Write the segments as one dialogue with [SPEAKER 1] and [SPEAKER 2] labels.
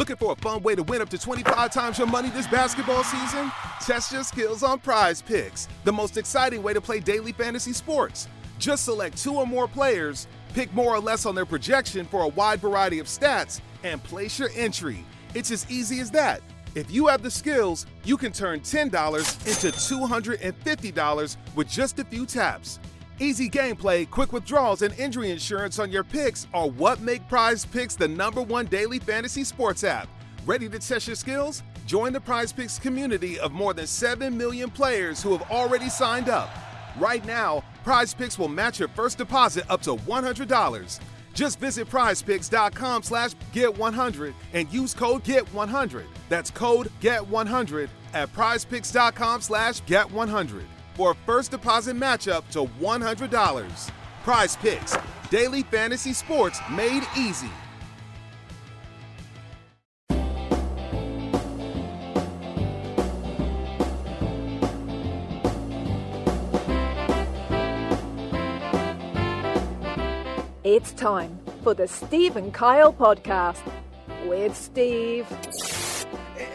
[SPEAKER 1] Looking for a fun way to win up to 25 times your money this basketball season? Test your skills on Prize Picks, the most exciting way to play daily fantasy sports. Just select 2 or more players, pick more or less on their projection for a wide variety of stats, and place your entry. It's as easy as that. If you have the skills, you can turn $10 into $250 with just a few taps. Easy gameplay, quick withdrawals, and injury insurance on your picks are what make Prize Picks the #1 daily fantasy sports app. Ready to test your skills? Join the Prize Picks community of more than 7 million players who have already signed up. Right now, Prize Picks will match your first deposit up to $100. Just visit prizepicks.com/get100 and use code GET100. That's code GET100 at prizepicks.com/get100 for a first deposit match up to $100. Prize Picks, daily fantasy sports made easy.
[SPEAKER 2] It's time for the Steve and Kyle podcast with Steve.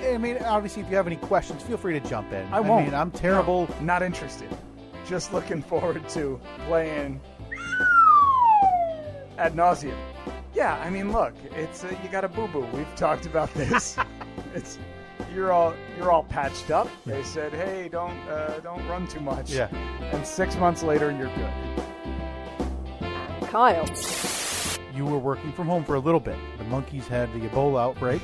[SPEAKER 3] I mean, obviously, if you have any questions, feel free to jump in.
[SPEAKER 4] I won't.
[SPEAKER 3] mean, I'm terrible.
[SPEAKER 4] No, not interested. Just looking forward to playing ad nauseum. Yeah, I mean, look, it's you got a boo-boo. We've talked about this. You're all patched up. They said, hey, don't run too much.
[SPEAKER 3] Yeah.
[SPEAKER 4] And 6 months later, you're good.
[SPEAKER 2] Kyle.
[SPEAKER 3] You were working from home for a little bit. The monkeys had the Ebola outbreak.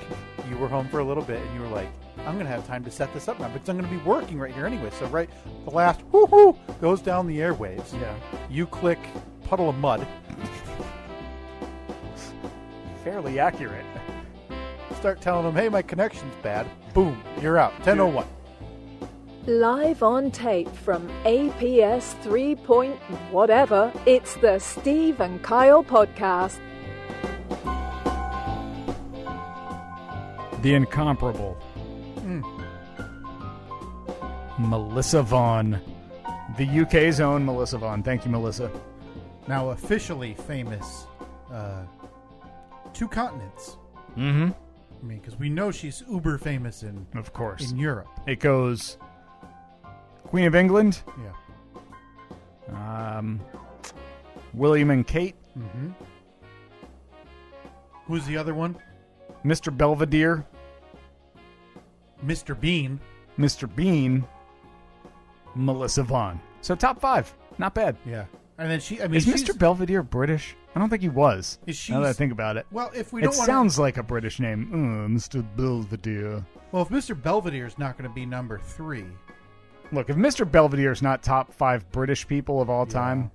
[SPEAKER 3] You were home for a little bit, and you were like, I'm going to have time to set this up now because I'm going to be working right here anyway. So the last whoo-hoo goes down the airwaves.
[SPEAKER 4] Yeah.
[SPEAKER 3] You click puddle of mud.
[SPEAKER 4] Fairly accurate.
[SPEAKER 3] Start telling them, hey, my connection's bad. Boom, you're out. 10:01.
[SPEAKER 2] Live on tape from APS 3 point whatever, it's the Steve and Kyle podcast.
[SPEAKER 4] The incomparable Melissa Vaughn. The UK's own Melissa Vaughn. Thank you, Melissa.
[SPEAKER 3] Now officially famous 2 continents.
[SPEAKER 4] Mm-hmm.
[SPEAKER 3] I mean, because we know she's uber famous
[SPEAKER 4] Of course.
[SPEAKER 3] in Europe.
[SPEAKER 4] It goes Queen of England,
[SPEAKER 3] Yeah.
[SPEAKER 4] William and Kate,
[SPEAKER 3] Mm-hmm. Who's the other one?
[SPEAKER 4] Mr. Belvedere,
[SPEAKER 3] Mr. Bean.
[SPEAKER 4] Mr. Bean, Melissa Vaughn. So top 5. Not bad.
[SPEAKER 3] Yeah. And then
[SPEAKER 4] Is Mr. Belvedere British? I don't think he was. Now that I think about it.
[SPEAKER 3] Well, if we
[SPEAKER 4] It
[SPEAKER 3] don't want
[SPEAKER 4] sounds like a British name. Mr. Belvedere.
[SPEAKER 3] Well, if Mr. Belvedere is not going to be number 3.
[SPEAKER 4] Look, if Mr. Belvedere is not top 5 British people of all time,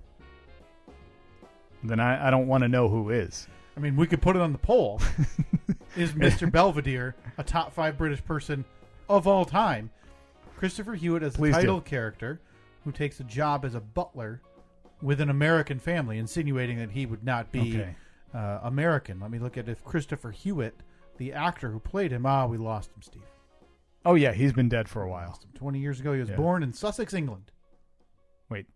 [SPEAKER 4] then I don't want to know who is.
[SPEAKER 3] I mean, we could put it on the poll. Is Mr. Belvedere a top 5 British person of all time? Christopher Hewitt as the title character who takes a job as a butler with an American family, insinuating that he would not be American. Let me look at if Christopher Hewitt, the actor who played him, we lost him, Steve.
[SPEAKER 4] Oh, yeah, he's been dead for a while.
[SPEAKER 3] Lost him 20 years ago. He was born in Sussex, England.
[SPEAKER 4] Wait.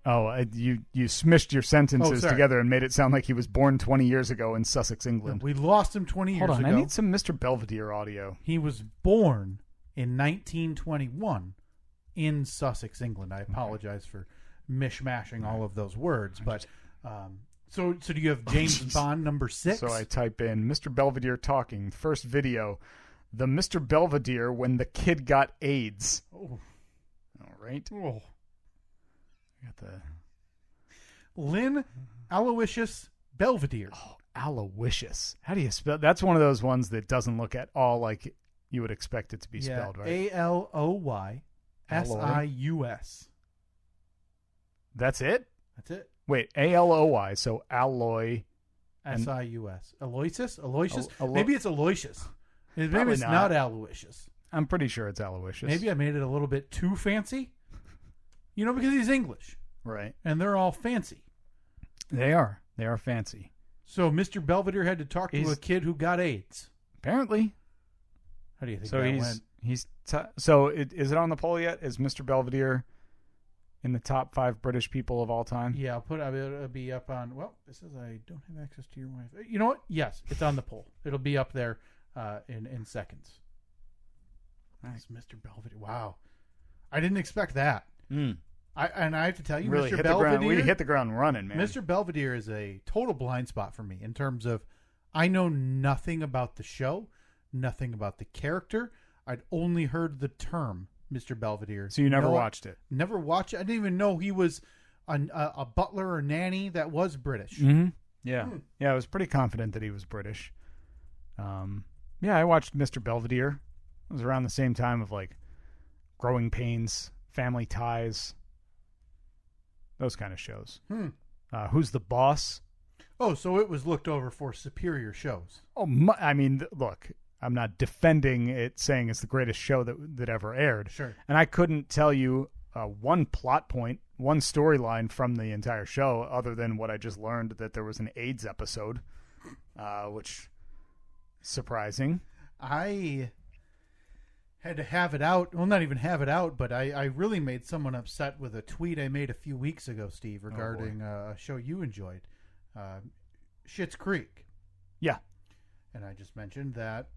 [SPEAKER 4] Oh, you smished your sentences together and made it sound like he was born 20 years ago in Sussex, England.
[SPEAKER 3] No, we lost him 20 years ago.
[SPEAKER 4] Hold on, I need some Mr. Belvedere audio.
[SPEAKER 3] He was born in 1921 in Sussex, England. I apologize for mishmashing all of those words, but so do you have James Bond number 6?
[SPEAKER 4] So I type in Mr. Belvedere talking, first video, the Mr. Belvedere when the kid got AIDS.
[SPEAKER 3] Oh.
[SPEAKER 4] All right.
[SPEAKER 3] Oh.
[SPEAKER 4] Got the
[SPEAKER 3] Lynn Aloysius Belvedere.
[SPEAKER 4] Oh, Aloysius. How do you spell? That's one of those ones that doesn't look at all like you would expect it to be spelled, right?
[SPEAKER 3] Aloysius.
[SPEAKER 4] That's it?
[SPEAKER 3] That's it.
[SPEAKER 4] Wait, Aloy, so alloy.
[SPEAKER 3] Sius. Aloysius? Aloysius? Maybe it's Aloysius. Maybe it's not Aloysius.
[SPEAKER 4] I'm pretty sure it's Aloysius.
[SPEAKER 3] Maybe I made it a little bit too fancy. You know, because he's English.
[SPEAKER 4] Right.
[SPEAKER 3] And they're all fancy.
[SPEAKER 4] They are. They are fancy.
[SPEAKER 3] So Mr. Belvedere had to talk to a kid who got AIDS.
[SPEAKER 4] Apparently.
[SPEAKER 3] How do you think
[SPEAKER 4] so
[SPEAKER 3] that went?
[SPEAKER 4] Is it on the poll yet? Is Mr. Belvedere in the top 5 British people of all time?
[SPEAKER 3] Yeah, it'll be up on. Well, it says I don't have access to your wife. You know what? Yes, it's on the poll. It'll be up there in seconds.
[SPEAKER 4] Nice.
[SPEAKER 3] Mr. Belvedere. Wow. I didn't expect that. I have to tell you,
[SPEAKER 4] Really
[SPEAKER 3] Mr. Belvedere.
[SPEAKER 4] We hit the ground running, man.
[SPEAKER 3] Mr. Belvedere is a total blind spot for me in terms of I know nothing about the show, nothing about the character. I'd only heard the term Mr. Belvedere.
[SPEAKER 4] So you never watched it?
[SPEAKER 3] Never watched it. I didn't even know he was a butler or nanny that was British.
[SPEAKER 4] Mm-hmm. Yeah. Yeah, I was pretty confident that he was British. Yeah, I watched Mr. Belvedere. It was around the same time of like Growing Pains, Family Ties, those kind of shows. Who's the Boss?
[SPEAKER 3] Oh, so it was looked over for superior shows.
[SPEAKER 4] Oh, I mean, look, I'm not defending it, saying it's the greatest show that ever aired.
[SPEAKER 3] Sure.
[SPEAKER 4] And I couldn't tell you one plot point, one storyline from the entire show, other than what I just learned that there was an AIDS episode, which surprising.
[SPEAKER 3] I had to have it out. Well, not even have it out, but I really made someone upset with a tweet I made a few weeks ago, Steve, regarding a show you enjoyed, Schitt's Creek.
[SPEAKER 4] Yeah. And
[SPEAKER 3] I just mentioned that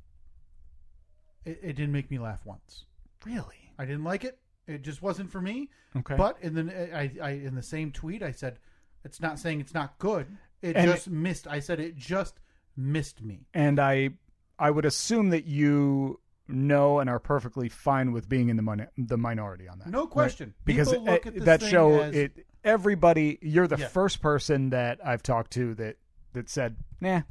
[SPEAKER 3] it didn't make me laugh once.
[SPEAKER 4] Really?
[SPEAKER 3] I didn't like it. It just wasn't for me.
[SPEAKER 4] Okay.
[SPEAKER 3] But in the same tweet, I said, it's not saying it's not good. I said it just missed me.
[SPEAKER 4] And I would assume that you know and are perfectly fine with being in the minority on that.
[SPEAKER 3] No question.
[SPEAKER 4] Right? Because
[SPEAKER 3] People look at this
[SPEAKER 4] that
[SPEAKER 3] thing
[SPEAKER 4] show,
[SPEAKER 3] as,
[SPEAKER 4] everybody, you're the first person that I've talked to that said, nah,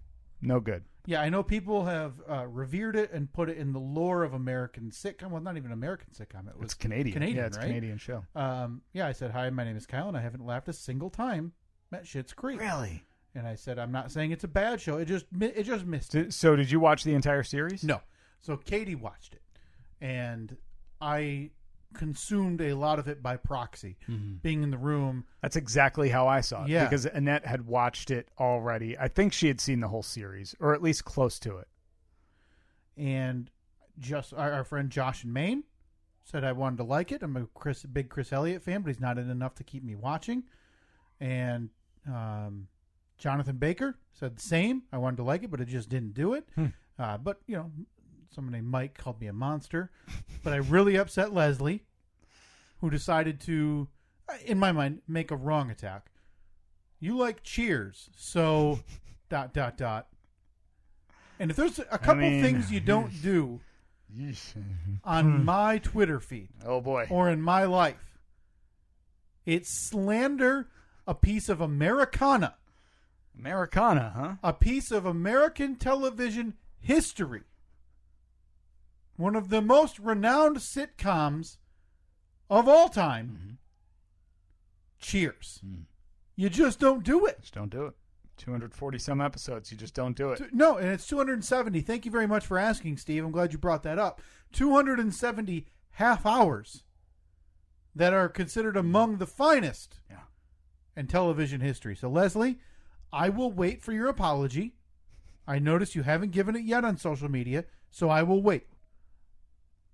[SPEAKER 4] no good.
[SPEAKER 3] Yeah, I know people have revered it and put it in the lore of American sitcom. Well, not even American sitcom. It's
[SPEAKER 4] Canadian. Yeah, it's
[SPEAKER 3] right?
[SPEAKER 4] a Canadian show.
[SPEAKER 3] Yeah, I said, hi, my name is Kyle, and I haven't laughed a single time at Schitt's Creek.
[SPEAKER 4] Really?
[SPEAKER 3] And I said, I'm not saying it's a bad show. It just missed it.
[SPEAKER 4] So did you watch the entire series?
[SPEAKER 3] No. So Katie watched it, and I consumed a lot of it by proxy, being in the room.
[SPEAKER 4] That's exactly how I saw it.
[SPEAKER 3] Yeah.
[SPEAKER 4] Because Annette had watched it already. I think she had seen the whole series, or at least close to it.
[SPEAKER 3] And just our friend Josh in Maine said I wanted to like it. I'm a big Chris Elliott fan, but he's not in enough to keep me watching. And Jonathan Baker said the same. I wanted to like it, but it just didn't do it. But, someone named Mike called me a monster. But I really upset Leslie, who decided to, in my mind, make a wrong attack. You like Cheers, so ... And if there's a couple things you don't do on my Twitter feed,
[SPEAKER 4] oh boy,
[SPEAKER 3] or in my life, it's slander a piece of Americana.
[SPEAKER 4] Americana, huh?
[SPEAKER 3] A piece of American television history. One of the most renowned sitcoms of all time. Cheers. You just don't do it.
[SPEAKER 4] Just don't do it. 240 some episodes. You just don't do it.
[SPEAKER 3] No, and it's 270. Thank you very much for asking, Steve. I'm glad you brought that up. 270 half hours that are considered among the finest in television history. So, Leslie, I will wait for your apology. I notice you haven't given it yet on social media, so I will wait.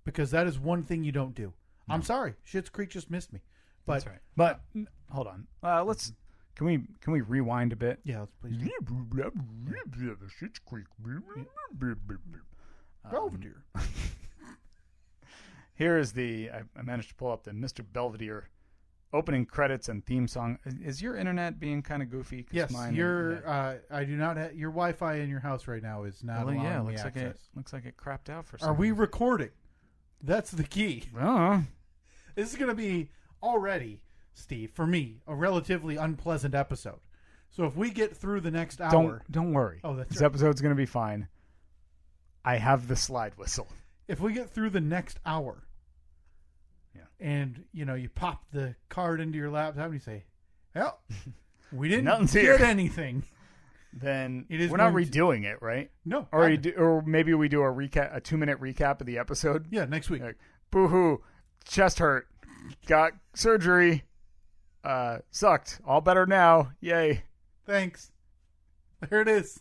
[SPEAKER 3] Because that is one thing you don't do. No. I'm sorry. Schitt's Creek just missed me. But,
[SPEAKER 4] that's right. But hold on. Let's... Can we rewind a bit?
[SPEAKER 3] Yeah, let's please.
[SPEAKER 4] Schitt's Creek.
[SPEAKER 3] Belvedere.
[SPEAKER 4] Here is I managed to pull up the Mr. Belvedere opening credits and theme song. Is your internet being kind of goofy?
[SPEAKER 3] Yes, I do not have your Wi-Fi in your house right now is not allowing me access.
[SPEAKER 4] Looks like it crapped out for some
[SPEAKER 3] Are we
[SPEAKER 4] reason.
[SPEAKER 3] recording? That's the key. This is going to be already, Steve, for me, a relatively unpleasant episode. So if we get through the next hour...
[SPEAKER 4] Don't worry.
[SPEAKER 3] Oh, that's
[SPEAKER 4] this
[SPEAKER 3] right.
[SPEAKER 4] episode's going to be fine. I have the slide whistle.
[SPEAKER 3] If we get through the next hour, and, you pop the card into your laptop and you say, well, we didn't get anything.
[SPEAKER 4] Then we're not redoing it, right?
[SPEAKER 3] No.
[SPEAKER 4] Or maybe we do a 2-minute recap of the episode.
[SPEAKER 3] Yeah, next week.
[SPEAKER 4] Like, boo-hoo, chest hurt, got surgery, sucked, all better now, yay.
[SPEAKER 3] Thanks. There it is.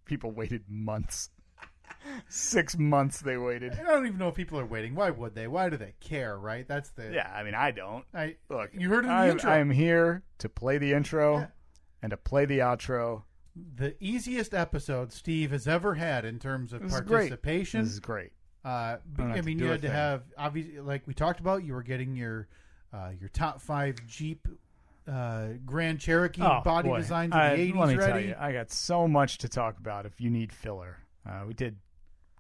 [SPEAKER 4] People waited months. 6 months they waited.
[SPEAKER 3] I don't even know if people are waiting. Why would they? Why do they care, right? That's the...
[SPEAKER 4] Yeah, I mean, I don't.
[SPEAKER 3] Look, you heard it in the intro.
[SPEAKER 4] I am here to play the intro and to play the outro
[SPEAKER 3] The easiest episode Steve has ever had in terms of participation.
[SPEAKER 4] This is great.
[SPEAKER 3] I mean, you had to have, obviously, like we talked about, you were getting your top 5 Jeep Grand Cherokee body designs of the 80s
[SPEAKER 4] let me
[SPEAKER 3] ready.
[SPEAKER 4] tell you, I got so much to talk about if you need filler. We did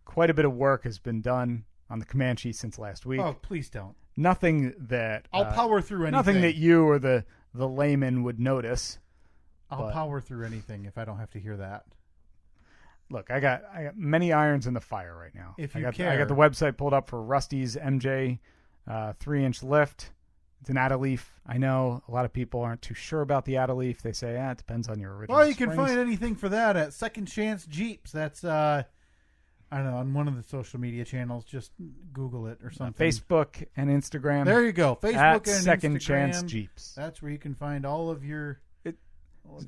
[SPEAKER 4] quite a bit of work has been done on the Comanche since last week.
[SPEAKER 3] Oh, please don't.
[SPEAKER 4] Nothing that...
[SPEAKER 3] I'll power through anything.
[SPEAKER 4] Nothing that you or the layman would notice.
[SPEAKER 3] I'll power through anything if I don't have to hear that.
[SPEAKER 4] Look, I got many irons in the fire right now.
[SPEAKER 3] If you
[SPEAKER 4] I
[SPEAKER 3] care.
[SPEAKER 4] got the website pulled up for Rusty's MJ 3-inch lift. It's an Adeleaf. I know a lot of people aren't too sure about the Adeleaf. They say, it depends on your original
[SPEAKER 3] Well, you
[SPEAKER 4] springs.
[SPEAKER 3] can find anything for that at Second Chance Jeeps. That's, I don't know, on one of the social media channels. Just Google it or something.
[SPEAKER 4] Facebook and Instagram.
[SPEAKER 3] There you go. Facebook
[SPEAKER 4] at
[SPEAKER 3] and
[SPEAKER 4] Second
[SPEAKER 3] Instagram.
[SPEAKER 4] Chance Jeeps.
[SPEAKER 3] That's where you can find all of your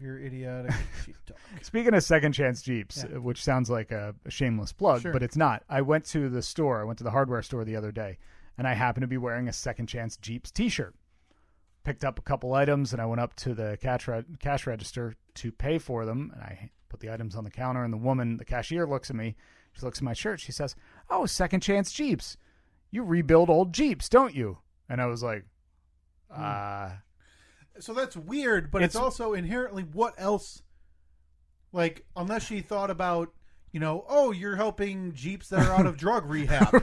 [SPEAKER 3] idiotic Jeep talk.
[SPEAKER 4] Speaking of Second Chance Jeeps, which sounds like a shameless plug,
[SPEAKER 3] Sure.
[SPEAKER 4] but it's not. I went to the store. I went to the hardware store the other day, and I happened to be wearing a Second Chance Jeeps t-shirt. Picked up a couple items, and I went up to the cash register to pay for them, and I put the items on the counter, and the cashier, looks at me. She looks at my shirt. She says, "Oh, Second Chance Jeeps. You rebuild old Jeeps, don't you?" And I was like,
[SPEAKER 3] So that's weird, but it's also inherently what else? Like, unless she thought about, you're helping Jeeps that are out of drug rehab.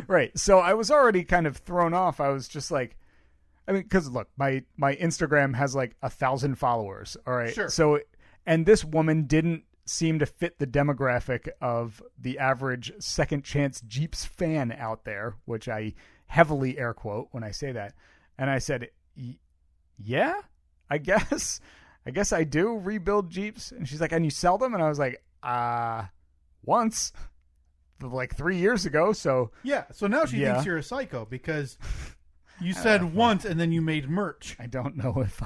[SPEAKER 4] Right. So I was already kind of thrown off. I was just like, because look, my Instagram has like 1,000 followers. All right.
[SPEAKER 3] Sure.
[SPEAKER 4] So, and this woman didn't seem to fit the demographic of the average Second Chance Jeeps fan out there, which I heavily air quote when I say that. And I said, yeah, I guess I do rebuild Jeeps. And she's like, and you sell them? And I was like, once, like 3 years ago. So
[SPEAKER 3] yeah. So now she thinks you're a psycho because you said once and then you made merch.
[SPEAKER 4] I don't know if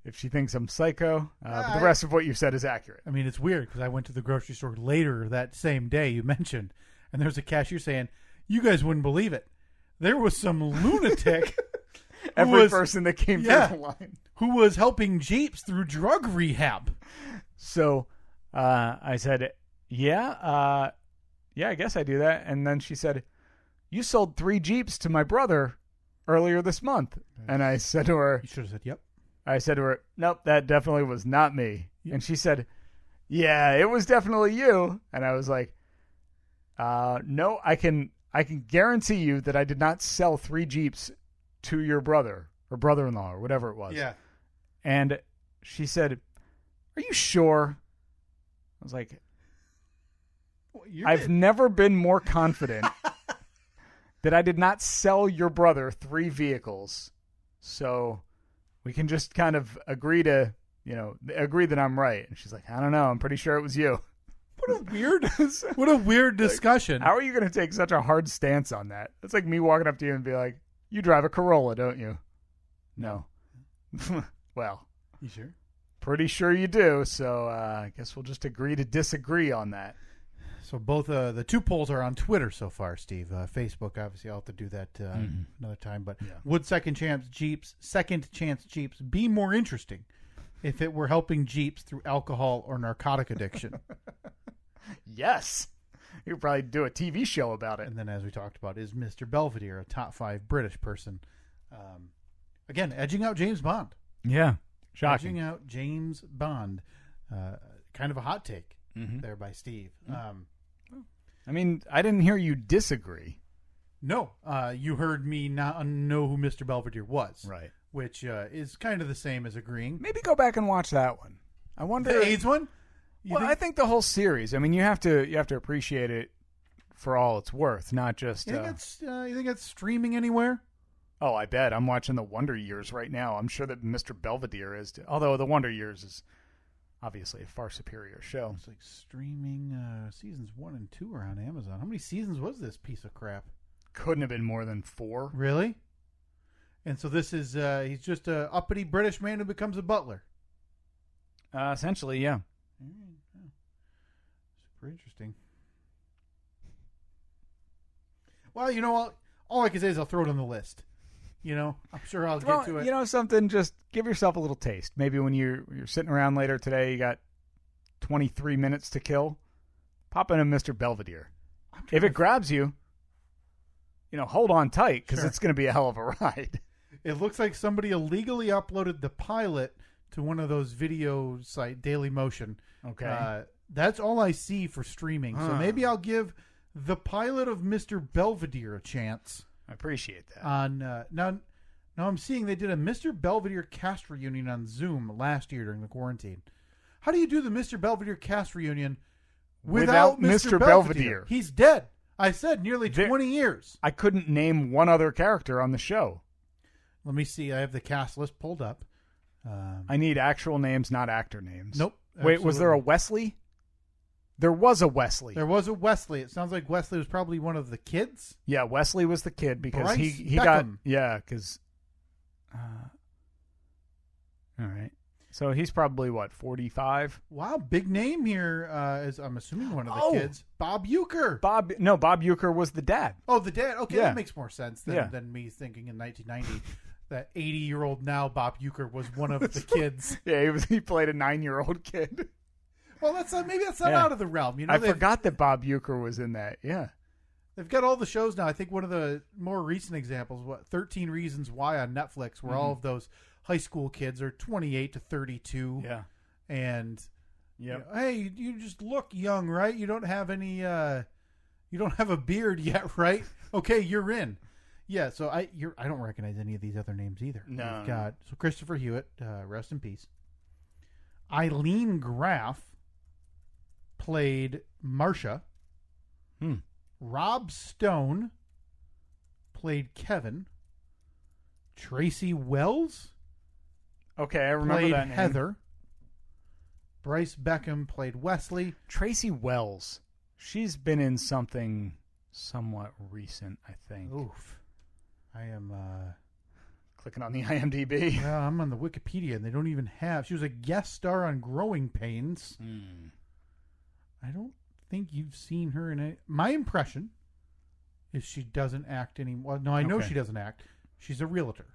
[SPEAKER 4] if she thinks I'm psycho. But the rest of what you said is accurate.
[SPEAKER 3] I mean, it's weird because I went to the grocery store later that same day you mentioned, and there was a cashier saying, "You guys wouldn't believe it. There was some lunatic."
[SPEAKER 4] Every person that came through the line.
[SPEAKER 3] Who was helping Jeeps through drug rehab.
[SPEAKER 4] So I said, I guess I do that. And then she said, "You sold 3 Jeeps to my brother earlier this month." And I said to her...
[SPEAKER 3] You should have said, yep.
[SPEAKER 4] I said to her, "Nope, that definitely was not me." Yep. And she said, "Yeah, it was definitely you." And I was like, "No, I can guarantee you that I did not sell 3 Jeeps to your brother or brother-in-law or whatever it was."
[SPEAKER 3] Yeah.
[SPEAKER 4] And she said, "Are you sure?" I was like, I've never been more confident that I did not sell your brother 3 vehicles. So we can just kind of agree that I'm right. And she's like, "I don't know. I'm pretty sure it was you."
[SPEAKER 3] What a weird discussion.
[SPEAKER 4] How are you going to take such a hard stance on that? It's like me walking up to you and be like, "You drive a Corolla, don't you?" No. Well.
[SPEAKER 3] You sure?
[SPEAKER 4] Pretty sure you do. So I guess we'll just agree to disagree on that.
[SPEAKER 3] So both the 2 polls are on Twitter so far, Steve. Facebook, obviously, I'll have to do that another time. But would Second Chance Jeeps be more interesting if it were helping Jeeps through alcohol or narcotic addiction?
[SPEAKER 4] Yes. You could probably do a TV show about it.
[SPEAKER 3] And then, as we talked about, is Mr. Belvedere a top 5 British person? Again, edging out James Bond.
[SPEAKER 4] Yeah. Shocking.
[SPEAKER 3] Edging out James Bond. Kind of a hot take there by Steve.
[SPEAKER 4] I mean, I didn't hear you disagree.
[SPEAKER 3] No. You heard me not know who Mr. Belvedere was.
[SPEAKER 4] Right.
[SPEAKER 3] Which is kind of the same as agreeing.
[SPEAKER 4] Maybe go back and watch that one. I wonder.
[SPEAKER 3] The AIDS one?
[SPEAKER 4] I think the whole series. I mean, you have to appreciate it for all it's worth, not just.
[SPEAKER 3] You think it's streaming anywhere?
[SPEAKER 4] Oh, I bet. I'm watching The Wonder Years right now. I'm sure that Mr. Belvedere is. Although The Wonder Years is obviously a far superior show.
[SPEAKER 3] It's like streaming seasons 1 and 2 are on Amazon. How many seasons was this piece of crap?
[SPEAKER 4] Couldn't have been more than 4.
[SPEAKER 3] Really? And so this is he's just a uppity British man who becomes a butler.
[SPEAKER 4] Essentially, yeah.
[SPEAKER 3] Super interesting. Well, you know what? All I can say is I'll throw it on the list. I'm sure I'll get to it.
[SPEAKER 4] You know something? Just give yourself a little taste. Maybe when you're sitting around later today, you got 23 minutes to kill. Pop in a Mr. Belvedere. If it grabs you, hold on tight because it's going to be a hell of a ride.
[SPEAKER 3] It looks like somebody illegally uploaded the pilot to one of those video site, Daily Motion.
[SPEAKER 4] Okay.
[SPEAKER 3] That's all I see for streaming. So maybe I'll give the pilot of Mr. Belvedere a chance.
[SPEAKER 4] I appreciate that.
[SPEAKER 3] Now I'm seeing they did a Mr. Belvedere cast reunion on Zoom last year during the quarantine. How do you do the Mr. Belvedere cast reunion without Mr. Belvedere? He's dead. I said nearly 20 years.
[SPEAKER 4] I couldn't name one other character on the show.
[SPEAKER 3] Let me see. I have the cast list pulled up.
[SPEAKER 4] I need actual names, not actor names.
[SPEAKER 3] Nope.
[SPEAKER 4] Wait, was there a Wesley? There was a Wesley.
[SPEAKER 3] There was a Wesley. It sounds like Wesley was probably one of the kids.
[SPEAKER 4] Yeah, Wesley was the kid because
[SPEAKER 3] Bryce
[SPEAKER 4] he
[SPEAKER 3] Beckham.
[SPEAKER 4] got because. All right. So he's probably, 45?
[SPEAKER 3] Wow, big name here. Is I'm assuming one of the kids. Bob Uecker.
[SPEAKER 4] Bob Uecker was the dad.
[SPEAKER 3] Oh, the dad. Okay,
[SPEAKER 4] Yeah.
[SPEAKER 3] that makes more sense than me thinking in 1990 that 80-year-old now Bob Uecker was one of the kids.
[SPEAKER 4] Yeah, he played a 9-year-old kid.
[SPEAKER 3] Well, maybe that's not out of the realm.
[SPEAKER 4] I forgot that Bob Uecker was in that. Yeah.
[SPEAKER 3] They've got all the shows now. I think one of the more recent examples, 13 Reasons Why on Netflix, where all of those high school kids are 28 to 32.
[SPEAKER 4] Yeah.
[SPEAKER 3] And hey, you just look young, right? You don't have any you don't have a beard yet, right? Okay, you're in. Yeah, so I don't recognize any of these other names either.
[SPEAKER 4] No.
[SPEAKER 3] We've got Christopher Hewitt, rest in peace. Eileen Graff played Marcia. Rob Stone played Kevin. Tracy Wells
[SPEAKER 4] Okay, I remember
[SPEAKER 3] played
[SPEAKER 4] that name.
[SPEAKER 3] Heather. Bryce Beckham played Wesley.
[SPEAKER 4] Tracy Wells. She's been in something somewhat recent, I think.
[SPEAKER 3] Oof. I am
[SPEAKER 4] Clicking on the IMDb.
[SPEAKER 3] well, I'm on the Wikipedia and they don't even have. She was a guest star on Growing Pains. I don't think you've seen her in it. My impression is she doesn't act anymore. No, I know
[SPEAKER 4] Okay.
[SPEAKER 3] she doesn't act. She's a realtor.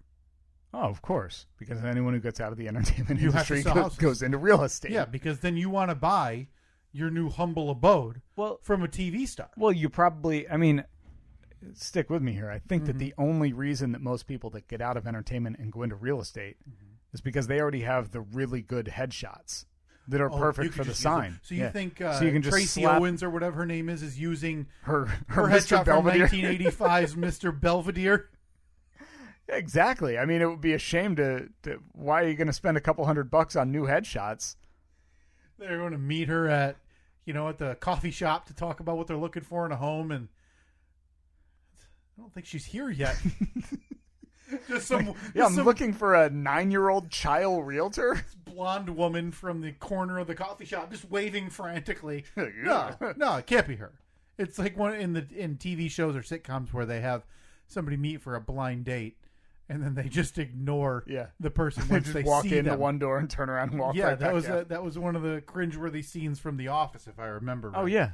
[SPEAKER 4] Oh, of course. Because anyone who gets out of the entertainment
[SPEAKER 3] You have to
[SPEAKER 4] industry
[SPEAKER 3] sell houses.
[SPEAKER 4] goes into real estate.
[SPEAKER 3] Yeah, because then you want to buy your new humble abode from a TV star.
[SPEAKER 4] Well, you probably, stick with me here. I think that the only reason that most people that get out of entertainment and go into real estate is because they already have the really good headshots that are
[SPEAKER 3] You
[SPEAKER 4] perfect
[SPEAKER 3] could
[SPEAKER 4] for the
[SPEAKER 3] just use
[SPEAKER 4] sign.
[SPEAKER 3] them. So you think
[SPEAKER 4] So you can just
[SPEAKER 3] Tracy
[SPEAKER 4] slap
[SPEAKER 3] Owens or whatever her name is using
[SPEAKER 4] her
[SPEAKER 3] her
[SPEAKER 4] Mr.
[SPEAKER 3] headshot from
[SPEAKER 4] Belvedere?
[SPEAKER 3] 1985's Mr. Belvedere?
[SPEAKER 4] Exactly. I mean, it would be a shame to why are you going to spend a couple $100 on new headshots?
[SPEAKER 3] They're going to meet her at the coffee shop to talk about what they're looking for in a home, and I don't think she's here yet. I'm
[SPEAKER 4] looking for a 9-year-old child realtor.
[SPEAKER 3] Blonde woman from the corner of the coffee shop just waving frantically. No, it can't be her. It's like one in TV shows or sitcoms where they have somebody meet for a blind date, and then they just ignore the person
[SPEAKER 4] They
[SPEAKER 3] once
[SPEAKER 4] just
[SPEAKER 3] they
[SPEAKER 4] walk
[SPEAKER 3] see
[SPEAKER 4] into
[SPEAKER 3] them.
[SPEAKER 4] one door and turn around and walk right back out.
[SPEAKER 3] That was one of the cringeworthy scenes from The Office, if I remember right.
[SPEAKER 4] Oh, yeah.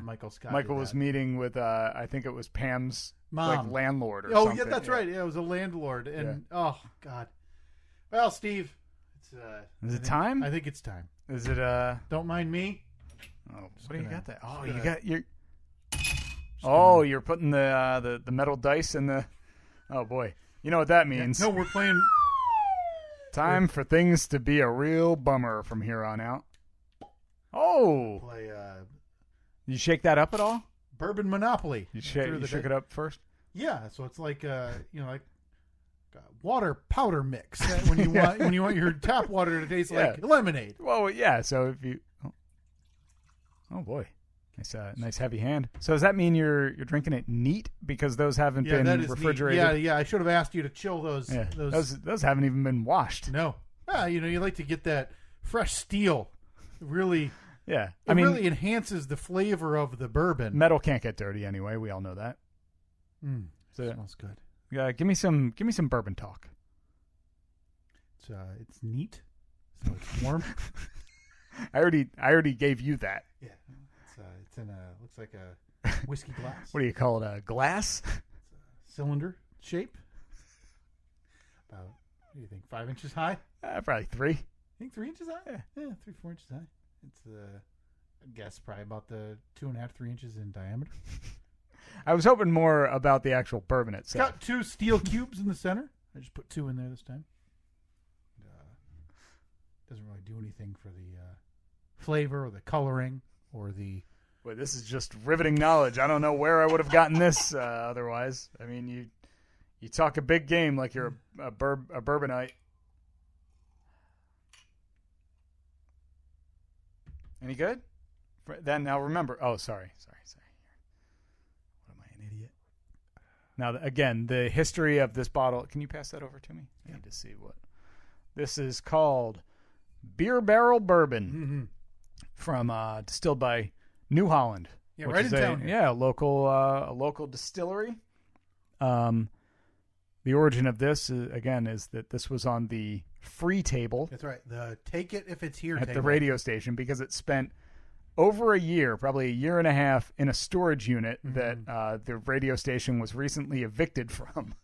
[SPEAKER 3] Michael Scott.
[SPEAKER 4] Michael was meeting with, I think it was Pam's
[SPEAKER 3] mom,
[SPEAKER 4] landlord or
[SPEAKER 3] something.
[SPEAKER 4] something.
[SPEAKER 3] Oh, yeah, that's right. Yeah, it was a landlord. And, oh, God. Well, Steve,
[SPEAKER 4] Is it time?
[SPEAKER 3] I think it's time.
[SPEAKER 4] Is it,
[SPEAKER 3] Don't mind me.
[SPEAKER 4] Oh, what do you got there? Oh, you got your... Oh, you're putting the metal dice in the... Oh, boy. You know what that means.
[SPEAKER 3] No, we're playing...
[SPEAKER 4] Time for things to be a real bummer from here on out. Oh!
[SPEAKER 3] Play
[SPEAKER 4] You shake that up at all?
[SPEAKER 3] Bourbon Monopoly.
[SPEAKER 4] You shook it up first?
[SPEAKER 3] Yeah, so it's like like water powder mix when you want your tap water to taste like lemonade.
[SPEAKER 4] Well, yeah. So if you, oh boy, nice heavy hand. So does that mean you're drinking it neat because those haven't been refrigerated?
[SPEAKER 3] Neat. Yeah. I should have asked you to chill those.
[SPEAKER 4] Yeah. Those haven't even been washed.
[SPEAKER 3] No. You like to get that fresh steel. Really.
[SPEAKER 4] Yeah,
[SPEAKER 3] it really enhances the flavor of the bourbon.
[SPEAKER 4] Metal can't get dirty anyway. We all know that.
[SPEAKER 3] So, smells good.
[SPEAKER 4] Yeah, give me some bourbon talk.
[SPEAKER 3] It's neat. So it's warm.
[SPEAKER 4] I already gave you that.
[SPEAKER 3] Yeah, it's in looks like a whiskey glass.
[SPEAKER 4] What do you call it? A glass?
[SPEAKER 3] It's a cylinder shape. What do you think? 5 inches high?
[SPEAKER 4] Probably 3.
[SPEAKER 3] You think 3 inches high? Yeah, 3-4 inches high. It's I guess probably about the 2.5, 3 inches in diameter.
[SPEAKER 4] I was hoping more about the actual bourbon
[SPEAKER 3] It's
[SPEAKER 4] itself.
[SPEAKER 3] got 2 steel cubes in the center. I just put 2 in there this time. Doesn't really do anything for the flavor or the coloring or the...
[SPEAKER 4] Boy, this is just riveting knowledge. I don't know where I would have gotten this otherwise. I mean, you talk a big game like you're a bourbonite. Any good? Then now remember. Oh, sorry. What am I, an idiot? Now, again, the history of this bottle. Can you pass that over to me? I need to see what. This is called Beer Barrel Bourbon from distilled by New Holland.
[SPEAKER 3] Yeah, right in town here.
[SPEAKER 4] Yeah, a local distillery. The origin of this, is that this was on the free table.
[SPEAKER 3] That's right. The take it if it's here
[SPEAKER 4] at
[SPEAKER 3] table.
[SPEAKER 4] The radio station, because it spent over a year, probably a year and a half, in a storage unit that the radio station was recently evicted from.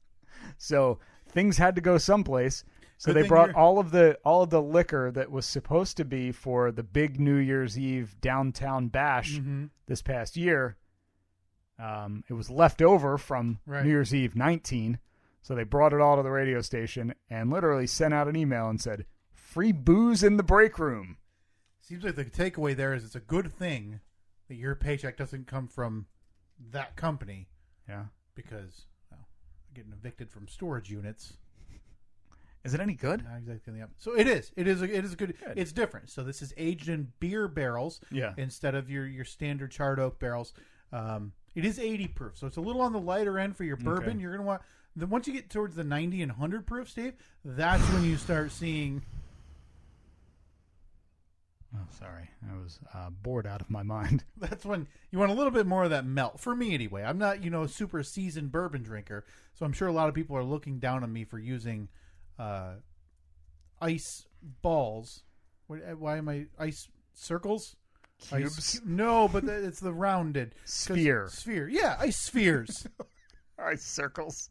[SPEAKER 4] So things had to go someplace. So they brought all of the liquor that was supposed to be for the big New Year's Eve downtown bash this past year. It was left over from New Year's Eve 19. So they brought it all to the radio station and literally sent out an email and said, "Free booze in the break room."
[SPEAKER 3] Seems like the takeaway there is it's a good thing that your paycheck doesn't come from that company.
[SPEAKER 4] Yeah.
[SPEAKER 3] Because, getting evicted from storage units.
[SPEAKER 4] Is it any good?
[SPEAKER 3] Not exactly the opposite. So it is. It is a good. It's different. So this is aged in beer barrels instead of your standard charred oak barrels. It is 80 proof, so it's a little on the lighter end for your bourbon. Okay. You're going to want... Once you get towards the 90 and 100 proof, Steve, that's when you start seeing...
[SPEAKER 4] Oh, sorry. I was bored out of my mind.
[SPEAKER 3] That's when you want a little bit more of that melt. For me, anyway. I'm not, a super seasoned bourbon drinker, so I'm sure a lot of people are looking down on me for using ice balls. Why am I... Ice circles?
[SPEAKER 4] Cubes?
[SPEAKER 3] No, but it's the rounded.
[SPEAKER 4] Sphere.
[SPEAKER 3] Yeah, ice spheres.
[SPEAKER 4] Ice circles.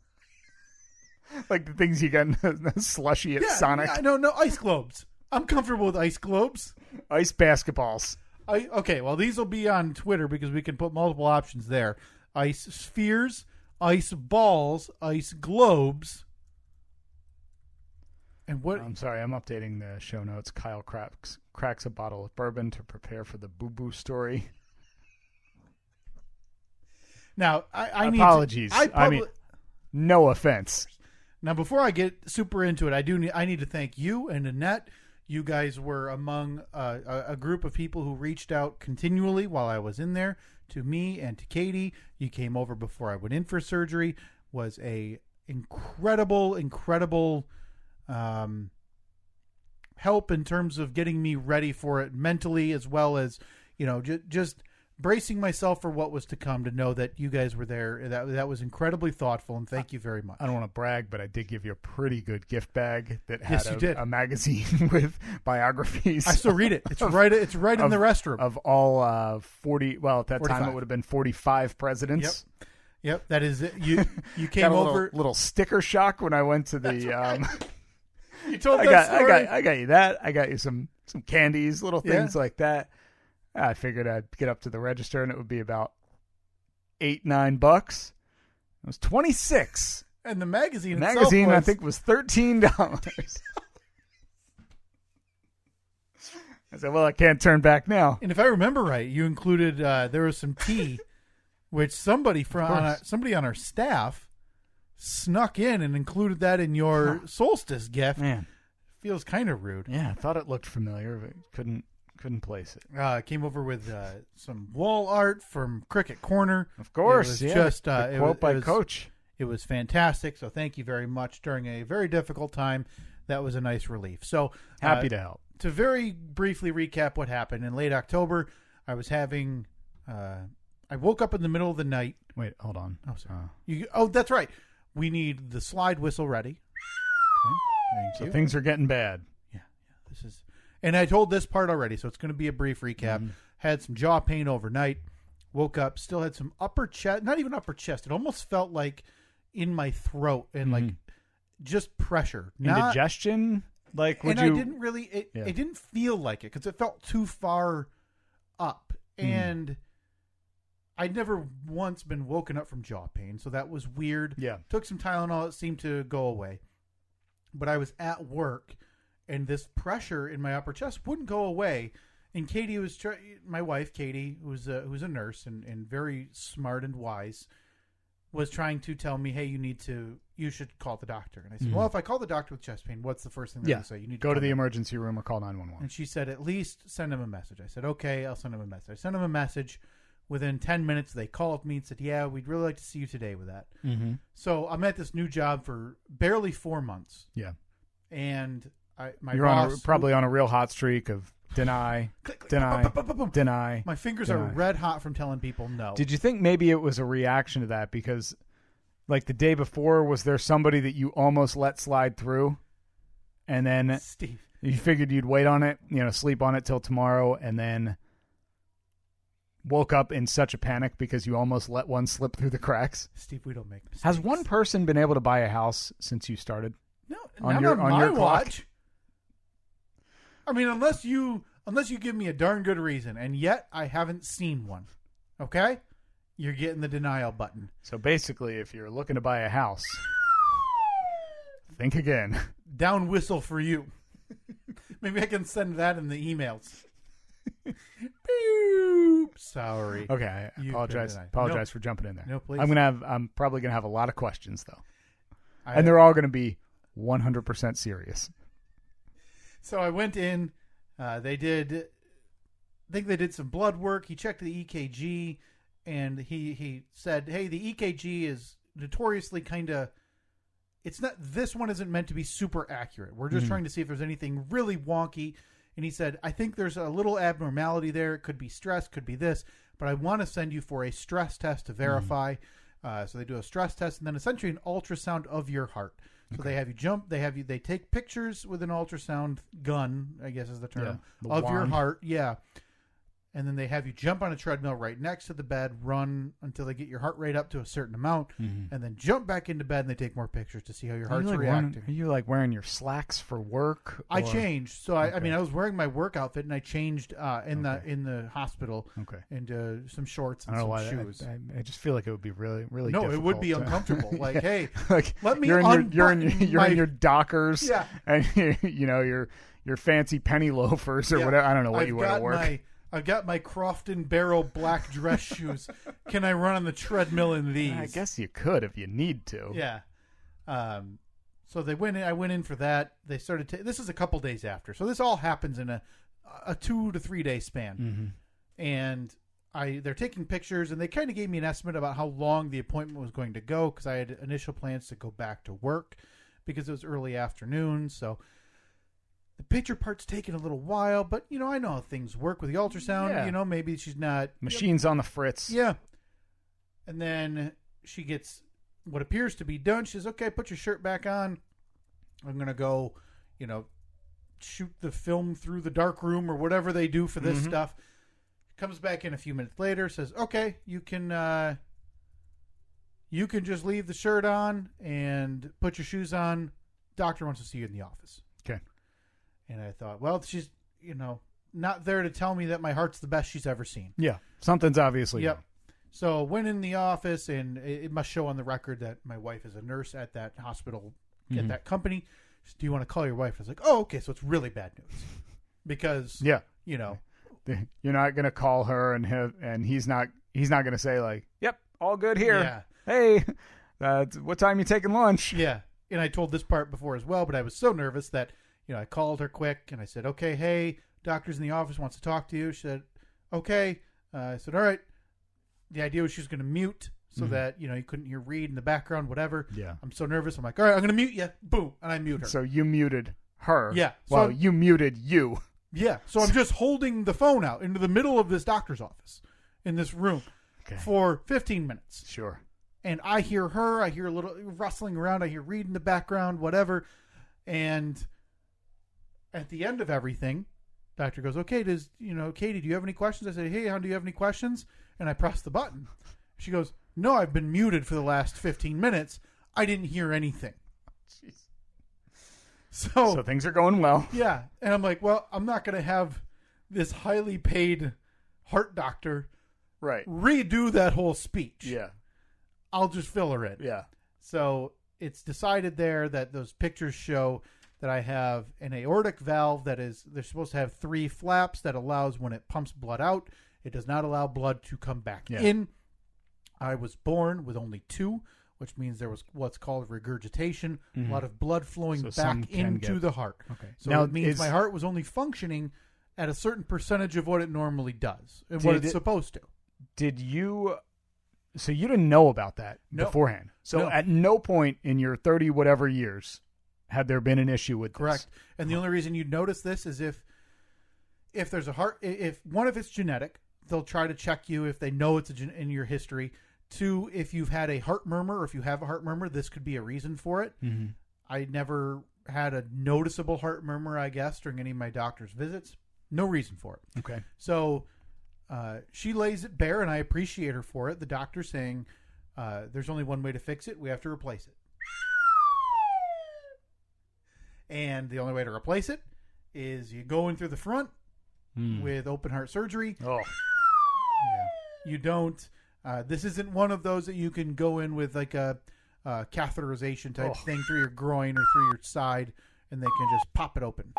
[SPEAKER 4] Like the things you get in the slushy at Sonic.
[SPEAKER 3] Yeah, no, ice globes. I'm comfortable with ice globes.
[SPEAKER 4] Ice basketballs.
[SPEAKER 3] Okay, well, these will be on Twitter because we can put multiple options there. Ice spheres, ice balls, ice globes. And what?
[SPEAKER 4] I'm sorry, I'm updating the show notes. Kyle cracks a bottle of bourbon to prepare for the boo-boo story.
[SPEAKER 3] Now, I need
[SPEAKER 4] apologies. I mean, no offense.
[SPEAKER 3] Now, before I get super into it, I need to thank you and Annette. You guys were among a group of people who reached out continually while I was in there to me and to Katie. You came over before I went in for surgery. Was a incredible help in terms of getting me ready for it mentally, as well as just bracing myself for what was to come, to know that you guys were there. That was incredibly thoughtful, and thank you very much.
[SPEAKER 4] I don't want to brag, but I did give you a pretty good gift bag that had a magazine with biographies.
[SPEAKER 3] I still read it. It's right in the restroom.
[SPEAKER 4] Of all 40, well, at that 45. Time it would have been 45 presidents.
[SPEAKER 3] Yep, that is it. You came over.
[SPEAKER 4] Little sticker shock when I went to the...
[SPEAKER 3] You told that story.
[SPEAKER 4] I got you that. I got you some candies, little things like that. I figured I'd get up to the register and it would be about $8-9. It was $26.
[SPEAKER 3] And the magazine
[SPEAKER 4] I think was $13. I said, well, I can't turn back now.
[SPEAKER 3] And if I remember right, you included there was some tea, which somebody on our staff snuck in and included that in your solstice gift.
[SPEAKER 4] Man,
[SPEAKER 3] feels kind of rude.
[SPEAKER 4] Yeah, I thought it looked familiar, but couldn't place it.
[SPEAKER 3] Came over with some wall art from Cricket Corner.
[SPEAKER 4] Of course,
[SPEAKER 3] it was just
[SPEAKER 4] the quote by Coach.
[SPEAKER 3] It was fantastic. So thank you very much during a very difficult time. That was a nice relief. So
[SPEAKER 4] happy to help.
[SPEAKER 3] To very briefly recap what happened in late October, I was having. I woke up in the middle of the night.
[SPEAKER 4] Wait, hold on.
[SPEAKER 3] Oh, sorry. That's right. We need the slide whistle ready. Okay, thank you.
[SPEAKER 4] Things are getting bad.
[SPEAKER 3] Yeah. This is. And I told this part already, so it's going to be a brief recap. Had some jaw pain overnight. Woke up, still had some upper chest, not even upper chest. It almost felt like in my throat and like just pressure.
[SPEAKER 4] Indigestion? Like, would
[SPEAKER 3] and
[SPEAKER 4] you...
[SPEAKER 3] I didn't really... It didn't feel like it because it felt too far up. And I'd never once been woken up from jaw pain, so that was weird.
[SPEAKER 4] Yeah.
[SPEAKER 3] Took some Tylenol. It seemed to go away. But I was at work, and this pressure in my upper chest wouldn't go away. And Katie was my wife, Katie, who's a nurse and very smart and wise, was trying to tell me, hey, you should call the doctor. And I said, well, if I call the doctor with chest pain, what's the first thing they're going to say? You need to
[SPEAKER 4] go to the emergency room or call 911.
[SPEAKER 3] And she said, at least send him a message. I said, okay, I'll send him a message. I sent him a message. Within 10 minutes, they called me and said, yeah, we'd really like to see you today with that. Mm-hmm. So I'm at this new job for barely 4 months.
[SPEAKER 4] Yeah.
[SPEAKER 3] And
[SPEAKER 4] you're
[SPEAKER 3] boss...
[SPEAKER 4] probably on a real hot streak of deny.
[SPEAKER 3] My fingers are red hot from telling people no.
[SPEAKER 4] Did you think maybe it was a reaction to that? Because, like, the day before, was there somebody that you almost let slide through? And then
[SPEAKER 3] Steve,
[SPEAKER 4] you figured you'd wait on it, sleep on it till tomorrow, and then woke up in such a panic because you almost let one slip through the cracks?
[SPEAKER 3] Steve, we don't make mistakes.
[SPEAKER 4] Has one person been able to buy a house since you started?
[SPEAKER 3] No, not on my watch. I mean, unless you give me a darn good reason, and yet I haven't seen one. Okay? You're getting the denial button.
[SPEAKER 4] So basically, if you're looking to buy a house, think again.
[SPEAKER 3] Down whistle for you. Maybe I can send that in the emails. Boop. Sorry.
[SPEAKER 4] Okay, I apologize for jumping in there.
[SPEAKER 3] No, please.
[SPEAKER 4] I'm probably gonna have a lot of questions though, and they're all gonna be 100% serious.
[SPEAKER 3] So I went in. I think they did some blood work. He checked the EKG, and he said, "Hey, the EKG is notoriously kind of. It's not. This one isn't meant to be super accurate. We're just trying to see if there's anything really wonky." And he said, "I think there's a little abnormality there. It could be stress, could be this, but I want to send you for a stress test to verify." So they do a stress test, and then essentially an ultrasound of your heart. So they have you jump. They take pictures with an ultrasound gun, I guess is the term, of your heart. Yeah. And then they have you jump on a treadmill right next to the bed, run until they get your heart rate up to a certain amount, and then jump back into bed, and they take more pictures to see how your heart's reacting.
[SPEAKER 4] Are you like wearing your slacks for work?
[SPEAKER 3] I changed. So I mean, I was wearing my work outfit, and I changed in the hospital into some shorts and some shoes.
[SPEAKER 4] I just feel like it would be really, really.
[SPEAKER 3] No,
[SPEAKER 4] difficult.
[SPEAKER 3] It would be uncomfortable. Like, hey,
[SPEAKER 4] like
[SPEAKER 3] let me.
[SPEAKER 4] You're in your Dockers, and your fancy penny loafers or whatever. I don't know what you wear to work.
[SPEAKER 3] I've got my Crofton Barrel black dress shoes. Can I run on the treadmill in these?
[SPEAKER 4] I guess you could if you need to.
[SPEAKER 3] Yeah. So they went in. I went in for that. They started. This is a couple days after. So this all happens in a 2 to 3 day span. And they're taking pictures, and they kind of gave me an estimate about how long the appointment was going to go because I had initial plans to go back to work because it was early afternoon. So. The picture part's taking a little while, but, I know how things work with the ultrasound.
[SPEAKER 4] Yeah.
[SPEAKER 3] Maybe she's not...
[SPEAKER 4] Machine's on the fritz.
[SPEAKER 3] Yeah. And then she gets what appears to be done. She says, okay, put your shirt back on. I'm going to go, shoot the film through the dark room or whatever they do for this stuff. Comes back in a few minutes later, says, okay, you can just leave the shirt on and put your shoes on. Doctor wants to see you in the office.
[SPEAKER 4] Okay.
[SPEAKER 3] And I thought, well, she's, not there to tell me that my heart's the best she's ever seen.
[SPEAKER 4] Yeah. Something's obviously
[SPEAKER 3] wrong. So went in the office, and it must show on the record that my wife is a nurse at that hospital, at that company. She said, do you want to call your wife? I was like, oh, okay, so it's really bad news. Because,
[SPEAKER 4] you're not going to call her, and he's not going to say, like, yep, all good here.
[SPEAKER 3] Yeah.
[SPEAKER 4] Hey, what time you taking lunch?
[SPEAKER 3] Yeah. And I told this part before as well, but I was so nervous that, I called her quick, and I said, okay, hey, doctor's in the office, wants to talk to you. She said, okay. I said, all right. The idea was she was going to mute so that, you couldn't hear Reed in the background, whatever.
[SPEAKER 4] Yeah.
[SPEAKER 3] I'm so nervous. I'm like, all right, I'm going to mute you. Boom. And I mute her.
[SPEAKER 4] So you muted her.
[SPEAKER 3] Yeah.
[SPEAKER 4] Well, you muted you.
[SPEAKER 3] Yeah. So I'm just holding the phone out into the middle of this doctor's office in this room for 15 minutes.
[SPEAKER 4] Sure.
[SPEAKER 3] And I hear her. I hear a little rustling around. I hear Reed in the background, whatever. And... at the end of everything, doctor goes, okay, Katie, do you have any questions? I said, hey, hon, do you have any questions? And I pressed the button. She goes, no, I've been muted for the last 15 minutes. I didn't hear anything.
[SPEAKER 4] Jeez. So things are going well.
[SPEAKER 3] Yeah. And I'm like, well, I'm not going to have this highly paid heart doctor redo that whole speech.
[SPEAKER 4] Yeah.
[SPEAKER 3] I'll just fill her in.
[SPEAKER 4] Yeah.
[SPEAKER 3] So it's decided there that those pictures show that I have an aortic valve that is, they're supposed to have 3 flaps that allows when it pumps blood out, it does not allow blood to come back in. I was born with only 2, which means there was what's called regurgitation, a lot of blood flowing back into the heart.
[SPEAKER 4] Okay.
[SPEAKER 3] So
[SPEAKER 4] now,
[SPEAKER 3] it means my heart was only functioning at a certain percentage of what it normally does and what it's supposed to.
[SPEAKER 4] So you didn't know about that beforehand. So at no point in your 30 whatever years had there been an issue with
[SPEAKER 3] Correct. This. And the only reason you'd notice this is if there's a heart, if one, if it's genetic, they'll try to check you if they know it's in your history. 2, if you've had a heart murmur, or if you have a heart murmur, this could be a reason for it.
[SPEAKER 4] Mm-hmm.
[SPEAKER 3] I never had a noticeable heart murmur, I guess, during any of my doctor's visits. No reason for it.
[SPEAKER 4] Okay.
[SPEAKER 3] So she lays it bare, and I appreciate her for it. The doctor's saying there's only one way to fix it. We have to replace it. And the only way to replace it is you go in through the front with open heart surgery.
[SPEAKER 4] Oh.
[SPEAKER 3] Yeah. You don't... this isn't one of those that you can go in with like a catheterization type thing through your groin or through your side, and they can just pop it open.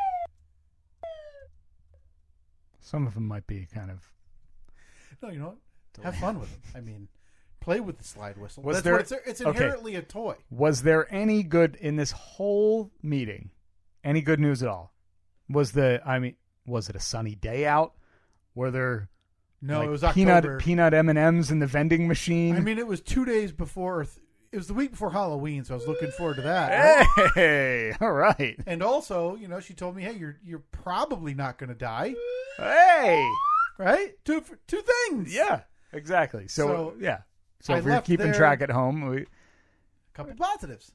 [SPEAKER 4] Some of them might be kind of...
[SPEAKER 3] No, you know what? Have fun with them. I mean, play with the slide whistle. It's inherently a toy.
[SPEAKER 4] Was there any good in this whole meeting? Any good news at all? Was it a sunny day out? Were there...
[SPEAKER 3] No, it was October.
[SPEAKER 4] Peanut M&Ms in the vending machine.
[SPEAKER 3] I mean, it was 2 days before. It was the week before Halloween, so I was looking forward to that.
[SPEAKER 4] Right? Hey, all right.
[SPEAKER 3] And also, she told me, hey, you're probably not going to die.
[SPEAKER 4] Hey,
[SPEAKER 3] right? Two things.
[SPEAKER 4] Yeah, exactly. So yeah. So if you're keeping track at home,
[SPEAKER 3] a couple positives.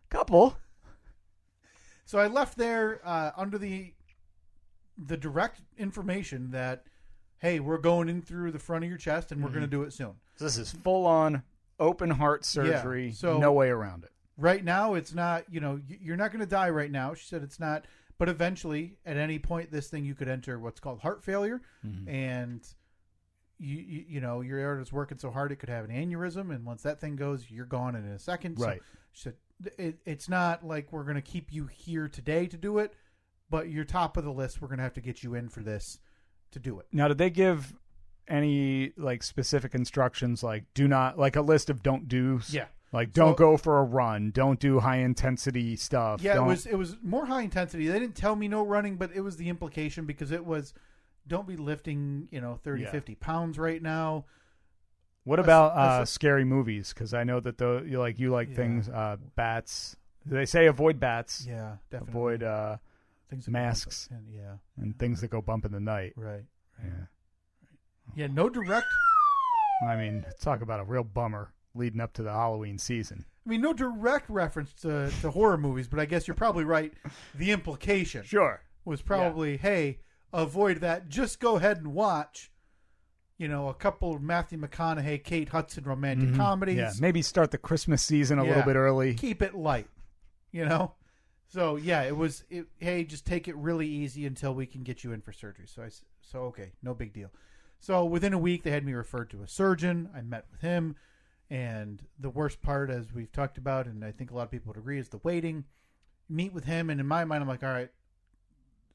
[SPEAKER 4] Couple.
[SPEAKER 3] So I left there under the direct information that, hey, we're going in through the front of your chest, and we're going to do it soon.
[SPEAKER 4] So this is full-on open heart surgery, so no way around it.
[SPEAKER 3] Right now, it's not, you're not going to die right now. She said it's not, but eventually, at any point, this thing, you could enter what's called heart failure, and, your aorta's working so hard, it could have an aneurysm, and once that thing goes, you're gone in a second.
[SPEAKER 4] Right.
[SPEAKER 3] So she said, it's not like we're going to keep you here today to do it, but you're top of the list. We're going to have to get you in for this to do it.
[SPEAKER 4] Now, did they give any specific instructions, do not, a list of don't do's?
[SPEAKER 3] Yeah.
[SPEAKER 4] Don't go for a run, don't do high intensity stuff.
[SPEAKER 3] Yeah, it was more high intensity. They didn't tell me no running, but it was the implication because it was don't be lifting 30, 50 pounds right now.
[SPEAKER 4] What about scary movies? Because I know that you like things, bats. They say avoid bats.
[SPEAKER 3] Yeah, definitely.
[SPEAKER 4] Avoid
[SPEAKER 3] things
[SPEAKER 4] masks. And things that go bump in the night.
[SPEAKER 3] Right.
[SPEAKER 4] Yeah.
[SPEAKER 3] No direct.
[SPEAKER 4] I mean, talk about a real bummer leading up to the Halloween season.
[SPEAKER 3] I mean, no direct reference to horror movies, but I guess you're probably right. The implication was probably, hey, avoid that. Just go ahead and watch, a couple of Matthew McConaughey, Kate Hudson romantic comedies.
[SPEAKER 4] Yeah, maybe start the Christmas season a little bit early.
[SPEAKER 3] Keep it light, So, yeah, hey, just take it really easy until we can get you in for surgery. So okay, no big deal. So within a week, they had me referred to a surgeon. I met with him. And the worst part, as we've talked about, and I think a lot of people would agree, is the waiting. Meet with him, and in my mind, I'm like, all right,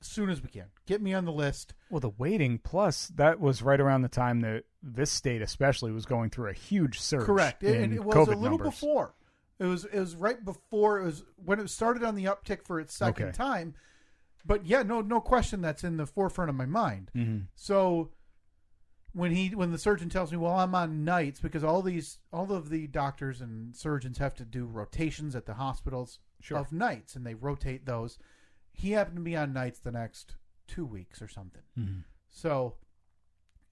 [SPEAKER 3] as soon as we can. Get me on the list.
[SPEAKER 4] Well, the waiting, plus that was right around the time that this state especially was going through a huge surge.
[SPEAKER 3] Correct.
[SPEAKER 4] And
[SPEAKER 3] it was
[SPEAKER 4] COVID
[SPEAKER 3] a little
[SPEAKER 4] numbers.
[SPEAKER 3] before. It was right before. It was when it started on the uptick for its second time. But yeah, no question that's in the forefront of my mind.
[SPEAKER 4] Mm-hmm.
[SPEAKER 3] So when the surgeon tells me, well, I'm on nights, because all of the doctors and surgeons have to do rotations at the hospitals of nights, and they rotate those. He happened to be on nights the next 2 weeks or something.
[SPEAKER 4] Mm-hmm.
[SPEAKER 3] So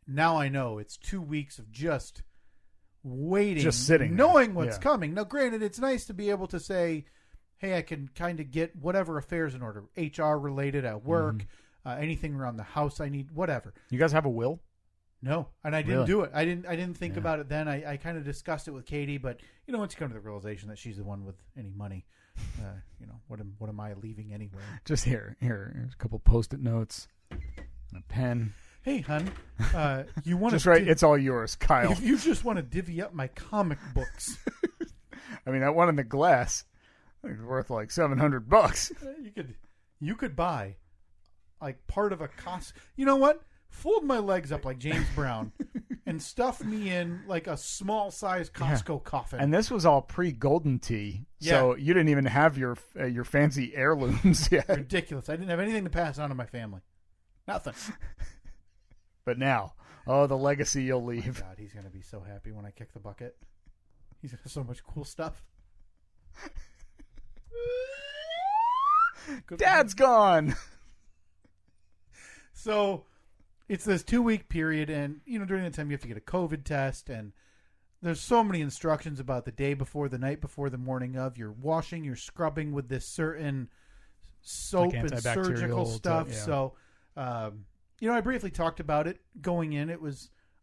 [SPEAKER 3] now I know it's 2 weeks of just waiting,
[SPEAKER 4] just sitting,
[SPEAKER 3] knowing what's coming. Now, granted, it's nice to be able to say, hey, I can kind of get whatever affairs in order, HR related at work, anything around the house I need, whatever.
[SPEAKER 4] You guys have a will?
[SPEAKER 3] No, and I didn't do it. I didn't think about it then. I kind of discussed it with Katie, but once you come to the realization that she's the one with any money, what am I leaving anyway?
[SPEAKER 4] Just here's a couple Post-it notes and a pen.
[SPEAKER 3] Hey, hun, you want
[SPEAKER 4] to it's all yours, Kyle.
[SPEAKER 3] If you just want to divvy up my comic books.
[SPEAKER 4] I mean, that one in the glass is worth like $700.
[SPEAKER 3] You could buy like part of a cost. You know what? Fold my legs up like James Brown and stuff me in like a small size Costco coffin.
[SPEAKER 4] And this was all pre-Golden Tea, so you didn't even have your fancy heirlooms yet.
[SPEAKER 3] Ridiculous! I didn't have anything to pass on to my family. Nothing.
[SPEAKER 4] But now, the legacy you'll leave.
[SPEAKER 3] Oh my God, he's gonna be so happy when I kick the bucket. He's got so much cool stuff.
[SPEAKER 4] Dad's gone.
[SPEAKER 3] So it's this 2-week period, and during that time you have to get a COVID test, and there's so many instructions about the day before, the night before, the morning of. You're washing, you're scrubbing with this certain soap
[SPEAKER 4] like
[SPEAKER 3] and surgical stuff.
[SPEAKER 4] Yeah.
[SPEAKER 3] So, I briefly talked about it going in.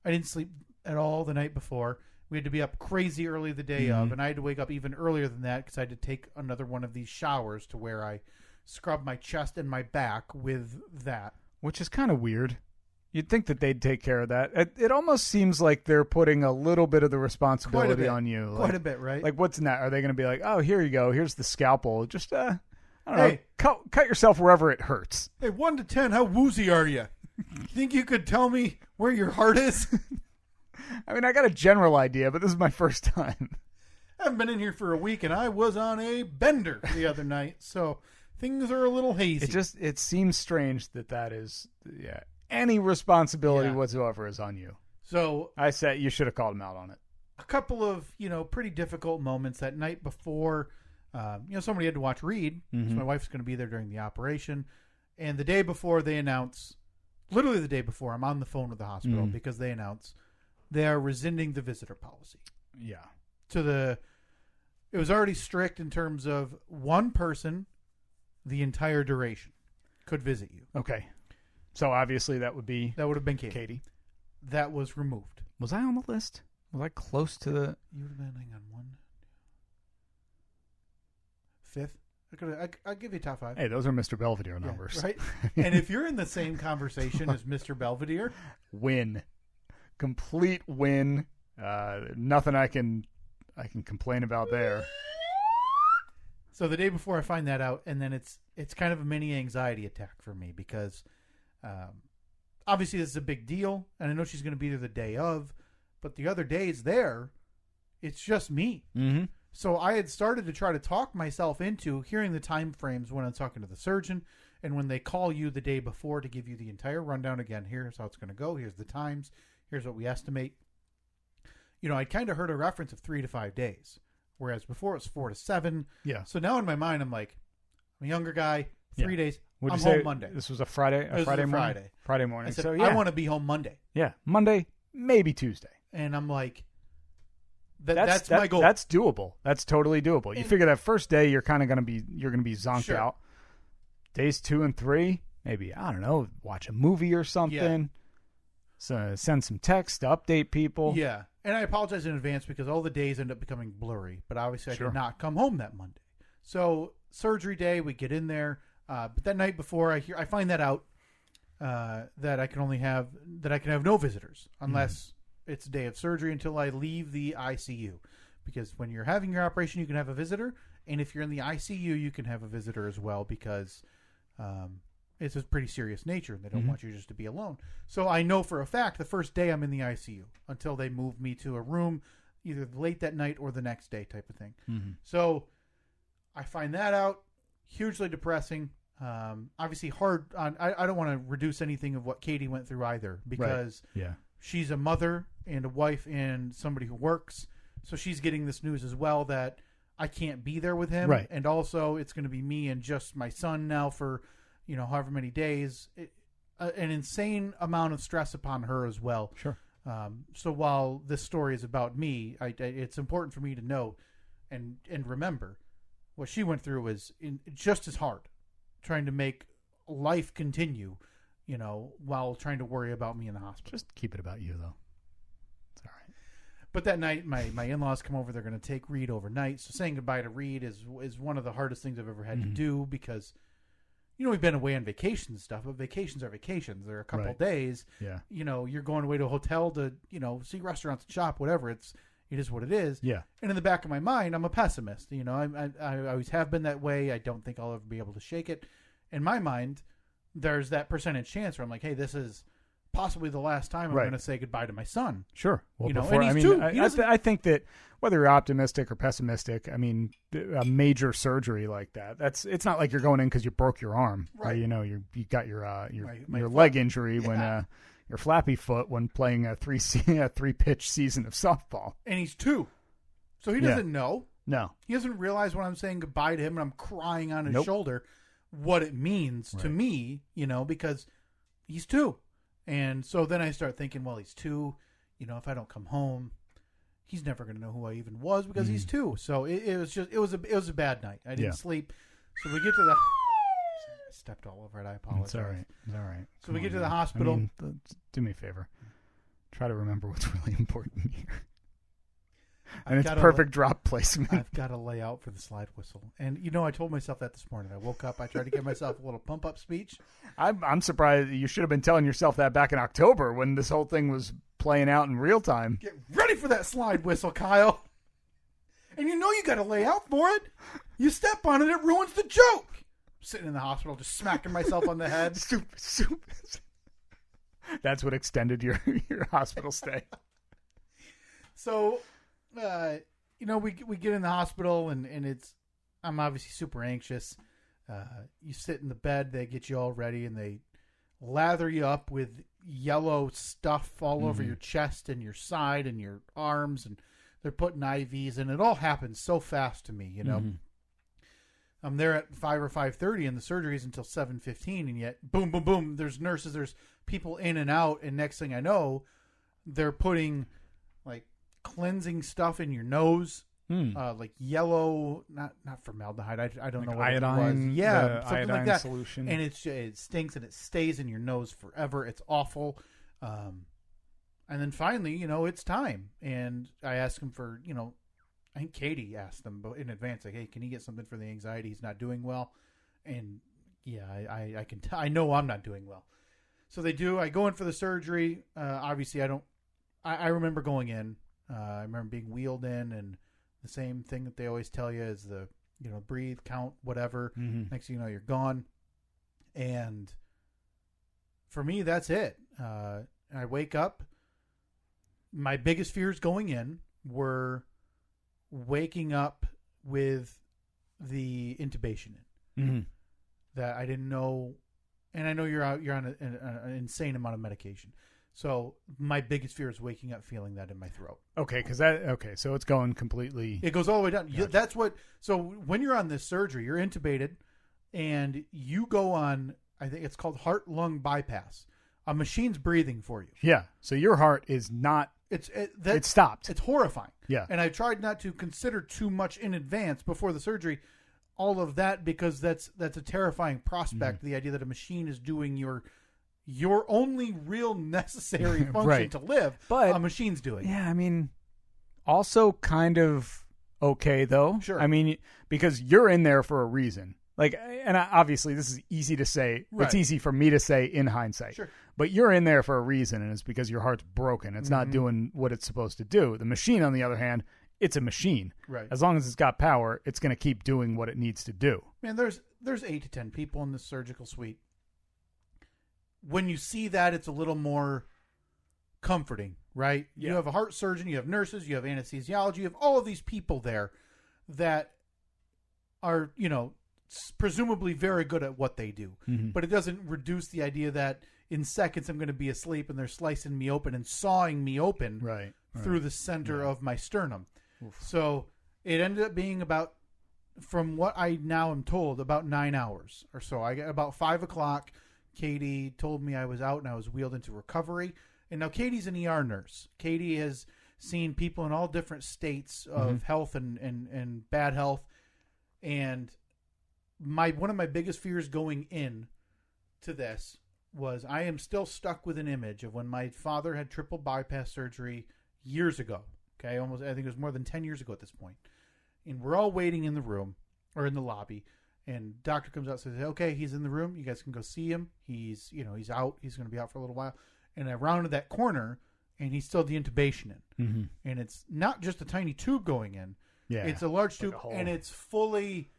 [SPEAKER 3] I didn't sleep at all the night before. We had to be up crazy early the day of, and I had to wake up even earlier than that because I had to take another one of these showers to where I scrub my chest and my back with that.
[SPEAKER 4] Which is kind of weird. You'd think that they'd take care of that. It almost seems like they're putting a little bit of the responsibility on you.
[SPEAKER 3] Quite a bit, right?
[SPEAKER 4] Like, what's that? Are they going to be like, oh, here you go. Here's the scalpel. Just, I don't know. Cut yourself wherever it hurts.
[SPEAKER 3] Hey, 1 to 10, how woozy are you? Think you could tell me where your heart is?
[SPEAKER 4] I mean, I got a general idea, but this is my first time.
[SPEAKER 3] I haven't been in here for a week, and I was on a bender the other night, so things are a little hazy.
[SPEAKER 4] It seems strange that is, any responsibility whatsoever is on you.
[SPEAKER 3] So
[SPEAKER 4] I said you should have called him out on it.
[SPEAKER 3] A couple of, pretty difficult moments that night before, somebody had to watch Reed, so my wife's going to be there during the operation, and the day before they announce, literally the day before, I'm on the phone with the hospital because they announce they are rescinding the visitor policy.
[SPEAKER 4] Yeah.
[SPEAKER 3] It was already strict in terms of one person the entire duration could visit you.
[SPEAKER 4] Okay. So obviously that would have been Katie.
[SPEAKER 3] That was removed.
[SPEAKER 4] Was I on the list? Was I close to the...
[SPEAKER 3] You would have been, hang on, 1, 5th. I'll give you top 5.
[SPEAKER 4] Hey, those are Mr. Belvedere numbers.
[SPEAKER 3] Yeah, right? And if you're in the same conversation as Mr. Belvedere...
[SPEAKER 4] Win. Complete win. Nothing I can complain about there.
[SPEAKER 3] So the day before I find that out, and then it's kind of a mini anxiety attack for me because obviously this is a big deal, and I know she's going to be there the day of, but the other days there, it's just me.
[SPEAKER 4] Mm-hmm.
[SPEAKER 3] So I had started to try to talk myself into hearing the time frames when I'm talking to the surgeon, and when they call you the day before to give you the entire rundown again. Here's how it's going to go. Here's the times. Here's what we estimate. I kind of heard a reference of 3 to 5 days, whereas before it was 4 to 7.
[SPEAKER 4] Yeah.
[SPEAKER 3] So now in my mind, I'm like, I'm a younger guy, 3 days.
[SPEAKER 4] Would
[SPEAKER 3] I'm
[SPEAKER 4] you say
[SPEAKER 3] home Monday.
[SPEAKER 4] This was a Friday? Friday morning? Friday morning.
[SPEAKER 3] I said,
[SPEAKER 4] so,
[SPEAKER 3] I want to be home Monday.
[SPEAKER 4] Yeah. Monday, maybe Tuesday.
[SPEAKER 3] And I'm like, that's my goal.
[SPEAKER 4] That's doable. That's totally doable. You figure that first day you're kind of going to be zonked out. Days 2 and 3, maybe, I don't know, watch a movie or something.
[SPEAKER 3] Yeah.
[SPEAKER 4] So send some text to update people.
[SPEAKER 3] Yeah. And I apologize in advance because all the days end up becoming blurry. But obviously I did not come home that Monday. So surgery day, we get in there. But that night before, I find that out that I can have no visitors unless it's a day of surgery until I leave the ICU. Because when you're having your operation, you can have a visitor. And if you're in the ICU, you can have a visitor as well because it's a pretty serious nature and they don't want you just to be alone. So I know for a fact the first day I'm in the ICU until they move me to a room either late that night or the next day type of thing.
[SPEAKER 4] Mm-hmm.
[SPEAKER 3] So I find that out. Hugely depressing. Obviously hard on. I don't want to reduce anything of what Katie went through either because she's a mother and a wife and somebody who works. So she's getting this news as well that I can't be there with him.
[SPEAKER 4] Right.
[SPEAKER 3] And also it's going to be me and just my son now for, however many days. An insane amount of stress upon her as well.
[SPEAKER 4] Sure.
[SPEAKER 3] So while this story is about me, it's important for me to know and remember what she went through was just as hard, trying to make life continue, while trying to worry about me in the hospital.
[SPEAKER 4] Just keep it about you, though. It's all right.
[SPEAKER 3] But that night, my in-laws come over. They're going to take Reed overnight. So saying goodbye to Reed is one of the hardest things I've ever had to do because, we've been away on vacations and stuff, but vacations are vacations. They're a couple of days.
[SPEAKER 4] Yeah.
[SPEAKER 3] You're going away to a hotel to, see restaurants, shop, whatever. It is what it is.
[SPEAKER 4] Yeah.
[SPEAKER 3] And in the back of my mind, I'm a pessimist. I always have been that way. I don't think I'll ever be able to shake it. In my mind, there's that percentage chance where I'm like, hey, this is possibly the last time I'm going to say goodbye to my son.
[SPEAKER 4] Sure. Well,
[SPEAKER 3] and he's two.
[SPEAKER 4] I think that whether you're optimistic or pessimistic, I mean, a major surgery like that, it's not like you're going in because you broke your arm.
[SPEAKER 3] Right.
[SPEAKER 4] You got your
[SPEAKER 3] my
[SPEAKER 4] leg injury when your flappy foot when playing a three pitch season of softball.
[SPEAKER 3] And he's 2. So he doesn't know.
[SPEAKER 4] No.
[SPEAKER 3] He doesn't realize when I'm saying goodbye to him and I'm crying on his shoulder what it means to me, because he's 2. And so then I start thinking, well, he's 2. If I don't come home, he's never going to know who I even was because he's 2. So it was a bad night. I didn't sleep. So we get to the. I stepped all over it. I apologize.
[SPEAKER 4] It's all right. It's all right.
[SPEAKER 3] So we get to the hospital.
[SPEAKER 4] Do me a favor. Try to remember what's really important here. And it's perfect drop placement.
[SPEAKER 3] I've got to lay out for the slide whistle. And, I told myself that this morning. I woke up. I tried to give myself a little pump-up speech.
[SPEAKER 4] I'm surprised you should have been telling yourself that back in October when this whole thing was playing out in real time.
[SPEAKER 3] Get ready for that slide whistle, Kyle. And you got to lay out for it. You step on it, it ruins the joke. I'm sitting in the hospital just smacking myself on the head.
[SPEAKER 4] Stupid. That's what extended your hospital stay.
[SPEAKER 3] So... we get in the hospital and I'm obviously super anxious. You sit in the bed, they get you all ready and they lather you up with yellow stuff all over your chest and your side and your arms, and they're putting IVs, and it all happens so fast to me, I'm there at 5 or 5:30 and the surgery is until 7:15, and yet boom, boom, boom, there's nurses, there's people in and out, and next thing I know, they're putting like cleansing stuff in your nose, like yellow, not formaldehyde. I don't know what
[SPEAKER 4] iodine,
[SPEAKER 3] it was. Yeah, something
[SPEAKER 4] iodine
[SPEAKER 3] like that.
[SPEAKER 4] Solution.
[SPEAKER 3] And it stinks and it stays in your nose forever. It's awful. And then finally, it's time. And I asked him for, I think Katie asked them in advance, like, hey, can he get something for the anxiety? He's not doing well. And yeah, I can I know I'm not doing well. So they do. I go in for the surgery. Obviously, I remember going in. I remember being wheeled in, and the same thing that they always tell you is the, breathe, count, whatever. Next thing you know, you're gone. And for me, that's it. I wake up. My biggest fears going in were waking up with the intubation in. That I didn't know, and I know you're on an insane amount of medication. So my biggest fear is waking up feeling that in my throat.
[SPEAKER 4] Okay, so it's going completely.
[SPEAKER 3] It goes all the way down.
[SPEAKER 4] Gotcha.
[SPEAKER 3] That's what. So when you're on this surgery, you're intubated, and you go on. I think it's called heart-lung bypass. A machine's breathing for you.
[SPEAKER 4] Yeah. So your heart is not. It's stopped.
[SPEAKER 3] It's horrifying.
[SPEAKER 4] Yeah.
[SPEAKER 3] And I tried not to consider too much in advance before the surgery, all of that, because that's a terrifying prospect. The idea that a machine is doing your only real necessary function to live,
[SPEAKER 4] but
[SPEAKER 3] a machine's doing.
[SPEAKER 4] Yeah, I mean, also kind of okay though.
[SPEAKER 3] Sure.
[SPEAKER 4] I mean, because you're in there for a reason. Like, and obviously this is easy to say.
[SPEAKER 3] Right.
[SPEAKER 4] It's easy for me to say in hindsight.
[SPEAKER 3] Sure.
[SPEAKER 4] But you're in there for a reason, and it's because your heart's broken. It's not doing what it's supposed to do. The machine, on the other hand, it's a machine.
[SPEAKER 3] Right.
[SPEAKER 4] As long as it's got power, it's going to keep doing what it needs to do.
[SPEAKER 3] Man, there's 8 to 10 people in this surgical suite. When you see that, it's a little more comforting, right?
[SPEAKER 4] Yeah.
[SPEAKER 3] You have a heart surgeon, you have nurses, you have anesthesiology, you have all of these people there that are, presumably very good at what they do. But it doesn't reduce the idea that in seconds I'm going to be asleep and they're slicing me open and sawing me open through the center of my sternum. Oof. So it ended up being about, from what I now am told, about 9 hours or so. I got about 5 o'clock. Katie told me I was out and I was wheeled into recovery. And now Katie's an ER nurse. Katie has seen people in all different states of health and bad health. And one of my biggest fears going in to this was I am still stuck with an image of when my father had triple bypass surgery years ago. Okay, I think it was more than 10 years ago at this point. And we're all waiting in the room or in the lobby, and doctor comes out and says, "Okay, he's in the room. You guys can go see him. He's out. He's going to be out for a little while." And I rounded that corner, and he's still the intubation in,
[SPEAKER 4] Mm-hmm.
[SPEAKER 3] and it's not just a tiny tube going in.
[SPEAKER 4] Yeah,
[SPEAKER 3] it's a large tube,
[SPEAKER 4] like a
[SPEAKER 3] and it's fully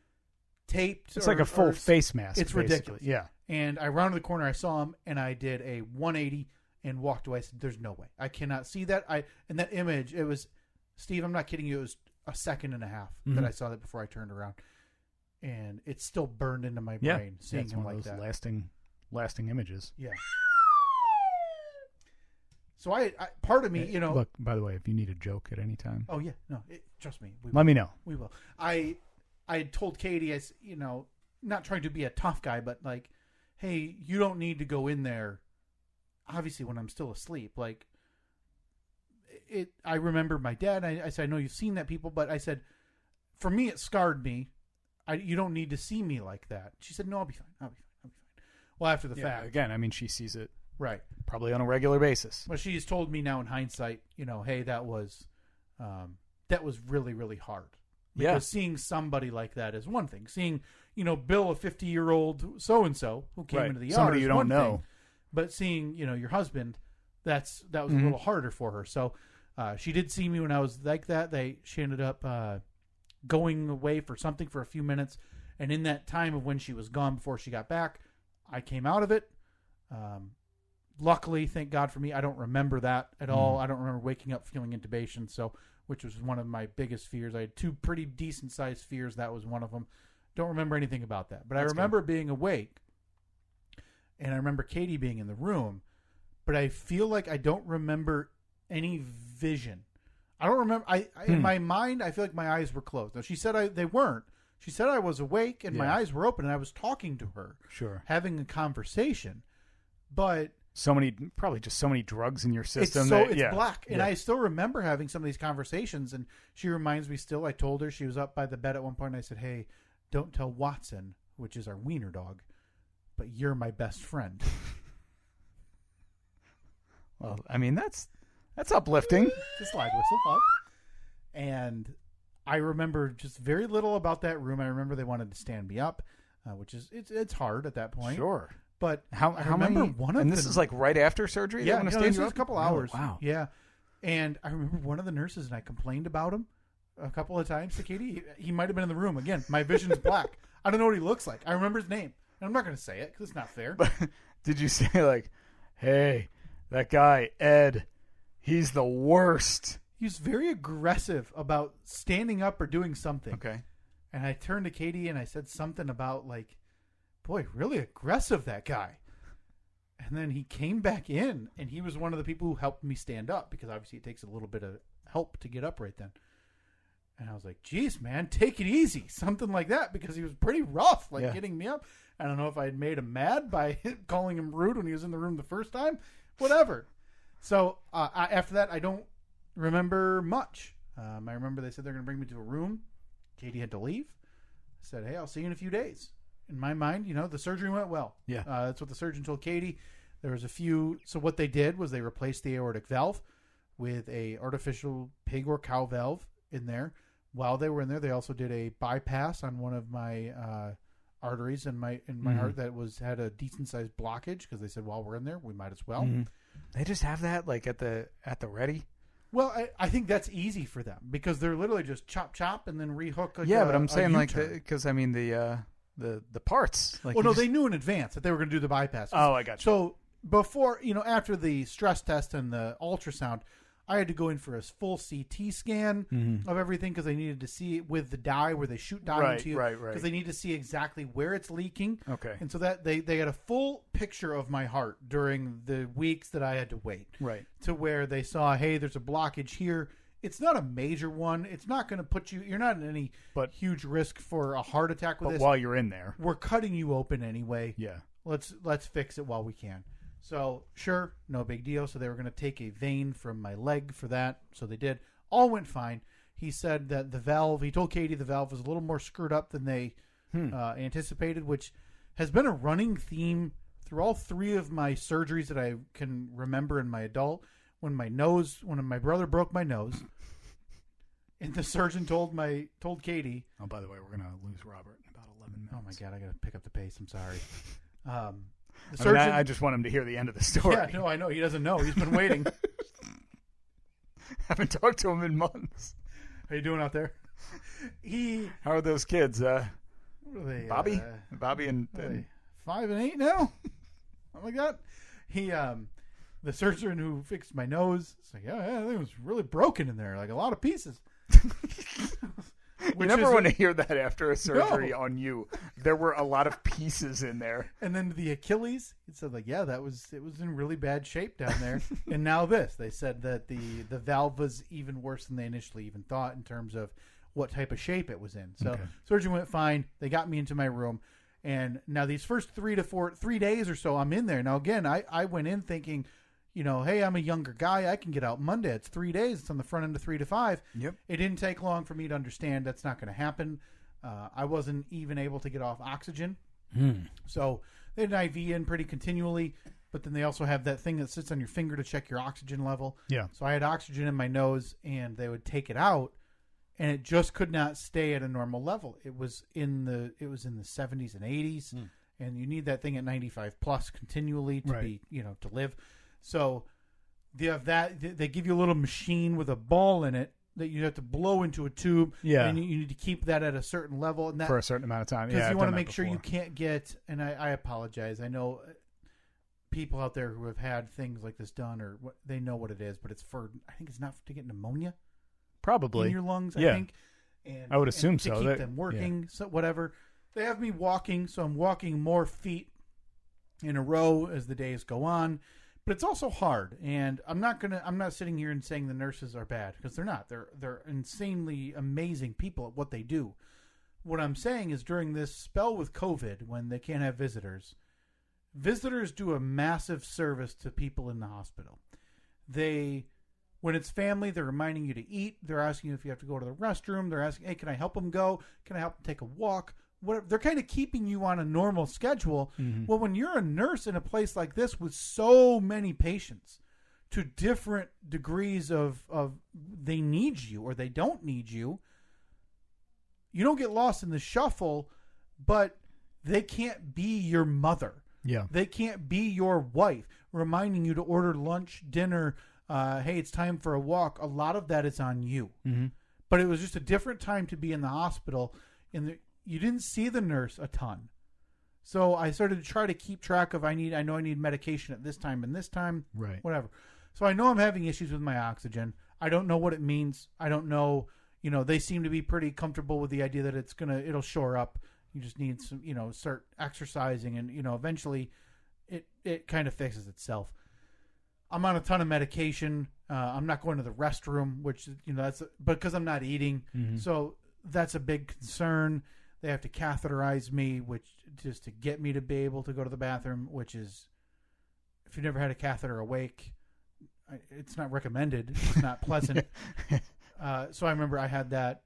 [SPEAKER 3] taped.
[SPEAKER 4] It's like a full face mask.
[SPEAKER 3] It's
[SPEAKER 4] basically.
[SPEAKER 3] ridiculous.
[SPEAKER 4] Yeah.
[SPEAKER 3] And I rounded the corner, I saw him, and I did a 180 and walked away. I said, "There's no way. I cannot see that." And that image, it was, Steve, I'm not kidding you, it was a second and a half that I saw that before I turned around. And it's still burned into my brain seeing him like that.
[SPEAKER 4] Lasting images.
[SPEAKER 3] Yeah. So I part of me,
[SPEAKER 4] Look, by the way, if you need a joke at any time.
[SPEAKER 3] Oh, yeah. No, trust me.
[SPEAKER 4] Let me know.
[SPEAKER 3] We will. I had told Katie, not trying to be a tough guy, but like, hey, you don't need to go in there, obviously, when I'm still asleep. Like, I remember my dad, I said, "I know you've seen that, people," but I said, for me, it scarred me. You don't need to see me like that. She said, "No, I'll be fine. Well, after the fact.
[SPEAKER 4] Again, I mean, she sees it
[SPEAKER 3] right,
[SPEAKER 4] probably on a regular basis.
[SPEAKER 3] But she's told me now in hindsight, hey, that was really, really hard. Because seeing somebody like that is one thing. Seeing, Bill, a 50-year-old so-and-so who came into the yard,
[SPEAKER 4] somebody you don't
[SPEAKER 3] one
[SPEAKER 4] know.
[SPEAKER 3] thing. But seeing, your husband, that was a little harder for her. So she did see me when I was like that. She ended up going away for something for a few minutes. And in that time of when she was gone before she got back, I came out of it. Luckily, thank God for me, I don't remember that at all. I don't remember waking up feeling intubation, which was one of my biggest fears. I had two pretty decent-sized fears. That was one of them. Don't remember anything about that. But I remember being awake, and I remember Katie being in the room, but I feel like I don't remember any vision. I don't remember. In my mind, I feel like my eyes were closed. Now, she said they weren't. She said I was awake, and my eyes were open, and I was talking to her.
[SPEAKER 4] Sure.
[SPEAKER 3] Having a conversation. But
[SPEAKER 4] probably just so many drugs in your system.
[SPEAKER 3] It's black. And I still remember having some of these conversations, and she reminds me still. I told her, she was up by the bed at one point, and I said, "Hey, don't tell Watson," which is our wiener dog, "but you're my best friend."
[SPEAKER 4] Well, I mean, that's uplifting.
[SPEAKER 3] The slide whistle up. And I remember just very little about that room. I remember they wanted to stand me up, which is it's hard at that point.
[SPEAKER 4] Sure.
[SPEAKER 3] But
[SPEAKER 4] how
[SPEAKER 3] remember
[SPEAKER 4] many?
[SPEAKER 3] one of
[SPEAKER 4] and this is like right after surgery.
[SPEAKER 3] Yeah, this was
[SPEAKER 4] a
[SPEAKER 3] a couple hours.
[SPEAKER 4] Oh, wow.
[SPEAKER 3] Yeah, and I remember one of the nurses, and I complained about him a couple of times to Katie. He might have been in the room again. My vision's black. I don't know what he looks like. I remember his name, and I'm not going to say it because it's not fair.
[SPEAKER 4] But did you say like, "Hey, that guy Ed, he's the worst"?
[SPEAKER 3] He was very aggressive about standing up or doing something.
[SPEAKER 4] Okay.
[SPEAKER 3] And I turned to Katie and I said something about like, "Boy, really aggressive, that guy." And then he came back in, and he was one of the people who helped me stand up, because obviously it takes a little bit of help to get up right then. And I was like, "Geez, man, take it easy." Something like that, because he was pretty rough, getting me up. I don't know if I had made him mad by calling him rude when he was in the room the first time. Whatever. So after that, I don't remember much. I remember they said they're going to bring me to a room. Katie had to leave. I said, "Hey, I'll see you in a few days." In my mind, the surgery went well.
[SPEAKER 4] Yeah.
[SPEAKER 3] That's what the surgeon told Katie. There was a few. So what they did was they replaced the aortic valve with a artificial pig or cow valve in there. While they were in there, they also did a bypass on one of my arteries in my heart that had a decent sized blockage, because they said, while we're in there, we might as well.
[SPEAKER 4] Mm-hmm. They just have that like at the ready.
[SPEAKER 3] Well, I think that's easy for them, because they're literally just chop and then rehook.
[SPEAKER 4] But I'm saying because I mean the parts. Like,
[SPEAKER 3] well, no, they knew in advance that they were going to do the bypass.
[SPEAKER 4] Oh, I got you.
[SPEAKER 3] So before, after the stress test and the ultrasound, I had to go in for a full CT scan of everything, because they needed to see it with the dye, where they shoot dye into you.
[SPEAKER 4] Right.
[SPEAKER 3] Because they need to see exactly where it's leaking.
[SPEAKER 4] Okay.
[SPEAKER 3] And so that they got a full picture of my heart during the weeks that I had to wait.
[SPEAKER 4] Right.
[SPEAKER 3] To where they saw, hey, there's a blockage here. It's not a major one. It's not going to put you're not in any huge risk for a heart attack with this.
[SPEAKER 4] But while you're in there,
[SPEAKER 3] we're cutting you open anyway.
[SPEAKER 4] Yeah.
[SPEAKER 3] Let's fix it while we can. So, sure, no big deal. So they were going to take a vein from my leg for that. So they did. All went fine. He said that the valve, he told Katie the valve was a little more screwed up than they anticipated, which has been a running theme through all three of my surgeries that I can remember in my adult. When my brother broke my nose, And the surgeon told Katie.
[SPEAKER 4] Oh, by the way, we're gonna lose Robert in about 11 minutes.
[SPEAKER 3] Oh my God, I gotta pick up the pace. I'm sorry. The surgeon,
[SPEAKER 4] I just want him to hear the end of the story.
[SPEAKER 3] Yeah, no, I know he doesn't know. He's been waiting.
[SPEAKER 4] Haven't talked to him in months.
[SPEAKER 3] How you doing out there?
[SPEAKER 4] How are those kids?
[SPEAKER 3] What are they,
[SPEAKER 4] Bobby and
[SPEAKER 3] 5 and 8 now. Oh my God. The surgeon who fixed my nose, it's like, yeah, I think it was really broken in there, like a lot of pieces.
[SPEAKER 4] You never want to hear that after a surgery on you. There were a lot of pieces in there.
[SPEAKER 3] And then the Achilles, it said like, yeah, it was in really bad shape down there. And now this, they said that the valve was even worse than they initially even thought in terms of what type of shape it was in. So surgeon went fine. They got me into my room. And now these first 3 days or so, I'm in there. Now, again, I went in thinking, hey, I'm a younger guy. I can get out Monday. It's 3 days. It's on the front end of 3 to 5.
[SPEAKER 4] Yep.
[SPEAKER 3] It didn't take long for me to understand that's not going to happen. I wasn't even able to get off oxygen. So they had an IV in pretty continually, but then they also have that thing that sits on your finger to check your oxygen level.
[SPEAKER 4] Yeah.
[SPEAKER 3] So I had oxygen in my nose, and they would take it out, and it just could not stay at a normal level. It was in the 70s and 80s, and you need that thing at 95 plus continually to be, to live. So they have that. They give you a little machine with a ball in it that you have to blow into a tube.
[SPEAKER 4] Yeah.
[SPEAKER 3] And you need to keep that at a certain level. And that,
[SPEAKER 4] for a certain amount of time.
[SPEAKER 3] Because
[SPEAKER 4] yeah,
[SPEAKER 3] you want to make sure you can't get, and I apologize. I know people out there who have had things like this done, or they know what it is, but I think it's not to get pneumonia.
[SPEAKER 4] Probably.
[SPEAKER 3] In your lungs,
[SPEAKER 4] yeah.
[SPEAKER 3] I think. And
[SPEAKER 4] I would assume
[SPEAKER 3] to
[SPEAKER 4] so.
[SPEAKER 3] keep them working, so whatever. They have me walking, so I'm walking more feet in a row as the days go on. But it's also hard, and I'm not sitting here and saying the nurses are bad, because they're not. They're insanely amazing people at what they do. What I'm saying is during this spell with COVID, when they can't have visitors do a massive service to people in the hospital. When it's family, they're reminding you to eat. They're asking you if you have to go to the restroom. They're asking, hey, can I help them go? Can I help them take a walk? Whatever. They're kind of keeping you on a normal schedule. Mm-hmm. Well, when you're a nurse in a place like this with so many patients to different degrees of they need you or they don't need you, you don't get lost in the shuffle, but they can't be your mother.
[SPEAKER 4] Yeah.
[SPEAKER 3] They can't be your wife, reminding you to order lunch, dinner, hey, it's time for a walk. A lot of that is on you.
[SPEAKER 4] Mm-hmm.
[SPEAKER 3] But it was just a different time to be in the hospital. You didn't see the nurse a ton. So I started to try to keep track of I know I need medication at this time and this time.
[SPEAKER 4] Right.
[SPEAKER 3] Whatever. So I know I'm having issues with my oxygen. I don't know what it means. I don't know. They seem to be pretty comfortable with the idea that it'll shore up. You just need some, start exercising and, eventually it kind of fixes itself. I'm on a ton of medication. I'm not going to the restroom, which, that's because I'm not eating. Mm-hmm. So that's a big concern. They have to catheterize me, which just to get me to be able to go to the bathroom, which is, if you've never had a catheter awake, it's not recommended. It's not pleasant. So I remember I had that.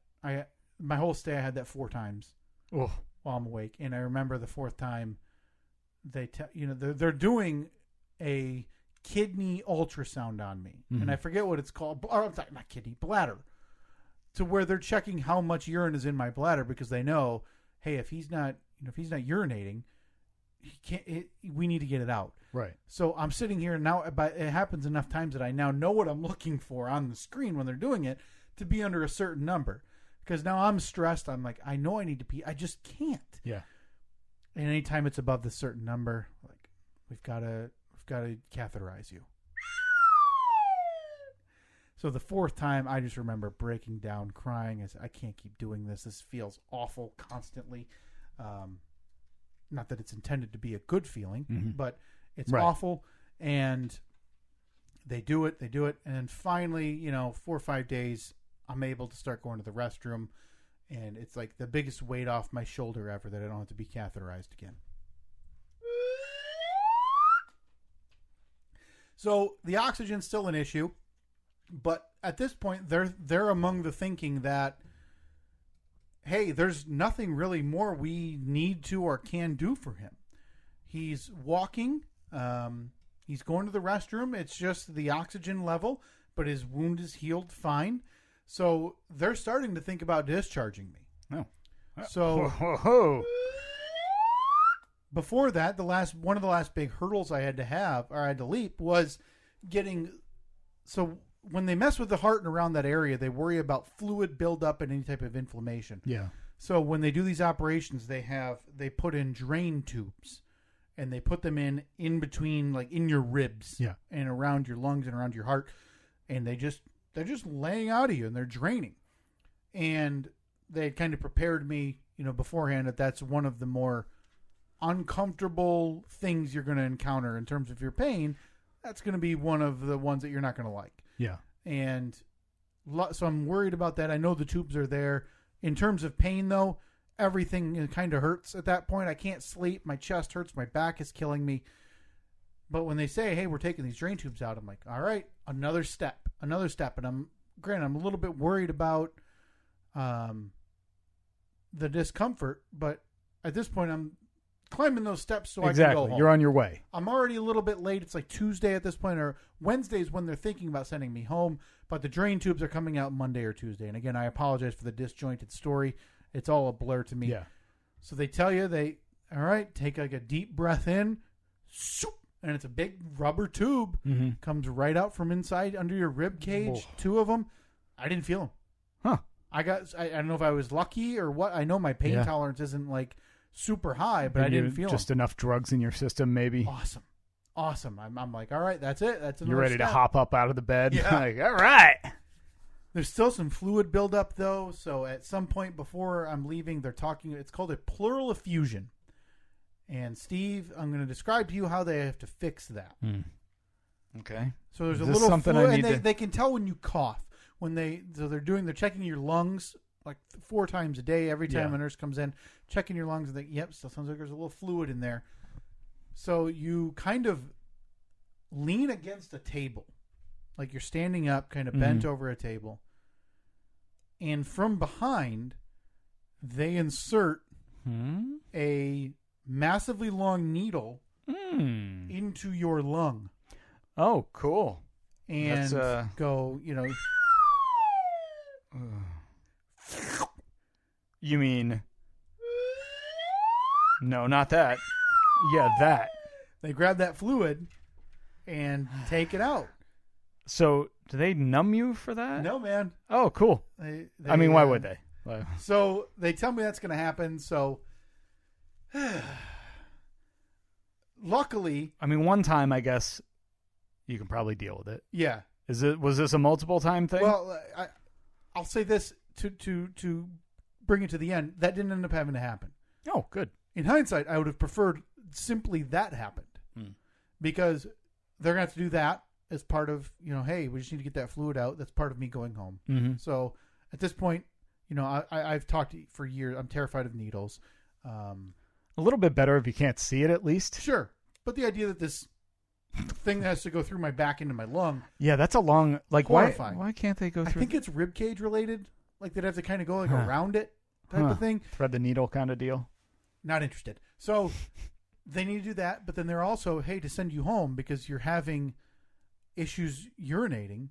[SPEAKER 3] My whole stay, I had that 4 times while I'm awake. And I remember the 4th time they're doing a kidney ultrasound on me. Mm-hmm. And I forget what it's called. Not kidney, bladder. To where they're checking how much urine is in my bladder because they know, hey, if he's not urinating, we need to get it out.
[SPEAKER 4] Right.
[SPEAKER 3] So I'm sitting here now. It happens enough times that I now know what I'm looking for on the screen when they're doing it to be under a certain number. Because now I'm stressed. I'm like, I know I need to pee. I just can't.
[SPEAKER 4] Yeah.
[SPEAKER 3] And anytime it's above the certain number, like we've got to catheterize you. So the 4th time, I just remember breaking down, crying. I said, I can't keep doing this. This feels awful constantly. Not that it's intended to be a good feeling, mm-hmm. but it's awful. And they do it. And then finally, 4 or 5 days, I'm able to start going to the restroom. And it's like the biggest weight off my shoulder ever that I don't have to be catheterized again. So the oxygen's still an issue. But at this point, they're among the thinking that, hey, there's nothing really more we need to or can do for him. He's walking. He's going to the restroom. It's just the oxygen level, but his wound is healed fine. So they're starting to think about discharging me.
[SPEAKER 4] No.
[SPEAKER 3] So before that, one of the last big hurdles I had to leap was getting. So when they mess with the heart and around that area, they worry about fluid buildup and any type of inflammation.
[SPEAKER 4] Yeah.
[SPEAKER 3] So when they do these operations, they put in drain tubes, and they put them in between, like in your ribs, and around your lungs and around your heart, and they're just laying out of you and they're draining. And they had kind of prepared me, beforehand that that's one of the more uncomfortable things you're going to encounter in terms of your pain. That's going to be one of the ones that you're not going to like.
[SPEAKER 4] Yeah.
[SPEAKER 3] And so I'm worried about that. I know the tubes are there. In terms of pain, though, everything kind of hurts at that point. I can't sleep. My chest hurts. My back is killing me. But when they say, hey, we're taking these drain tubes out, I'm like, all right, another step. And I'm a little bit worried about the discomfort. But at this point, I'm climbing those steps so I can go home.
[SPEAKER 4] You're on your way.
[SPEAKER 3] I'm already a little bit late. It's like Tuesday at this point, or Wednesday is when they're thinking about sending me home. But the drain tubes are coming out Monday or Tuesday. And again, I apologize for the disjointed story. It's all a blur to me.
[SPEAKER 4] Yeah.
[SPEAKER 3] So they tell you, all right, take like a deep breath in, and it's a big rubber tube.
[SPEAKER 4] Mm-hmm.
[SPEAKER 3] Comes right out from inside under your rib cage.
[SPEAKER 4] Oh.
[SPEAKER 3] 2 of them. I didn't feel them.
[SPEAKER 4] Huh.
[SPEAKER 3] I don't know if I was lucky or what. I know my pain tolerance isn't like super high, but I didn't feel
[SPEAKER 4] just
[SPEAKER 3] them.
[SPEAKER 4] Enough drugs in your system, maybe.
[SPEAKER 3] Awesome. I'm like, all right, that's it. That's
[SPEAKER 4] you're ready
[SPEAKER 3] step.
[SPEAKER 4] to hop up out of the bed.
[SPEAKER 3] Yeah.
[SPEAKER 4] Like, all right.
[SPEAKER 3] There's still some fluid buildup though, so at some point before I'm leaving, they're talking. It's called a pleural effusion. And Steve, I'm going to describe to you how they have to fix that.
[SPEAKER 4] Okay.
[SPEAKER 3] So there's a little fluid, and they can tell when you cough. They're checking your lungs like 4 times a day. Every time a nurse comes in, checking your lungs, and still sounds like there's a little fluid in there. So you kind of lean against a table, like you're standing up, kind of bent over a table, and from behind, they insert a massively long needle into your lung.
[SPEAKER 4] Oh, cool.
[SPEAKER 3] And
[SPEAKER 4] that's,
[SPEAKER 3] go,
[SPEAKER 4] You mean... No, not that. Yeah, that.
[SPEAKER 3] They grab that fluid and take it out.
[SPEAKER 4] So, do they numb you for that?
[SPEAKER 3] No, man.
[SPEAKER 4] Oh, cool. I mean, why would they?
[SPEAKER 3] So, they tell me that's going to happen, so... Luckily...
[SPEAKER 4] I mean, one time, I guess, you can probably deal with it.
[SPEAKER 3] Yeah.
[SPEAKER 4] Was this a multiple time thing?
[SPEAKER 3] Well, I'll say this to bring it to the end. That didn't end up having to happen.
[SPEAKER 4] Oh, good.
[SPEAKER 3] In hindsight, I would have preferred simply that happened. Because they're going to have to do that as part of, hey, we just need to get that fluid out. That's part of me going home.
[SPEAKER 4] Mm-hmm.
[SPEAKER 3] So at this point, I've talked for years. I'm terrified of needles.
[SPEAKER 4] A little bit better if you can't see it, at least.
[SPEAKER 3] Sure. But the idea that this thing has to go through my back into my lung.
[SPEAKER 4] Yeah, that's a long,
[SPEAKER 3] horrifying.
[SPEAKER 4] Why can't they go through?
[SPEAKER 3] I think it's rib cage related. Like they'd have to kind of go around it type of thing.
[SPEAKER 4] Thread the needle kind of deal.
[SPEAKER 3] Not interested. So they need to do that, but then they're also, hey, to send you home because you're having issues urinating,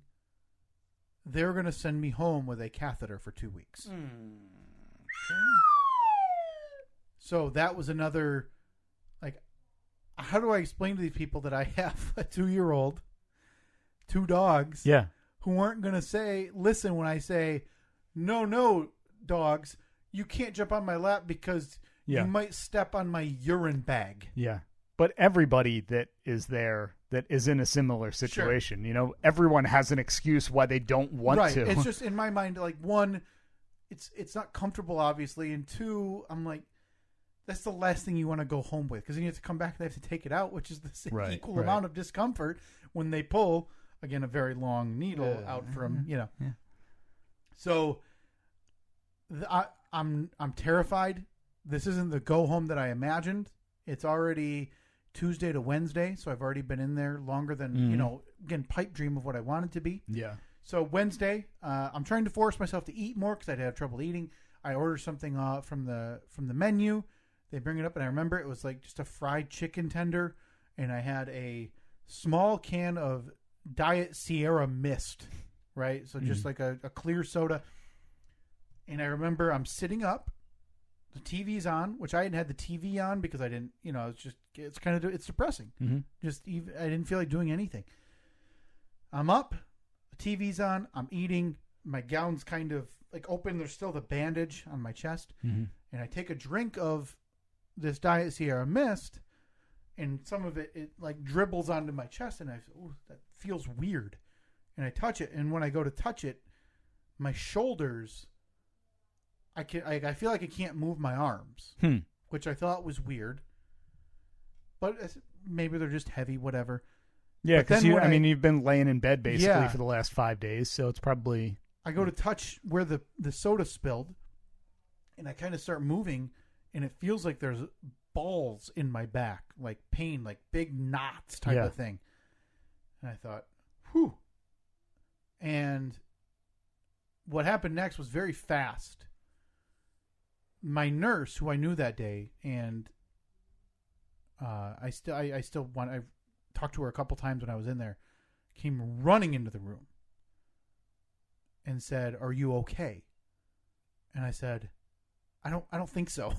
[SPEAKER 3] they're going to send me home with a catheter for 2 weeks.
[SPEAKER 4] Okay.
[SPEAKER 3] So that was another, how do I explain to these people that I have a 2-year-old, 2 dogs, who aren't going to listen when I say, no, dogs, you can't jump on my lap because you might step on my urine bag. Yeah.
[SPEAKER 4] But everybody that is there that is in a similar situation, everyone has an excuse why they don't want to.
[SPEAKER 3] It's just in my mind, one, it's not comfortable, obviously, and 2, I'm like, that's the last thing you want to go home with because then you have to come back and they have to take it out, which is the equal amount of discomfort when they pull, again, a very long needle out from, Yeah. So I'm terrified. This isn't the go home that I imagined. It's already Tuesday to Wednesday, so I've already been in there longer than, again, pipe dream of what I wanted to be.
[SPEAKER 4] Yeah.
[SPEAKER 3] So Wednesday, I'm trying to force myself to eat more because I'd have trouble eating. I ordered something from the menu. They bring it up, and I remember it was like just a fried chicken tender, and I had a small can of Diet Sierra Mist, right? So just like a clear soda. And I remember I'm sitting up, the TV's on, which I hadn't had the TV on because I didn't, it's depressing. Mm-hmm. I didn't feel like doing anything. I'm up, the TV's on, I'm eating, my gown's kind of like open. There's still the bandage on my chest. Mm-hmm. And I take a drink of this Diet Sierra Mist, and some of it like dribbles onto my chest, and I say, "Ooh, that feels weird." And I touch it, and when I go to touch it, my shoulders, I feel like I can't move my arms, which I thought was weird. But maybe they're just heavy, whatever.
[SPEAKER 4] Yeah, because you've been laying in bed basically for the last 5 days, so it's probably. I
[SPEAKER 3] go to touch where the soda spilled, and I kind of start moving, and it feels like there's balls in my back, like pain, like big knots type of thing. And I thought, whew. And what happened next was very fast. My nurse, who I knew that day, and I talked to her a couple times when I was in there, came running into the room and said, "Are you okay?" And I said, I don't think so.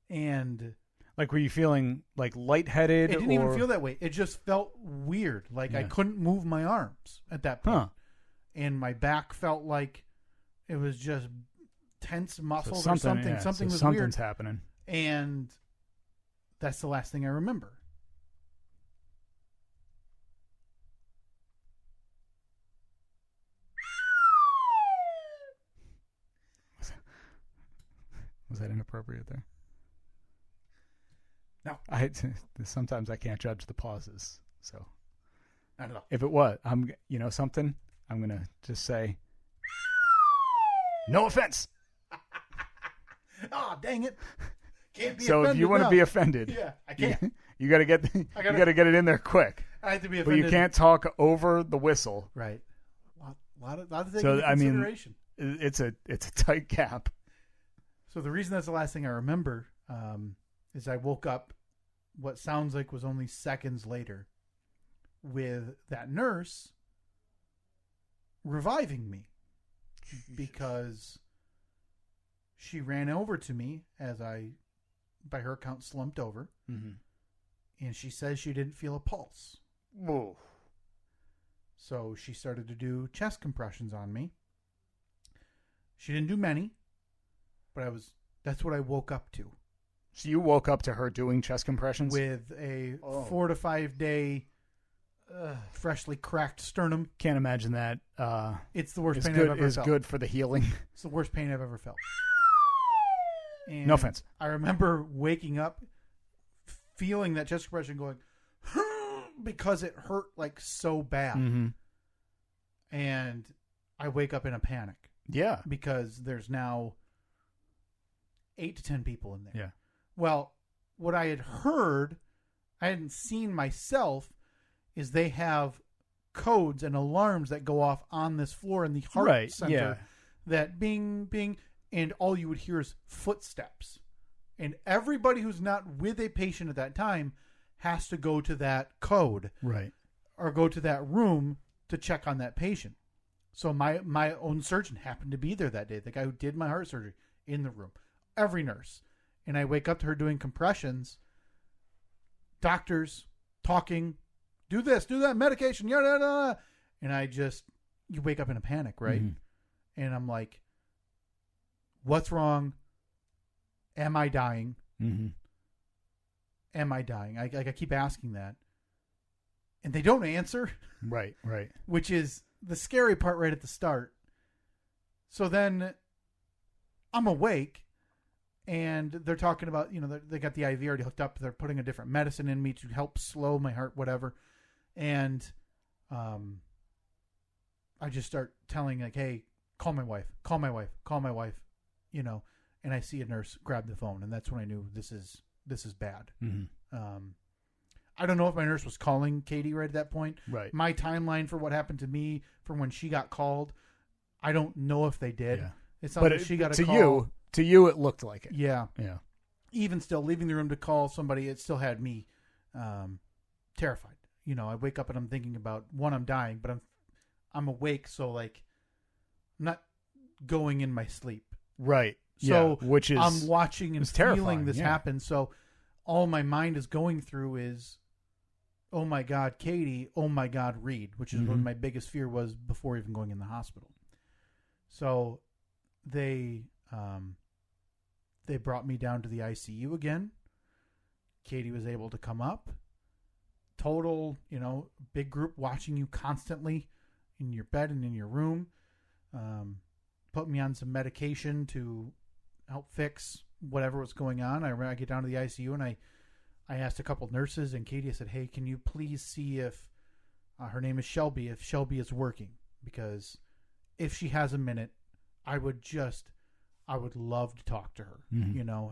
[SPEAKER 3] And
[SPEAKER 4] like, were you feeling like lightheaded?
[SPEAKER 3] It didn't even feel that way. It just felt weird. Like I couldn't move my arms at that point. And my back felt like it was just tense muscles or something.
[SPEAKER 4] Yeah.
[SPEAKER 3] Something was
[SPEAKER 4] something's
[SPEAKER 3] weird.
[SPEAKER 4] happening.
[SPEAKER 3] And that's the last thing I remember.
[SPEAKER 4] Was that inappropriate there?
[SPEAKER 3] No.
[SPEAKER 4] Sometimes I can't judge the pauses. So
[SPEAKER 3] I don't know.
[SPEAKER 4] If it was, I'm going to just say, no offense.
[SPEAKER 3] Oh, dang it. Can't be
[SPEAKER 4] so
[SPEAKER 3] offended.
[SPEAKER 4] If you want to be offended,
[SPEAKER 3] I can't.
[SPEAKER 4] You got to get it in there quick.
[SPEAKER 3] I have to be offended.
[SPEAKER 4] But you can't talk over the whistle.
[SPEAKER 3] Right. A lot of things into consideration.
[SPEAKER 4] It's a tight cap.
[SPEAKER 3] So the reason that's the last thing I remember is I woke up what sounds like was only seconds later with that nurse reviving me because she ran over to me as I, by her account, slumped over. Mm-hmm. And she says she didn't feel a pulse.
[SPEAKER 4] Whoa.
[SPEAKER 3] So she started to do chest compressions on me. She didn't do many. But that's what I woke up to.
[SPEAKER 4] So you woke up to her doing chest compressions?
[SPEAKER 3] With a 4 to 5 day freshly cracked sternum.
[SPEAKER 4] Can't imagine that.
[SPEAKER 3] It's the worst pain I've ever felt.
[SPEAKER 4] Is good for the healing.
[SPEAKER 3] It's the worst pain I've ever felt. And
[SPEAKER 4] no offense.
[SPEAKER 3] I remember waking up, feeling that chest compression going, because it hurt like so bad. Mm-hmm. And I wake up in a panic.
[SPEAKER 4] Yeah.
[SPEAKER 3] Because there's now 8 to 10 people in there.
[SPEAKER 4] Yeah.
[SPEAKER 3] Well, what I had heard, I hadn't seen myself, is they have codes and alarms that go off on this floor in the heart center that bing, bing, and all you would hear is footsteps. And everybody who's not with a patient at that time has to go to that code.
[SPEAKER 4] Right.
[SPEAKER 3] Or go to that room to check on that patient. So my own surgeon happened to be there that day, the guy who did my heart surgery, in the room. Every nurse. And I wake up to her doing compressions. Doctors talking, do this, do that, medication, yada, yada, yada. And you wake up in a panic, right? Mm-hmm. And I'm like, what's wrong? Am I dying? Mm-hmm. Am I dying? I keep asking that. And they don't answer.
[SPEAKER 4] Right.
[SPEAKER 3] Which is the scary part right at the start. So then I'm awake. And they're talking about, they got the IV already hooked up. They're putting a different medicine in me to help slow my heart, whatever. And I just start telling, like, hey, call my wife. And I see a nurse grab the phone. And that's when I knew this is bad. Mm-hmm. I don't know if my nurse was calling Katie right at that point.
[SPEAKER 4] Right.
[SPEAKER 3] My timeline for what happened to me from when she got called, I don't know if they did.
[SPEAKER 4] Yeah.
[SPEAKER 3] It's not that she got a
[SPEAKER 4] call. To you, it looked like it.
[SPEAKER 3] Yeah.
[SPEAKER 4] Yeah.
[SPEAKER 3] Even still, leaving the room to call somebody, it still had me terrified. I wake up and I'm thinking about, one, I'm dying, but I'm awake, so like I'm not going in my sleep.
[SPEAKER 4] Right.
[SPEAKER 3] So
[SPEAKER 4] which is
[SPEAKER 3] I'm watching and feeling this
[SPEAKER 4] yeah.
[SPEAKER 3] happen. So all my mind is going through is, oh my God, Katie, oh my God, Reed, which is what my biggest fear was before even going in the hospital. So they brought me down to the ICU again. Katie was able to come up. Total, big group watching you constantly in your bed and in your room. Put me on some medication to help fix whatever was going on. I get down to the ICU and I asked a couple nurses, and Katie said, hey, can you please see if her name is Shelby, if Shelby is working? Because if she has a minute, I would love to talk to her,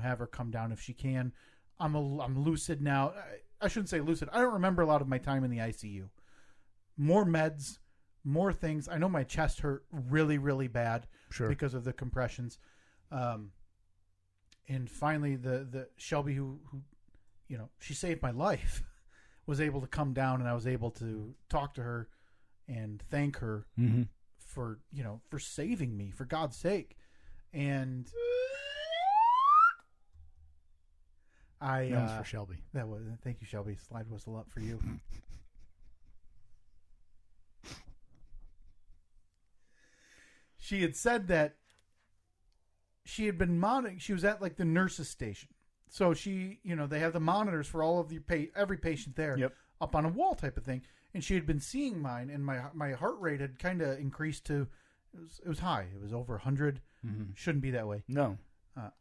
[SPEAKER 3] have her come down if she can. I'm lucid now. I shouldn't say lucid. I don't remember a lot of my time in the ICU. More meds, more things. I know my chest hurt really, really bad because of the compressions. And finally, the Shelby who she saved my life was able to come down, and I was able to talk to her and thank her for saving me, for God's sake. And that
[SPEAKER 4] was for Shelby.
[SPEAKER 3] Thank you, Shelby. Slide whistle up for you. She had said that she had been monitoring. She was at like the nurse's station. So she, they have the monitors for all of every patient there up on a wall type of thing. And she had been seeing mine, and my heart rate had kind of increased to, it was high. It was over 100. Shouldn't be that way.
[SPEAKER 4] No.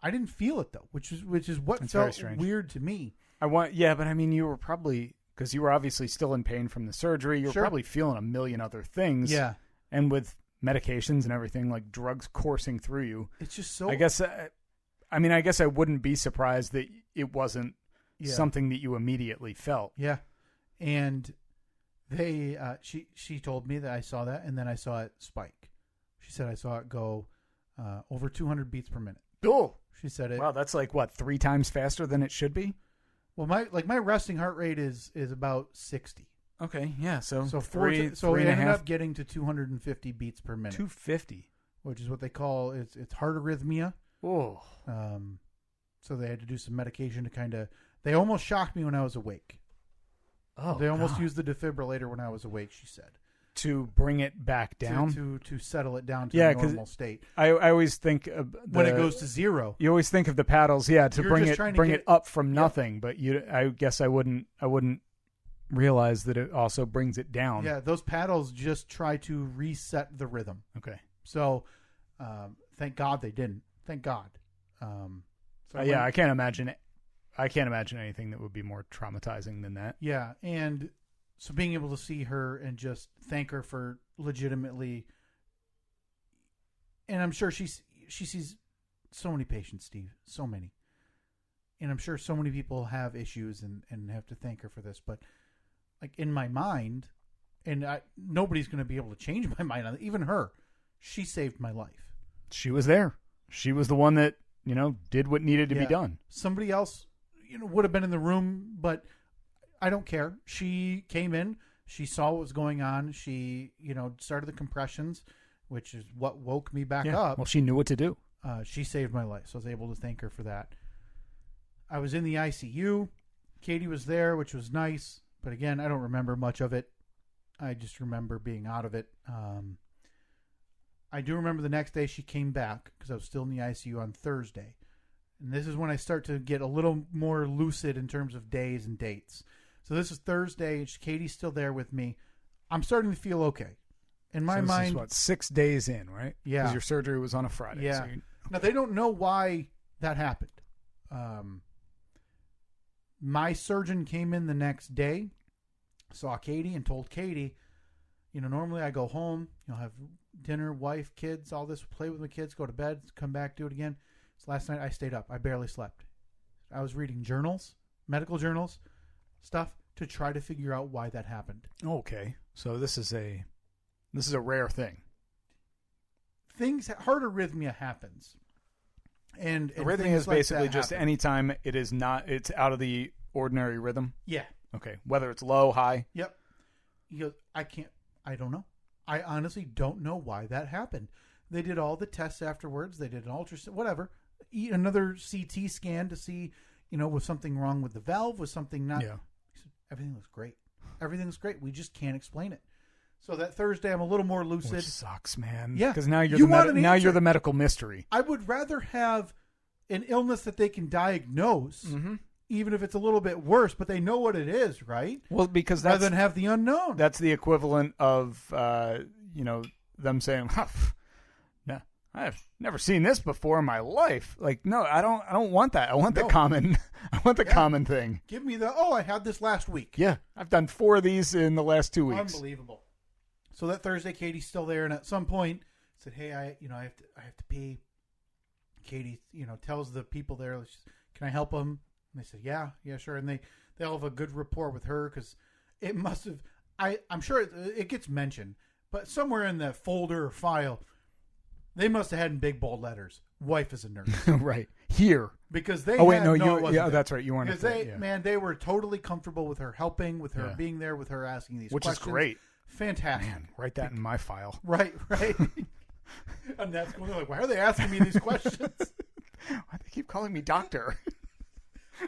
[SPEAKER 3] I didn't feel it though, which is what
[SPEAKER 4] That's
[SPEAKER 3] felt weird to me.
[SPEAKER 4] But I mean, you were probably, because you were obviously still in pain from the surgery, you were probably feeling a million other things.
[SPEAKER 3] Yeah.
[SPEAKER 4] And with medications and everything, like drugs coursing through you. It's just so... I guess I wouldn't be surprised that it wasn't something that you immediately felt.
[SPEAKER 3] Yeah. And they, she told me that I saw that, and then I saw it spike. She said I saw it go over 200 beats per minute.
[SPEAKER 4] Oh,
[SPEAKER 3] she said it.
[SPEAKER 4] Wow, that's like what, 3 times faster than it should be?
[SPEAKER 3] Well, my resting heart rate is about 60.
[SPEAKER 4] Okay, yeah, so
[SPEAKER 3] it ended up getting to 250 beats per minute.
[SPEAKER 4] 250,
[SPEAKER 3] which is what they call it's heart arrhythmia.
[SPEAKER 4] Oh,
[SPEAKER 3] so they had to do some medication to kind of. They almost shocked me when I was awake.
[SPEAKER 4] Oh,
[SPEAKER 3] they almost used the defibrillator when I was awake. She said.
[SPEAKER 4] To bring it back down,
[SPEAKER 3] to settle it down to a normal state.
[SPEAKER 4] I always think of
[SPEAKER 3] when it goes to zero.
[SPEAKER 4] You always think of the paddles, to bring it up from nothing. But I guess I wouldn't realize that it also brings it down.
[SPEAKER 3] Yeah, those paddles just try to reset the rhythm.
[SPEAKER 4] Okay,
[SPEAKER 3] so thank God they didn't. Thank God.
[SPEAKER 4] I can't imagine it. I can't imagine anything that would be more traumatizing than that.
[SPEAKER 3] Yeah, and. So being able to see her and just thank her for legitimately, and I'm sure she sees so many patients, Steve, so many, and I'm sure so many people have issues and have to thank her for this. But like in my mind, and nobody's going to be able to change my mind on it. Even her, she saved my life.
[SPEAKER 4] She was there. She was the one that did what needed to be done.
[SPEAKER 3] Somebody else, would have been in the room, but. I don't care. She came in. She saw what was going on. She, started the compressions, which is what woke me back up.
[SPEAKER 4] Well, she knew what to do.
[SPEAKER 3] She saved my life, so I was able to thank her for that. I was in the ICU. Katie was there, which was nice. But again, I don't remember much of it. I just remember being out of it. I do remember the next day she came back because I was still in the ICU on Thursday. And this is when I start to get a little more lucid in terms of days and dates. So this is Thursday. Katie's still there with me. I'm starting to feel okay. In my mind,
[SPEAKER 4] this is 6 days in, right?
[SPEAKER 3] Yeah.
[SPEAKER 4] Because your surgery was on a Friday.
[SPEAKER 3] Yeah.
[SPEAKER 4] So
[SPEAKER 3] Now, they don't know why that happened. My surgeon came in the next day, saw Katie, and told Katie, normally I go home, have dinner, wife, kids, all this, play with my kids, go to bed, come back, do it again. So last night I stayed up. I barely slept. I was reading journals, medical journals, stuff to try to figure out why that happened.
[SPEAKER 4] Okay, so this is a rare thing.
[SPEAKER 3] Heart arrhythmia happens, and
[SPEAKER 4] arrhythmia is basically just any time it's out of the ordinary rhythm.
[SPEAKER 3] Yeah.
[SPEAKER 4] Okay, whether it's low, high.
[SPEAKER 3] Yep. He goes, I don't know. I honestly don't know why that happened. They did all the tests afterwards. They did an ultrasound, whatever. Another CT scan to see, was something wrong with the valve? Was something not?
[SPEAKER 4] Yeah.
[SPEAKER 3] He said, everything looks great. Everything's great. We just can't explain it. So that Thursday, I'm a little more lucid.
[SPEAKER 4] Which sucks, man.
[SPEAKER 3] Yeah.
[SPEAKER 4] Because now you're the medical mystery.
[SPEAKER 3] I would rather have an illness that they can diagnose, even if it's a little bit worse, but they know what it is, right?
[SPEAKER 4] Well, because
[SPEAKER 3] rather than have the unknown.
[SPEAKER 4] That's the equivalent of, them saying, no, I've never seen this before in my life. Like, no, I don't want that. I want the common thing.
[SPEAKER 3] Give me I had this last week.
[SPEAKER 4] Yeah. I've done 4 of these in the last 2 weeks.
[SPEAKER 3] Unbelievable. So that Thursday, Katie's still there, and at some point said, "Hey, I have to pee." Katie, tells the people there, "Can I help them?" And they said, "Yeah, sure." And they all have a good rapport with her because it must have. I'm sure it gets mentioned, but somewhere in the folder or file, they must have had in big bold letters, "Wife is a nurse."
[SPEAKER 4] Right here,
[SPEAKER 3] because they.
[SPEAKER 4] That's right. You weren't.
[SPEAKER 3] Because they were totally comfortable with her helping, with her being there, with her asking these questions,
[SPEAKER 4] which is great.
[SPEAKER 3] Fantastic.
[SPEAKER 4] Man, write that in my file.
[SPEAKER 3] Right. And that's going like, why are they asking me these questions?
[SPEAKER 4] Why do they keep calling me doctor?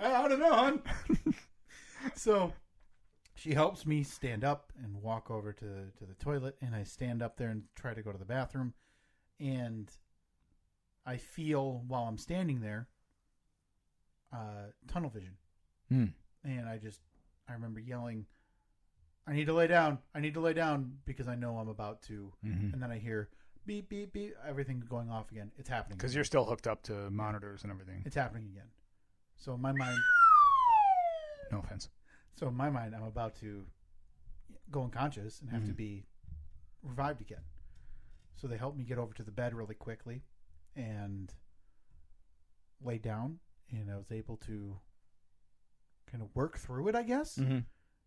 [SPEAKER 3] I don't know, hon. So she helps me stand up and walk over to the toilet, and I stand up there and try to go to the bathroom, and I feel while I'm standing there tunnel vision. And I remember yelling, "I need to lay down. I need to lay down," because I know I'm about to. And then I hear beep, beep, beep. Everything's going off again. It's happening.
[SPEAKER 4] Because you're still hooked up to monitors and everything.
[SPEAKER 3] It's happening again. So in my mind...
[SPEAKER 4] No offense.
[SPEAKER 3] So in my mind, I'm about to go unconscious and have to be revived again. So they helped me get over to the bed really quickly and lay down. And I was able to kind of work through it, I guess. They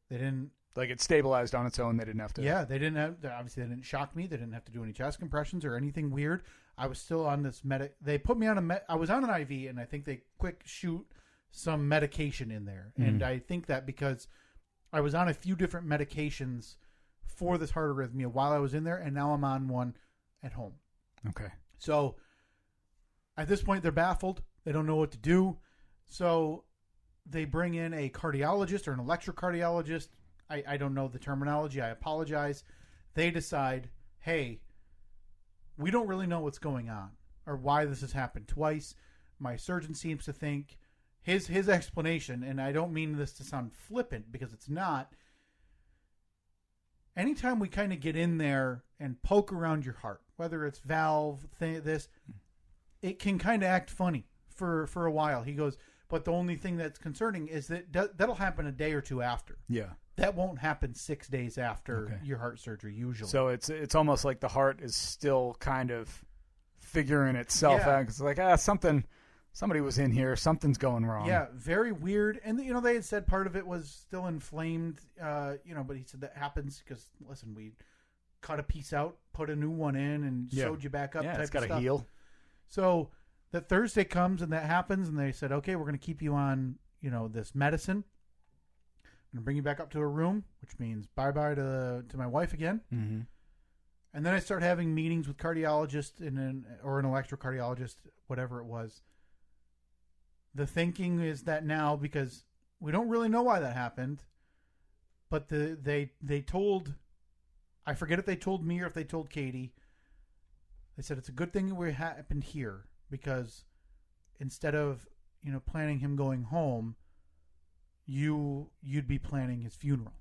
[SPEAKER 3] didn't...
[SPEAKER 4] Like it stabilized on its own. They didn't have to.
[SPEAKER 3] Yeah, they didn't have. Obviously, they didn't shock me. They didn't have to do any chest compressions or anything weird. I was still on this They put me on I was on an IV, and I think they quick shoot some medication in there. And I think that because I was on a few different medications for this heart arrhythmia while I was in there, and now I'm on one at home.
[SPEAKER 4] Okay.
[SPEAKER 3] So at this point, they're baffled. They don't know what to do. So they bring in a cardiologist or an electrocardiologist. I don't know the terminology. I apologize. They decide, hey, we don't really know what's going on or why this has happened twice. My surgeon seems to think his explanation, and I don't mean this to sound flippant because it's not. Anytime we kind of get in there and poke around your heart, whether it's valve, it can kind of act funny for a while. He goes, but the only thing that's concerning is that'll happen a day or two after.
[SPEAKER 4] Yeah.
[SPEAKER 3] That won't happen 6 days after your heart surgery usually.
[SPEAKER 4] So it's almost like the heart is still kind of figuring itself out. It's like, somebody was in here. Something's going wrong.
[SPEAKER 3] Yeah, very weird. And, they had said part of it was still inflamed, but he said that happens because, listen, we cut a piece out, put a new one in, and sewed you back up.
[SPEAKER 4] Yeah,
[SPEAKER 3] type
[SPEAKER 4] it's got
[SPEAKER 3] of
[SPEAKER 4] to
[SPEAKER 3] stuff.
[SPEAKER 4] heal.
[SPEAKER 3] So that Thursday comes and that happens, and they said, okay, we're going to keep you on, this medicine. I'm going to bring you back up to a room, which means bye-bye to my wife again.
[SPEAKER 4] Mm-hmm.
[SPEAKER 3] And then I start having meetings with cardiologists or an electrocardiologist, whatever it was. The thinking is that now, because we don't really know why that happened, but they told, I forget if they told me or if they told Katie, they said it's a good thing it happened here because instead of, planning him going home, you'd be planning his funeral.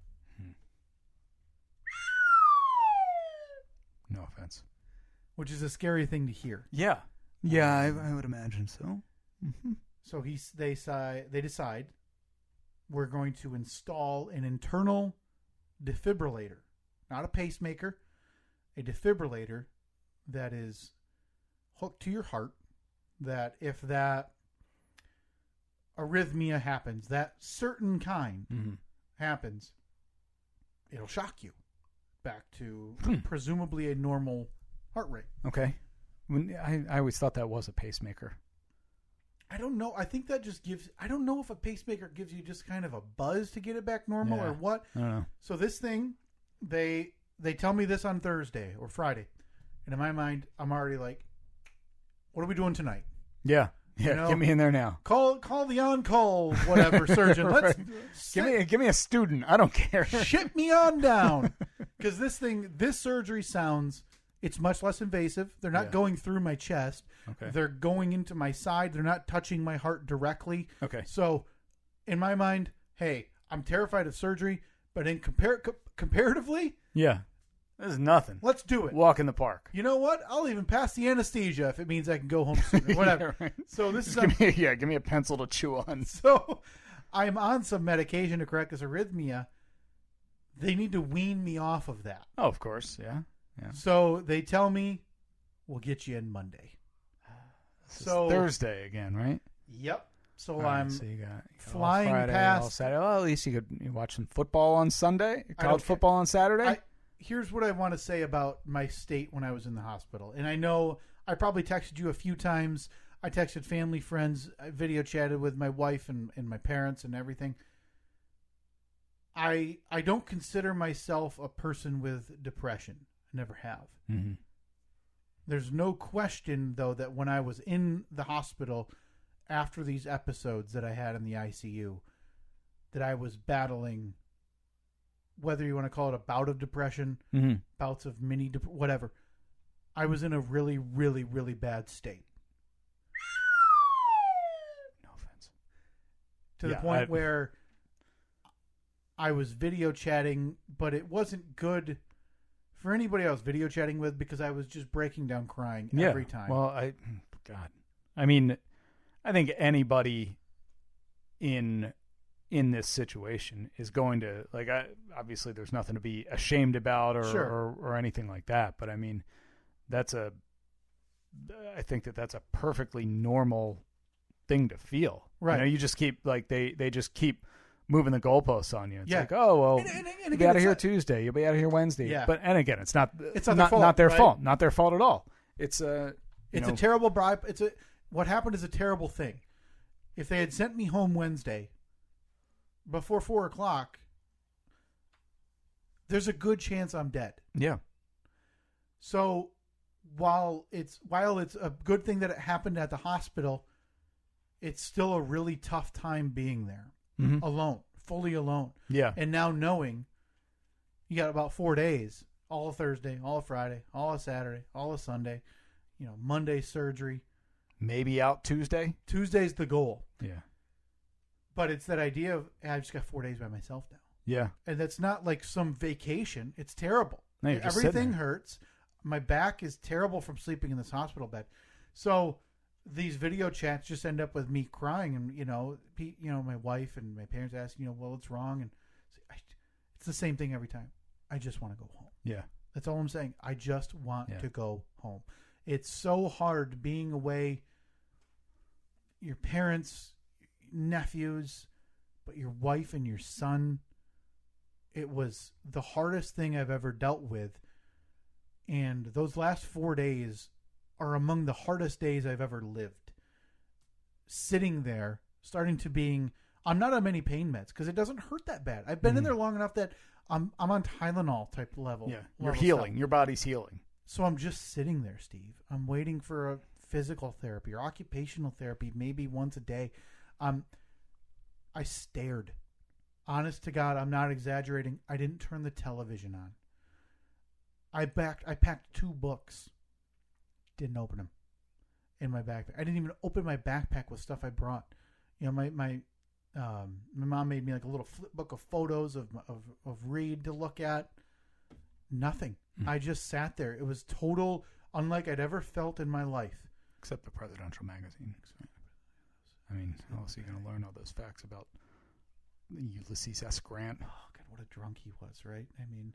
[SPEAKER 4] No offense.
[SPEAKER 3] Which is a scary thing to hear.
[SPEAKER 4] Yeah. Yeah, I would imagine so. Mm-hmm.
[SPEAKER 3] So they decide we're going to install an internal defibrillator, not a pacemaker, a defibrillator that is hooked to your heart, that if that arrhythmia happens, that certain kind happens, it'll shock you back to presumably a normal heart rate.
[SPEAKER 4] Okay. I always thought that was a pacemaker.
[SPEAKER 3] I don't know. I think that just gives... I don't know if a pacemaker gives you just kind of a buzz to get it back normal or what.
[SPEAKER 4] I don't know.
[SPEAKER 3] So this thing, they they tell me this on Thursday or Friday, and in my mind, I'm already like, what are we doing tonight?
[SPEAKER 4] Yeah. Yeah, get me in there now.
[SPEAKER 3] Call the on-call whatever surgeon. Let's
[SPEAKER 4] give me a student. I don't care.
[SPEAKER 3] Ship me on down, because this surgery sounds. It's much less invasive. They're not going through my chest.
[SPEAKER 4] Okay.
[SPEAKER 3] They're going into my side. They're not touching my heart directly.
[SPEAKER 4] Okay.
[SPEAKER 3] So, in my mind, hey, I'm terrified of surgery, but in comparatively,
[SPEAKER 4] yeah, this is nothing.
[SPEAKER 3] Let's do it.
[SPEAKER 4] Walk in the park.
[SPEAKER 3] You know what? I'll even pass the anesthesia if it means I can go home sooner. Whatever.
[SPEAKER 4] Yeah, right.
[SPEAKER 3] So this is
[SPEAKER 4] give me a pencil to chew on.
[SPEAKER 3] So I'm on some medication to correct this arrhythmia. They need to wean me off of that.
[SPEAKER 4] Oh, of course, yeah.
[SPEAKER 3] So they tell me we'll get you in Monday.
[SPEAKER 4] So Thursday again, right?
[SPEAKER 3] Yep. So
[SPEAKER 4] right,
[SPEAKER 3] I'm
[SPEAKER 4] so you got
[SPEAKER 3] flying
[SPEAKER 4] all Friday,
[SPEAKER 3] past.
[SPEAKER 4] all Saturday. Well, at least you watch some football on Sunday. College football on Saturday.
[SPEAKER 3] Here's what I want to say about my state when I was in the hospital. And I know I probably texted you a few times. I texted family, friends. I video chatted with my wife and my parents and everything. I don't consider myself a person with depression. I never have.
[SPEAKER 4] Mm-hmm.
[SPEAKER 3] There's no question, though, that when I was in the hospital after these episodes that I had in the ICU, that I was battling, whether you want to call it a bout of depression, bouts of whatever. I was in a really, really, really bad state.
[SPEAKER 4] No offense.
[SPEAKER 3] To the point where I was video chatting, but it wasn't good for anybody I was video chatting with because I was just breaking down crying every time.
[SPEAKER 4] Well, I mean, I think anybody in this situation is going to, like, obviously there's nothing to be ashamed about or anything like that. But I mean, I think that's a perfectly normal thing to feel.
[SPEAKER 3] Right.
[SPEAKER 4] You know, you just keep, like, they just keep moving the goalposts on you. It's like, oh, well,
[SPEAKER 3] and
[SPEAKER 4] you'll be out of here Tuesday. You'll be out of here Wednesday.
[SPEAKER 3] Yeah.
[SPEAKER 4] But, and again, it's not
[SPEAKER 3] their fault.
[SPEAKER 4] Not their
[SPEAKER 3] right?
[SPEAKER 4] fault. Not their fault at all. It's a
[SPEAKER 3] terrible bribe. What happened is a terrible thing. If they had sent me home Wednesday before 4:00, there's a good chance I'm dead.
[SPEAKER 4] Yeah.
[SPEAKER 3] So while it's a good thing that it happened at the hospital, it's still a really tough time being there alone, fully alone.
[SPEAKER 4] Yeah.
[SPEAKER 3] And now knowing you got about 4 days, all of Thursday, all of Friday, all of Saturday, all of Sunday, Monday surgery.
[SPEAKER 4] Maybe out Tuesday.
[SPEAKER 3] Tuesday's the goal.
[SPEAKER 4] Yeah.
[SPEAKER 3] But it's that idea of, I just got 4 days by myself now.
[SPEAKER 4] Yeah.
[SPEAKER 3] And that's not like some vacation. It's terrible.
[SPEAKER 4] No, you're just
[SPEAKER 3] everything hurts. My back is terrible from sleeping in this hospital bed. So these video chats just end up with me crying, and my wife and my parents ask, well, what's wrong? And it's the same thing every time. I just want to go home.
[SPEAKER 4] Yeah.
[SPEAKER 3] That's all I'm saying. I just want to go home. It's so hard being away. Your parents, nephews, but your wife and your son. It was the hardest thing I've ever dealt with. And those last 4 days are among the hardest days I've ever lived. Sitting there, I'm not on many pain meds because it doesn't hurt that bad. I've been in there long enough that I'm on Tylenol type level.
[SPEAKER 4] Yeah, you're healing. Stuff. Your body's healing.
[SPEAKER 3] So I'm just sitting there, Steve. I'm waiting for a physical therapy or occupational therapy, maybe once a day. I stared. Honest to God, I'm not exaggerating. I didn't turn the television on. I packed 2 books. Didn't open them in my backpack. I didn't even open my backpack with stuff I brought. My mom made me like a little flip book of photos of Reed to look at. Nothing. I just sat there. It was total, unlike I'd ever felt in my life.
[SPEAKER 4] Except the presidential magazine. I mean, how else are you going to learn all those facts about Ulysses S. Grant?
[SPEAKER 3] Oh, God, what a drunk he was, right? I mean,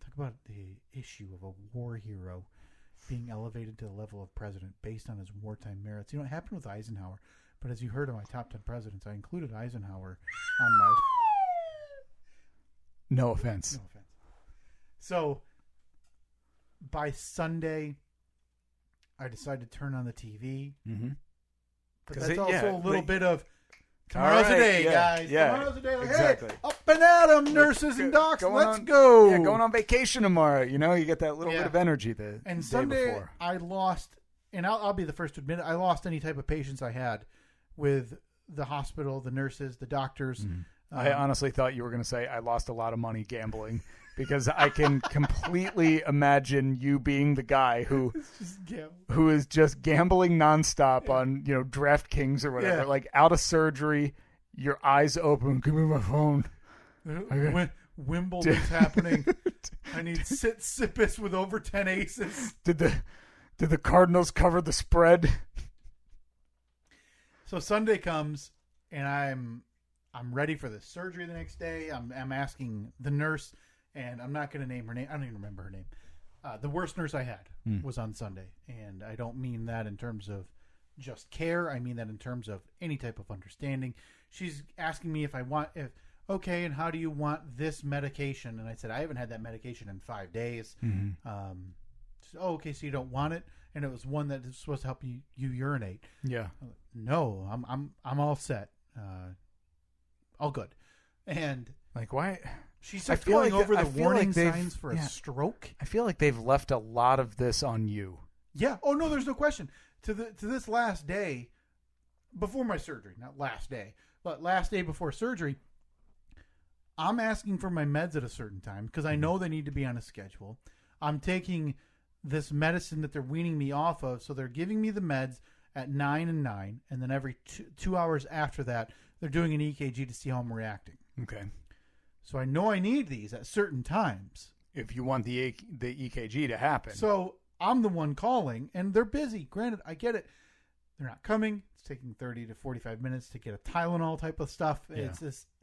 [SPEAKER 3] talk about the issue of a war hero being elevated to the level of president based on his wartime merits. It happened with Eisenhower. But as you heard in my top 10 presidents, I included Eisenhower on my...
[SPEAKER 4] No offense.
[SPEAKER 3] So, by Sunday, I decided to turn on the TV.
[SPEAKER 4] Mm-hmm.
[SPEAKER 3] But that's also a little bit of, tomorrow's a day, guys.
[SPEAKER 4] Yeah,
[SPEAKER 3] tomorrow's a day. Like,
[SPEAKER 4] exactly.
[SPEAKER 3] Hey, up, and at 'em, nurses and docs. Let's go.
[SPEAKER 4] Yeah, going on vacation tomorrow. You know, you get that little bit of energy the
[SPEAKER 3] and
[SPEAKER 4] day
[SPEAKER 3] Sunday,
[SPEAKER 4] before.
[SPEAKER 3] I lost, and I'll be the first to admit it, I lost any type of patience I had with the hospital, the nurses, the doctors.
[SPEAKER 4] I honestly thought you were going to say I lost a lot of money gambling because I can completely imagine you being the guy who is just gambling nonstop on, you know, DraftKings or whatever, like out of surgery, your eyes open. Give me my phone.
[SPEAKER 3] Wimbledon's happening. I need Sitsipas with over 10 aces.
[SPEAKER 4] Did the Cardinals cover the spread?
[SPEAKER 3] So Sunday comes, and I'm ready for the surgery the next day. I'm asking the nurse, and I'm not going to name her name. I don't even remember her name. The worst nurse I had was on Sunday, and I don't mean that in terms of just care. I mean that in terms of any type of understanding. She's asking me okay, and how do you want this medication? And I said, I haven't had that medication in 5 days. She said, okay, so you don't want it? And it was one that is supposed to help you urinate.
[SPEAKER 4] Yeah.
[SPEAKER 3] No, I'm all set. All good. And
[SPEAKER 4] like, why?
[SPEAKER 3] She starts going over the warning signs for a stroke.
[SPEAKER 4] I feel like they've left a lot of this on you.
[SPEAKER 3] Yeah. Oh no, there's no question. To this last day before my surgery, not last day, but last day before surgery, I'm asking for my meds at a certain time because I know they need to be on a schedule. I'm taking this medicine that they're weaning me off of, so they're giving me the meds at 9 and 9, and then every 2 hours after that, they're doing an EKG to see how I'm reacting.
[SPEAKER 4] Okay.
[SPEAKER 3] So I know I need these at certain times.
[SPEAKER 4] If you want the EKG to happen.
[SPEAKER 3] So I'm the one calling, and they're busy. Granted, I get it. They're not coming. It's taking 30 to 45 minutes to get a Tylenol type of stuff. Yeah.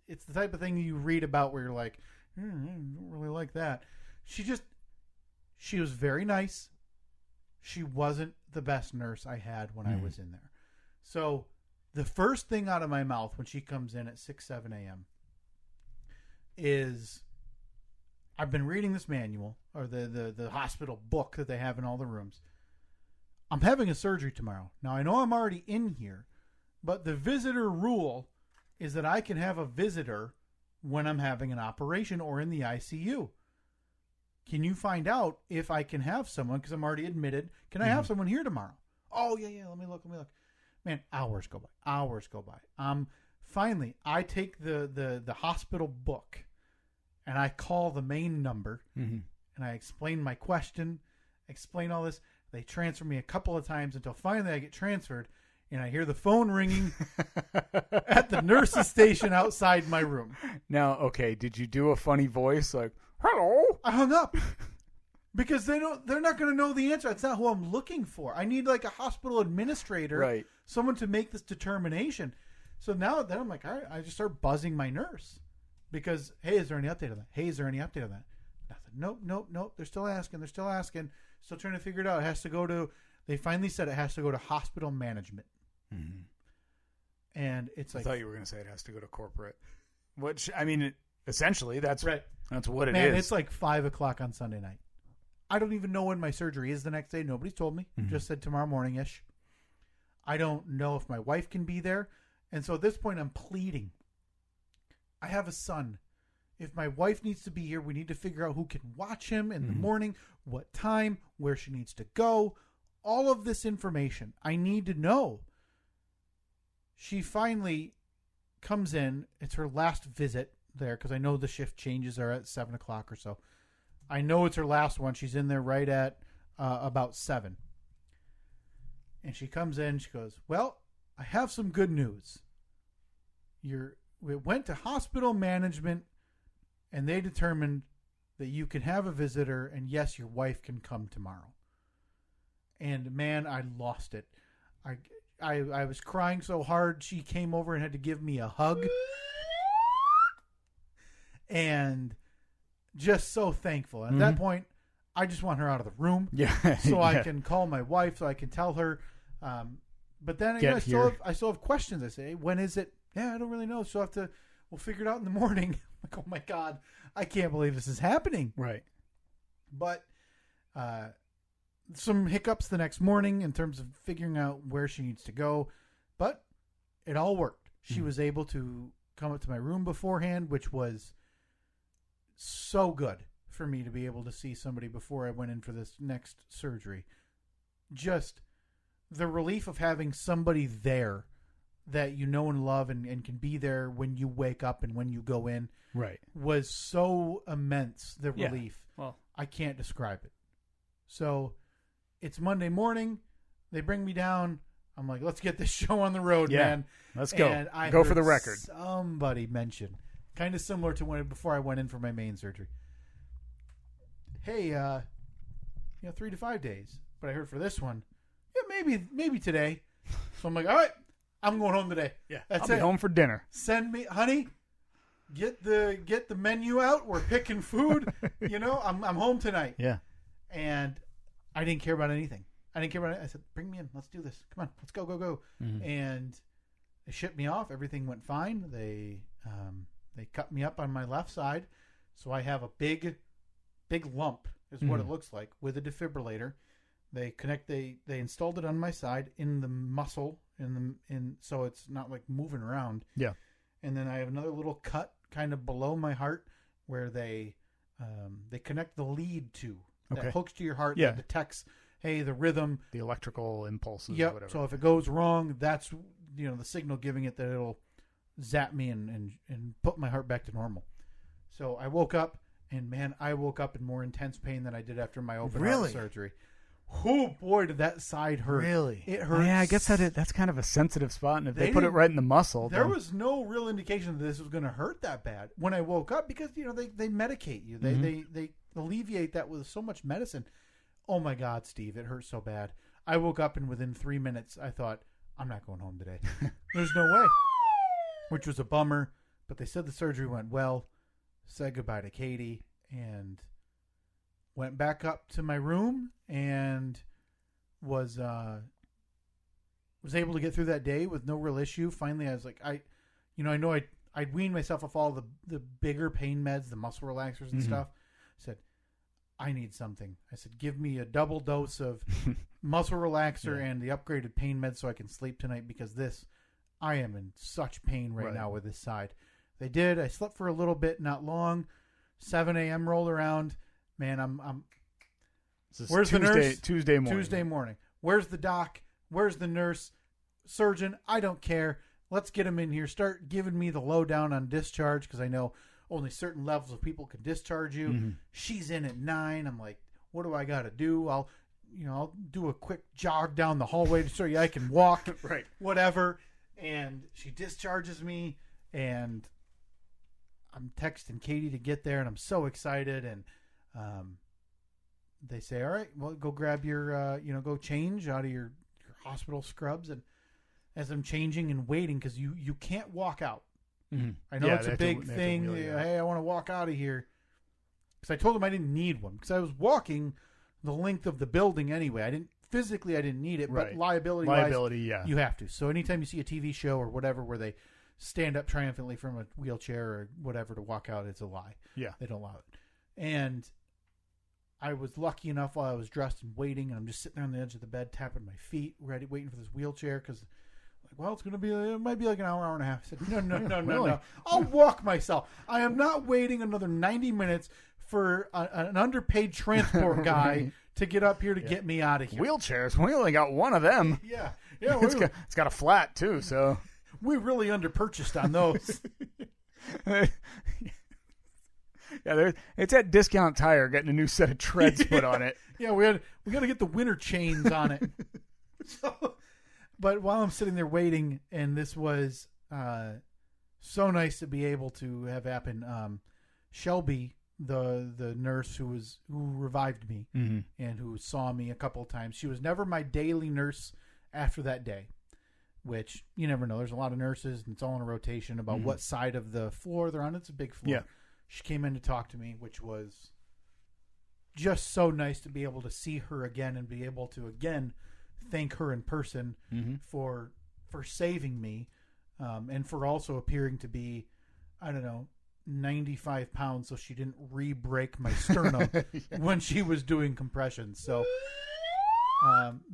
[SPEAKER 3] It's the type of thing you read about where you're like, I don't really like that. She was very nice. She wasn't the best nurse I had when I was in there. So the first thing out of my mouth when she comes in at 6, 7 a.m. is, I've been reading this manual, or the hospital book that they have in all the rooms. I'm having a surgery tomorrow. Now, I know I'm already in here, but the visitor rule is that I can have a visitor when I'm having an operation or in the ICU. Can you find out if I can have someone, because I'm already admitted, can I have someone here tomorrow? Oh, yeah, let me look. Man, hours go by. Finally, I take the hospital book, and I call the main number, and I explain my question, explain all this. They transfer me a couple of times until finally I get transferred, and I hear the phone ringing at the nurse's station outside my room.
[SPEAKER 4] Now, okay, did you do a funny voice like, hello?
[SPEAKER 3] I hung up because they're not going to know the answer. That's not who I'm looking for. I need like a hospital administrator,
[SPEAKER 4] right?
[SPEAKER 3] Someone to make this determination. So then I'm like, all right, I just start buzzing my nurse because, hey, is there any update on that? Hey, is there any update on that? Nothing. Nope. They're still asking. Still trying to figure it out. It has to go to, they finally said it has to go to hospital management. And it's like,
[SPEAKER 4] I thought you were going to say it has to go to corporate, which, I mean, essentially that's
[SPEAKER 3] right.
[SPEAKER 4] That's what it
[SPEAKER 3] Man,
[SPEAKER 4] is.
[SPEAKER 3] it's like 5 o'clock on Sunday night. I don't even know when my surgery is the next day. Nobody's told me. Just said tomorrow morning-ish. I don't know if my wife can be there. And so at this point, I'm pleading. I have a son. If my wife needs to be here, we need to figure out who can watch him in the morning, what time, where she needs to go. All of this information I need to know. She finally comes in. It's her last visit there because I know the shift changes are at 7 o'clock or so. I know it's her last one. She's in there right at about 7. And she comes in. She goes, well, I have some good news. We went to hospital management, and they determined that you can have a visitor, and yes, your wife can come tomorrow. And man, I lost it. I was crying so hard. She came over and had to give me a hug. And just so thankful. At that point, I just want her out of the room.
[SPEAKER 4] Yeah.
[SPEAKER 3] So I can call my wife, so I can tell her. But then I still have questions. I say, when is it? Yeah, I don't really know. So we'll figure it out in the morning. Like, oh my God, I can't believe this is happening.
[SPEAKER 4] Right.
[SPEAKER 3] But some hiccups the next morning in terms of figuring out where she needs to go. But it all worked. She was able to come up to my room beforehand, which was so good for me to be able to see somebody before I went in for this next surgery. Just the relief of having somebody there that you know and love and can be there when you wake up and when you go in was so immense, the relief.
[SPEAKER 4] Well,
[SPEAKER 3] I can't describe it. So it's Monday morning. They bring me down. I'm like, let's get this show on the road, man.
[SPEAKER 4] Let's go.
[SPEAKER 3] And I
[SPEAKER 4] go for
[SPEAKER 3] heard
[SPEAKER 4] the record.
[SPEAKER 3] Somebody mentioned, kind of similar to before I went in for my main surgery. Hey, 3 to 5 days. But I heard for this one, maybe today. So I'm like, all right, I'm going home today.
[SPEAKER 4] Yeah,
[SPEAKER 3] that's
[SPEAKER 4] I'll be home for dinner.
[SPEAKER 3] Send me, honey. Get the menu out. We're picking food. I'm home tonight.
[SPEAKER 4] Yeah.
[SPEAKER 3] And I didn't care about anything. I said, bring me in. Let's do this. Come on. Let's go.
[SPEAKER 4] Mm-hmm.
[SPEAKER 3] And they shipped me off. Everything went fine. They cut me up on my left side. So I have a big lump is what it looks like with a defibrillator. They installed it on my side in the muscle so it's not like moving around.
[SPEAKER 4] Yeah.
[SPEAKER 3] And then I have another little cut kind of below my heart where they connect the lead to that hooks to your heart that detects, hey, the rhythm,
[SPEAKER 4] the electrical impulses.
[SPEAKER 3] Yep.
[SPEAKER 4] Or whatever.
[SPEAKER 3] So if it goes wrong, that's the signal giving it that it'll zap me and put my heart back to normal. So I woke up, and man, I woke up in more intense pain than I did after my open heart surgery. Oh boy, did that side hurt!
[SPEAKER 4] Really,
[SPEAKER 3] it hurt.
[SPEAKER 4] Yeah, I guess that's kind of a sensitive spot, and if they put it right in the muscle,
[SPEAKER 3] there was no real indication that this was going to hurt that bad when I woke up because they medicate you, they alleviate that with so much medicine. Oh my God, Steve, it hurt so bad. I woke up and within 3 minutes, I thought, I'm not going home today. There's no way, which was a bummer. But they said the surgery went well. Said goodbye to Katie and went back up to my room and was able to get through that day with no real issue. Finally, I was like, I know I'd weaned myself off all the bigger pain meds, the muscle relaxers and stuff. I said, I need something. I said, give me a double dose of muscle relaxer and the upgraded pain meds so I can sleep tonight because I am in such pain right now with this side. They did. I slept for a little bit, not long. 7 a.m. rolled around. Man, where's the nurse?
[SPEAKER 4] Tuesday morning.
[SPEAKER 3] Where's the doc? Where's the nurse? Surgeon? I don't care. Let's get him in here. Start giving me the lowdown on discharge because I know only certain levels of people can discharge you. Mm-hmm. She's in at 9. I'm like, what do I got to do? I'll do a quick jog down the hallway to show you I can walk.
[SPEAKER 4] Right.
[SPEAKER 3] Whatever. And she discharges me, and I'm texting Katie to get there, and I'm so excited. And they say, all right, well, go grab your, go change out of your hospital scrubs. And as I'm changing and waiting, because you can't walk out. Mm-hmm. I know it's a big thing. Hey, I want to walk out of here. Because I told them I didn't need one. Because I was walking the length of the building anyway. I didn't need it, but liability, you have to. So anytime you see a TV show or whatever where they stand up triumphantly from a wheelchair or whatever to walk out, it's a lie. Yeah. They don't allow it. And I was lucky enough while I was dressed and waiting, and I'm just sitting there on the edge of the bed, tapping my feet, ready, waiting for this wheelchair, because well, it might be like an hour and a half. I said, no. I'll walk myself. I am not waiting another 90 minutes for an underpaid transport guy to get up here to get me out of here.
[SPEAKER 4] Wheelchairs? We only got one of them.
[SPEAKER 3] Yeah.
[SPEAKER 4] It's got a flat, too, so.
[SPEAKER 3] We really underpurchased on those.
[SPEAKER 4] Yeah, it's at Discount Tire getting a new set of treads put on it.
[SPEAKER 3] Yeah, we got to get the winter chains on it. But while I'm sitting there waiting, and this was so nice to be able to have happen. Shelby, the nurse who revived me and who saw me a couple of times, she was never my daily nurse after that day. Which you never know. There's a lot of nurses, and it's all in a rotation about what side of the floor they're on. It's a big floor. Yeah. She came in to talk to me, which was just so nice to be able to see her again and be able to again thank her in person for saving me, and for also appearing to be, 95 pounds, so she didn't re-break my sternum when she was doing compressions. So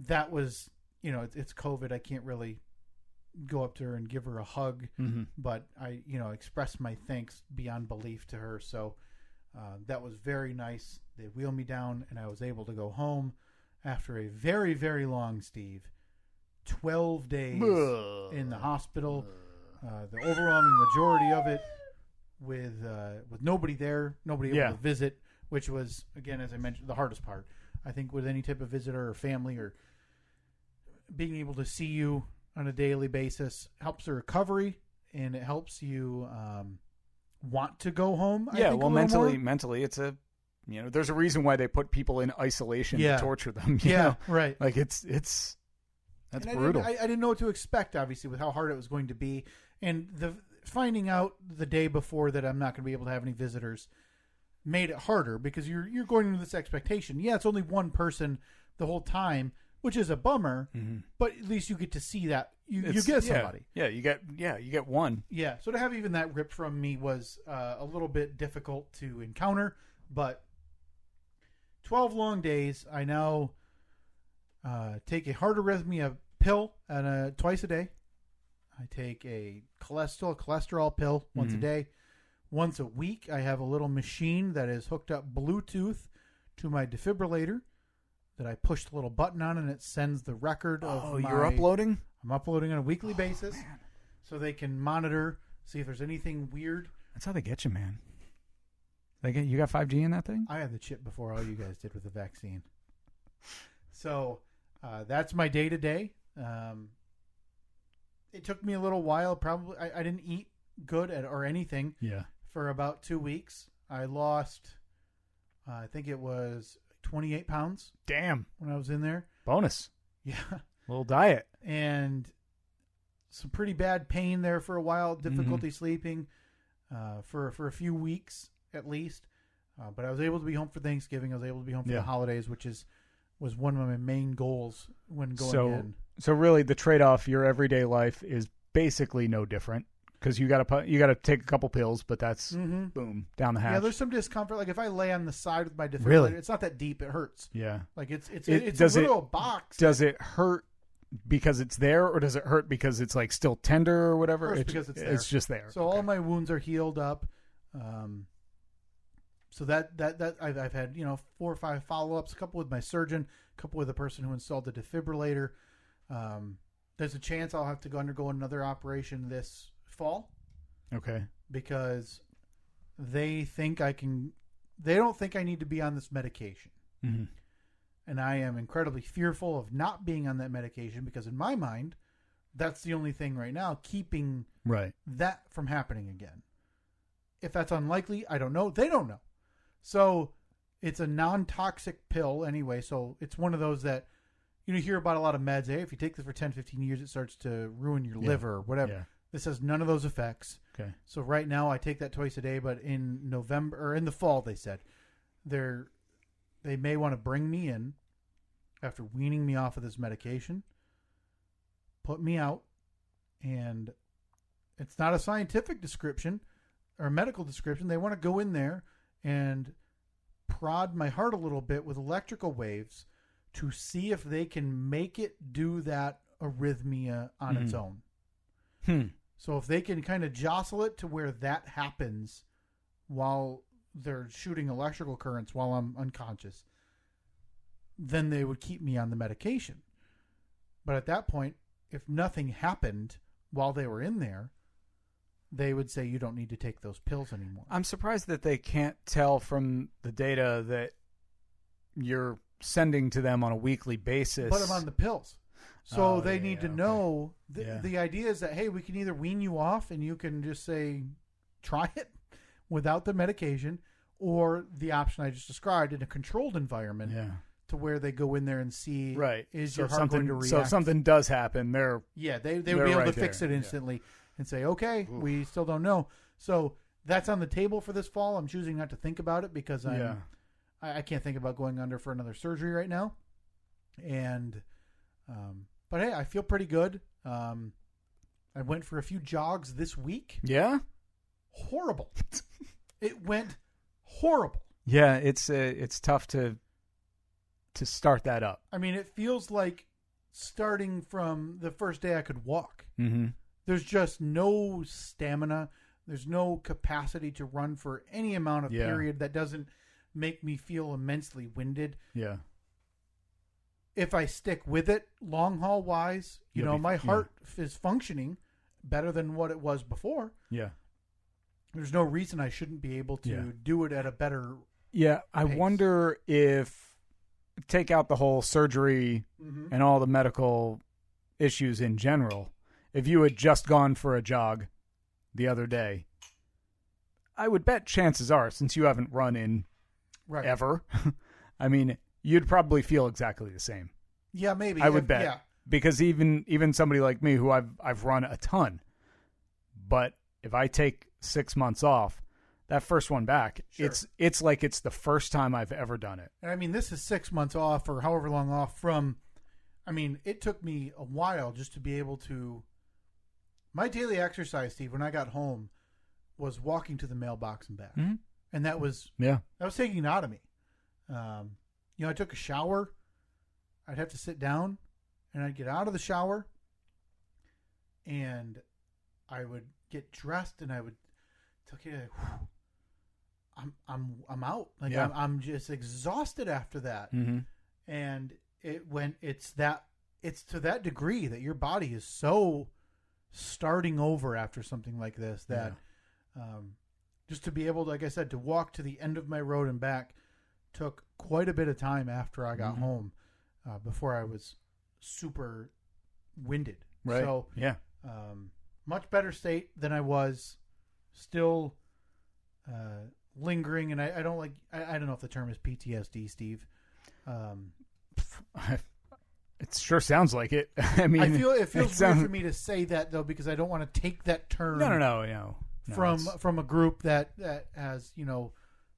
[SPEAKER 3] that was, it's COVID. I can't really go up to her and give her a hug,
[SPEAKER 4] Mm-hmm.
[SPEAKER 3] but I, expressed my thanks beyond belief to her. So that was very nice. They wheeled me down, and I was able to go home after a very, very long, Steve, 12 days in the hospital. The overwhelming majority of it with nobody there, nobody able to visit, which was, again, as I mentioned, the hardest part. I think with any type of visitor or family or being able to see you on a daily basis helps the recovery, and it helps you want to go home.
[SPEAKER 4] Yeah,
[SPEAKER 3] I think,
[SPEAKER 4] well,
[SPEAKER 3] mentally,
[SPEAKER 4] it's a, there's a reason why they put people in isolation to torture them. You know?
[SPEAKER 3] Right.
[SPEAKER 4] Like that's brutal.
[SPEAKER 3] I didn't know what to expect, obviously, with how hard it was going to be, and finding out the day before that I'm not going to be able to have any visitors made it harder because you're going into this expectation. Yeah, it's only one person the whole time, which is a bummer, but at least you get to see that you get somebody.
[SPEAKER 4] Yeah, you get one.
[SPEAKER 3] Yeah, so to have even that ripped from me was a little bit difficult to encounter, but 12 long days. I now take a heart arrhythmia pill twice a day. I take a cholesterol pill once a day. Once a week, I have a little machine that is hooked up Bluetooth to my defibrillator that I push the little button on, and it sends the record of
[SPEAKER 4] you're uploading?
[SPEAKER 3] I'm uploading on a weekly basis, so they can monitor, see if there's anything weird.
[SPEAKER 4] That's how they get you, man. You got 5G in that thing?
[SPEAKER 3] I had the chip before all you guys did with the vaccine. So that's my day-to-day. It took me a little while. Probably I didn't eat good or anything for about 2 weeks. I lost, I think it was 28 pounds.
[SPEAKER 4] Damn.
[SPEAKER 3] When I was in there.
[SPEAKER 4] Bonus.
[SPEAKER 3] Yeah.
[SPEAKER 4] Little diet.
[SPEAKER 3] And some pretty bad pain there for a while. Difficulty sleeping for a few weeks at least. But I was able to be home for Thanksgiving. I was able to be home for the holidays, which was one of my main goals when going in.
[SPEAKER 4] So really, the trade-off, your everyday life is basically no different because you got to take a couple pills, but that's boom down the hatch.
[SPEAKER 3] Yeah, there's some discomfort. Like if I lay on the side with my defibrillator, it's not that deep. It hurts.
[SPEAKER 4] Yeah,
[SPEAKER 3] like it's a little box.
[SPEAKER 4] Does it hurt because it's there, or does it hurt because it's like still tender or whatever?
[SPEAKER 3] It hurts because it's there.
[SPEAKER 4] It's just there.
[SPEAKER 3] So all my wounds are healed up. So that I've had 4 or 5 follow-ups, a couple with my surgeon, a couple with the person who installed the defibrillator. There's a chance I'll have to undergo another operation this fall.
[SPEAKER 4] Okay.
[SPEAKER 3] Because they don't think I need to be on this medication.
[SPEAKER 4] Mm-hmm.
[SPEAKER 3] And I am incredibly fearful of not being on that medication because in my mind, that's the only thing right now keeping that from happening again. If that's unlikely, I don't know. They don't know. So it's a non-toxic pill anyway. So it's one of those that you hear about a lot of meds. Hey, if you take this for 10, 15 years, it starts to ruin your liver or whatever. Yeah. This has none of those effects.
[SPEAKER 4] Okay.
[SPEAKER 3] So right now I take that twice a day, but in November or in the fall, they said they may want to bring me in after weaning me off of this medication, put me out, and it's not a scientific description or a medical description. They want to go in there and prod my heart a little bit with electrical waves to see if they can make it do that arrhythmia on its own. So if they can kind of jostle it to where that happens while they're shooting electrical currents while I'm unconscious, then they would keep me on the medication. But at that point, if nothing happened while they were in there, they would say you don't need to take those pills anymore.
[SPEAKER 4] I'm surprised that they can't tell from the data that you're sending to them on a weekly basis.
[SPEAKER 3] But I'm on the pills. So they need to know. The idea is that, hey, we can either wean you off and you can just say, try it without the medication, or the option I just described in a controlled environment to where they go in there and see, is your heart going to react?
[SPEAKER 4] So if something does happen, they would
[SPEAKER 3] be able to fix it instantly and say, okay, we still don't know. So that's on the table for this fall. I'm choosing not to think about it because I can't think about going under for another surgery right now. And but hey, I feel pretty good. I went for a few jogs this week.
[SPEAKER 4] Yeah?
[SPEAKER 3] Horrible. It went horrible.
[SPEAKER 4] Yeah, it's tough to start that up.
[SPEAKER 3] I mean, it feels like starting from the first day I could walk.
[SPEAKER 4] Mm-hmm.
[SPEAKER 3] There's just no stamina. There's no capacity to run for any amount of period that doesn't make me feel immensely winded.
[SPEAKER 4] Yeah.
[SPEAKER 3] If I stick with it, long haul wise, my heart is functioning better than what it was before.
[SPEAKER 4] Yeah.
[SPEAKER 3] There's no reason I shouldn't be able to do it at a better
[SPEAKER 4] Yeah, I
[SPEAKER 3] pace.
[SPEAKER 4] wonder if, take out the whole surgery and all the medical issues in general, if you had just gone for a jog the other day, I would bet chances are, since you haven't run in ever, I mean, you'd probably feel exactly the same.
[SPEAKER 3] Yeah, maybe.
[SPEAKER 4] I would bet.
[SPEAKER 3] Yeah.
[SPEAKER 4] Because even somebody like me who I've run a ton, but if I take 6 months off, that first one back, it's like it's the first time I've ever done it.
[SPEAKER 3] And I mean, this is 6 months off or however long off from, it took me a while just to be able to, my daily exercise, Steve, when I got home was walking to the mailbox and back.
[SPEAKER 4] Mm-hmm.
[SPEAKER 3] And that was taking it out of me. I took a shower. I'd have to sit down and I'd get out of the shower and I would get dressed and I would I'm out. Like I'm just exhausted after that.
[SPEAKER 4] Mm-hmm.
[SPEAKER 3] And it's to that degree that your body is so starting over after something like this that just to be able to, like I said, to walk to the end of my road and back took quite a bit of time after I got home before I was super winded.
[SPEAKER 4] Right.
[SPEAKER 3] So much better state than I was. Still lingering, and I don't I don't know if the term is PTSD, Steve.
[SPEAKER 4] It sure sounds like it. I mean,
[SPEAKER 3] it feels weird for me to say that though, because I don't want to take that term.
[SPEAKER 4] No.
[SPEAKER 3] From a group that has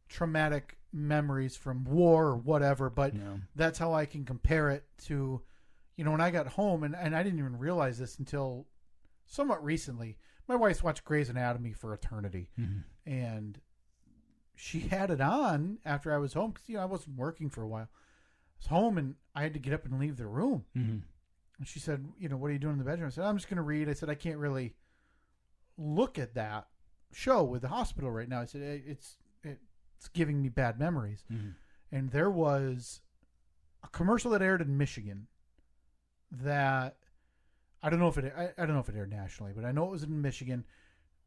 [SPEAKER 3] traumatic memories from war or whatever, but that's how I can compare it to, when I got home, and I didn't even realize this until somewhat recently. My wife's watched Grey's Anatomy for eternity, and she had it on after I was home because I wasn't working for a while. I was home and I had to get up and leave the room. And she said, "What are you doing in the bedroom?" I said, "I'm just going to read." I said, "I can't really look at that show with the hospital right now." I said, "It's giving me bad memories." And there was a commercial that aired in Michigan that I don't know if it aired nationally, but I know it was in Michigan,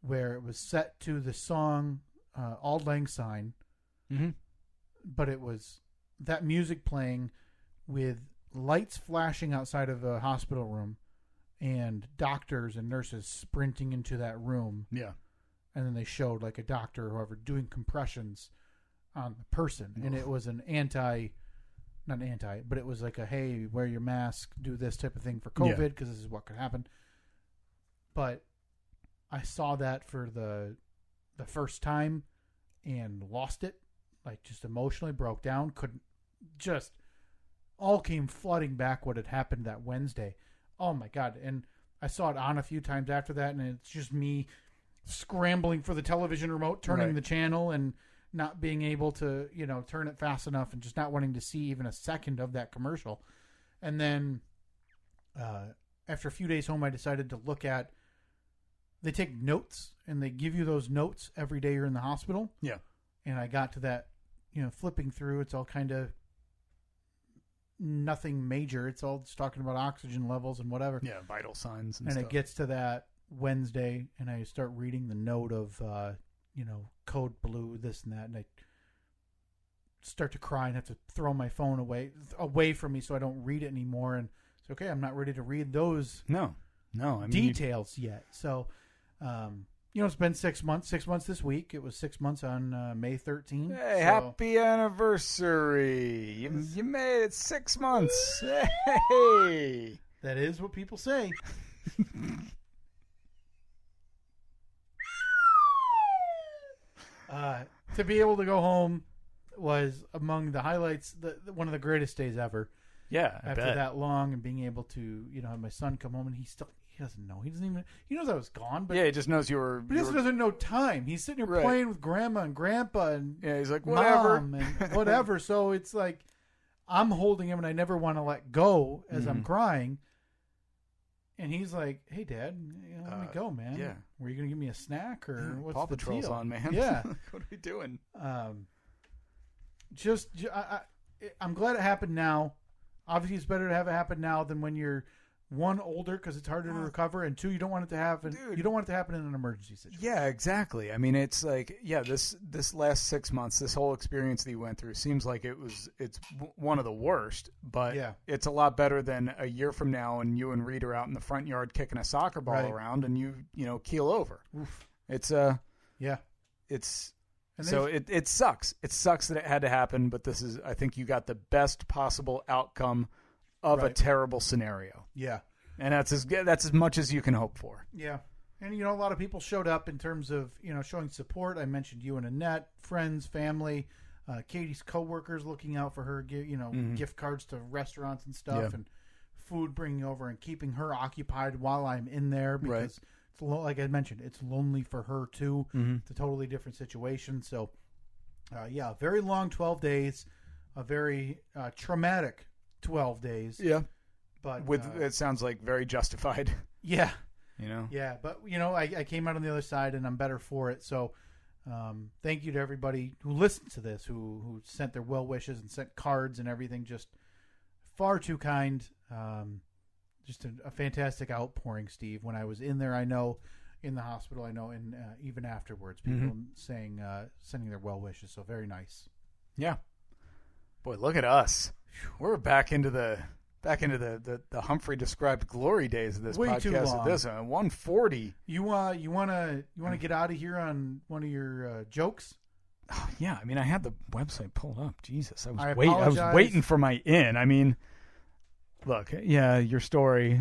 [SPEAKER 3] where it was set to the song "Auld Lang Syne," but it was that music playing with lights flashing outside of a hospital room and doctors and nurses sprinting into that room. Yeah, and then they showed like a doctor or whoever doing compressions on the person, and it was but it was like a, hey, wear your mask, do this type of thing for COVID because this is what could happen. But I saw that for the first time and lost it, like just emotionally broke down, couldn't, just all came flooding back what had happened that Wednesday. Oh my God. And I saw it on a few times after that, and it's just me scrambling for the television remote, turning the channel and not being able to, turn it fast enough and just not wanting to see even a second of that commercial. And then after a few days home, I decided to look at, they take notes and they give you those notes every day you're in the hospital. Yeah. And I got to that, flipping through, it's all kind of nothing major. It's all just talking about oxygen levels and whatever. Yeah,
[SPEAKER 4] vital signs and
[SPEAKER 3] stuff.
[SPEAKER 4] stuff.
[SPEAKER 3] It gets to that Wednesday and I start reading the note of, code blue, this and that, and I start to cry and have to throw my phone away from me so I don't read it anymore. And it's okay, I'm not ready to read those details yet. So, it's been 6 months. 6 months this week. It was 6 months on May 13th.
[SPEAKER 4] Hey, happy anniversary! You made it 6 months. Hey,
[SPEAKER 3] that is what people say. To be able to go home was among the highlights, one of the greatest days ever.
[SPEAKER 4] Yeah,
[SPEAKER 3] after that long, and being able to, have my son come home, and he doesn't know. He knows I was gone, but
[SPEAKER 4] he just knows you were.
[SPEAKER 3] But he also doesn't know time. He's sitting here playing with grandma and grandpa, and
[SPEAKER 4] he's like, whatever,
[SPEAKER 3] mom and whatever. So it's like, I'm holding him, and I never want to let go as I'm crying. And he's like, "Hey, Dad, let me go, man.
[SPEAKER 4] Yeah.
[SPEAKER 3] Were you gonna give me a snack or what's
[SPEAKER 4] Paw
[SPEAKER 3] the
[SPEAKER 4] Patrol's
[SPEAKER 3] deal?"
[SPEAKER 4] on, man.
[SPEAKER 3] Yeah.
[SPEAKER 4] What are we doing?
[SPEAKER 3] I'm glad it happened now. Obviously, it's better to have it happen now than when you're one, older, because it's harder to recover, and two, you don't want it to happen. You don't want it to happen in an emergency situation.
[SPEAKER 4] Yeah, exactly. I mean, it's like, this last 6 months, this whole experience that you went through seems like it's one of the worst, but it's a lot better than a year from now and you and Reed are out in the front yard kicking a soccer ball around and you keel over. Oof. It sucks. It sucks that it had to happen, but I think you got the best possible outcome of a terrible scenario.
[SPEAKER 3] Yeah.
[SPEAKER 4] And that's as much as you can hope for.
[SPEAKER 3] Yeah. And, a lot of people showed up in terms of, showing support. I mentioned you and Annette, friends, family, Katie's coworkers looking out for her, gift cards to restaurants and stuff and food bringing over and keeping her occupied while I'm in there because, it's like I mentioned, it's lonely for her too. It's a totally different situation. So, very long 12 days, a very traumatic 12 days.
[SPEAKER 4] Yeah.
[SPEAKER 3] But
[SPEAKER 4] it sounds like very justified.
[SPEAKER 3] Yeah. Yeah. But, I came out on the other side and I'm better for it. So thank you to everybody who listened to this, who sent their well wishes and sent cards and everything. Just far too kind. Just a fantastic outpouring, Steve. When I was in there, I know in the hospital, I know, and even afterwards, people sending their well wishes. So very nice. Yeah.
[SPEAKER 4] Boy, look at us. We're back into the Humphrey described glory days of this
[SPEAKER 3] Way
[SPEAKER 4] podcast.
[SPEAKER 3] too long.
[SPEAKER 4] At this 140.
[SPEAKER 3] You want to get out of here on one of your jokes?
[SPEAKER 4] Oh, yeah, I mean, I had the website pulled up. Jesus, I
[SPEAKER 3] was
[SPEAKER 4] waiting for my in. I mean, look, your story,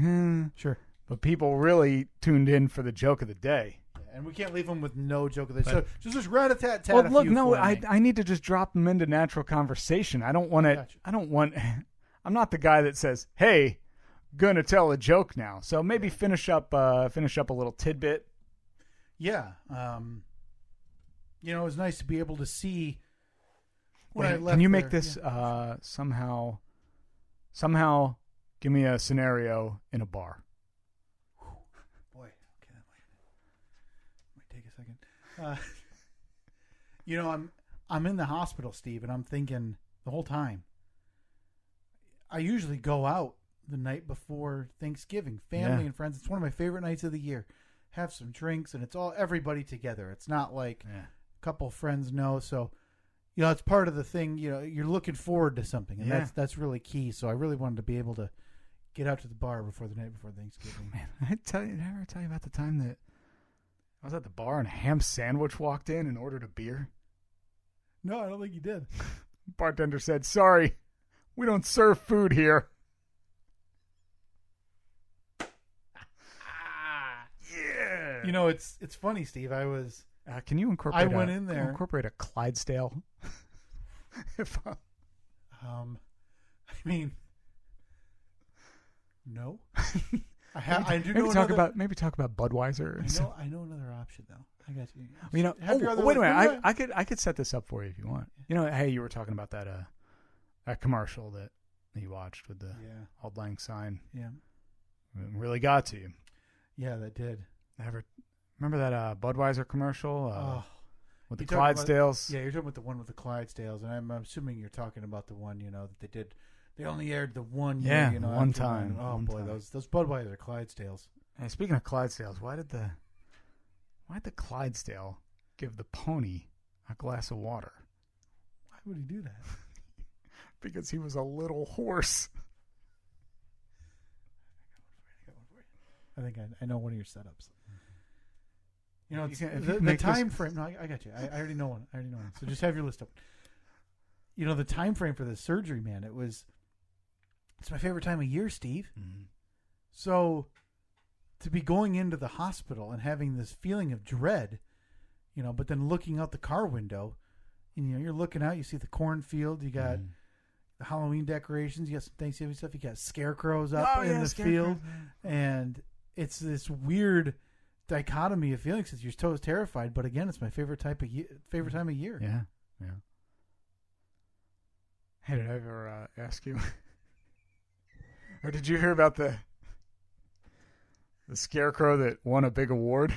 [SPEAKER 3] sure,
[SPEAKER 4] but people really tuned in for the joke of the day.
[SPEAKER 3] And we can't leave them with no joke of the day. So just rat-a-tat-tat.
[SPEAKER 4] Well, look, no, I need to just drop them into natural conversation. I don't want to. I'm not the guy that says, "Hey, gonna tell a joke now." So maybe finish up a little tidbit.
[SPEAKER 3] Yeah, it was nice to be able to see.
[SPEAKER 4] Can you make this somehow? Give me a scenario in a bar.
[SPEAKER 3] Boy, okay, that might take a second. I'm in the hospital, Steve, and I'm thinking the whole time. I usually go out the night before Thanksgiving, family and friends. It's one of my favorite nights of the year. Have some drinks, and it's all everybody together. It's not like a couple of friends know. So, it's part of the thing. You're looking forward to something, and that's really key. So I really wanted to be able to get out to the bar the night before Thanksgiving.
[SPEAKER 4] Man, did I ever tell you about the time that I was at the bar and a ham sandwich walked in and ordered a beer?
[SPEAKER 3] No, I don't think you did.
[SPEAKER 4] Bartender said, "Sorry, we don't serve food here."
[SPEAKER 3] Yeah. It's funny, Steve. I was.
[SPEAKER 4] Can you incorporate?
[SPEAKER 3] I went in there.
[SPEAKER 4] Incorporate a Clydesdale.
[SPEAKER 3] I mean, no. I do know
[SPEAKER 4] maybe talk about Budweiser.
[SPEAKER 3] I know another option though. I got you.
[SPEAKER 4] Wait a minute. I could set this up for you if you want. Hey, you were talking about that commercial that you watched with the Auld Lang Syne.
[SPEAKER 3] Yeah.
[SPEAKER 4] It really got to you.
[SPEAKER 3] Yeah, that did.
[SPEAKER 4] Remember that Budweiser commercial with the
[SPEAKER 3] Clydesdales?
[SPEAKER 4] Clydesdales?
[SPEAKER 3] You're talking about the one with the Clydesdales, and I'm assuming you're talking about the one that they did. They only aired the one year,
[SPEAKER 4] one time.
[SPEAKER 3] Oh boy, those Budweiser Clydesdales.
[SPEAKER 4] Hey, speaking of Clydesdales, why did the Clydesdale give the pony a glass of water?
[SPEAKER 3] Why would he do that?
[SPEAKER 4] Because he was a little horse.
[SPEAKER 3] I think I know one of your setups. The time frame. No, I got you. I already know one. So just have your list up. The time frame for the surgery, man. It's my favorite time of year, Steve.
[SPEAKER 4] Mm-hmm.
[SPEAKER 3] So to be going into the hospital and having this feeling of dread, but then looking out the car window, and you're looking out, you see the cornfield, you got the Halloween decorations, you got some Thanksgiving stuff, you got scarecrows up in the field, and it's this weird dichotomy of feelings because you're so terrified. But again, it's my favorite time of year.
[SPEAKER 4] Yeah. Hey, did I ever ask you? Or did you hear about the scarecrow that won a big award?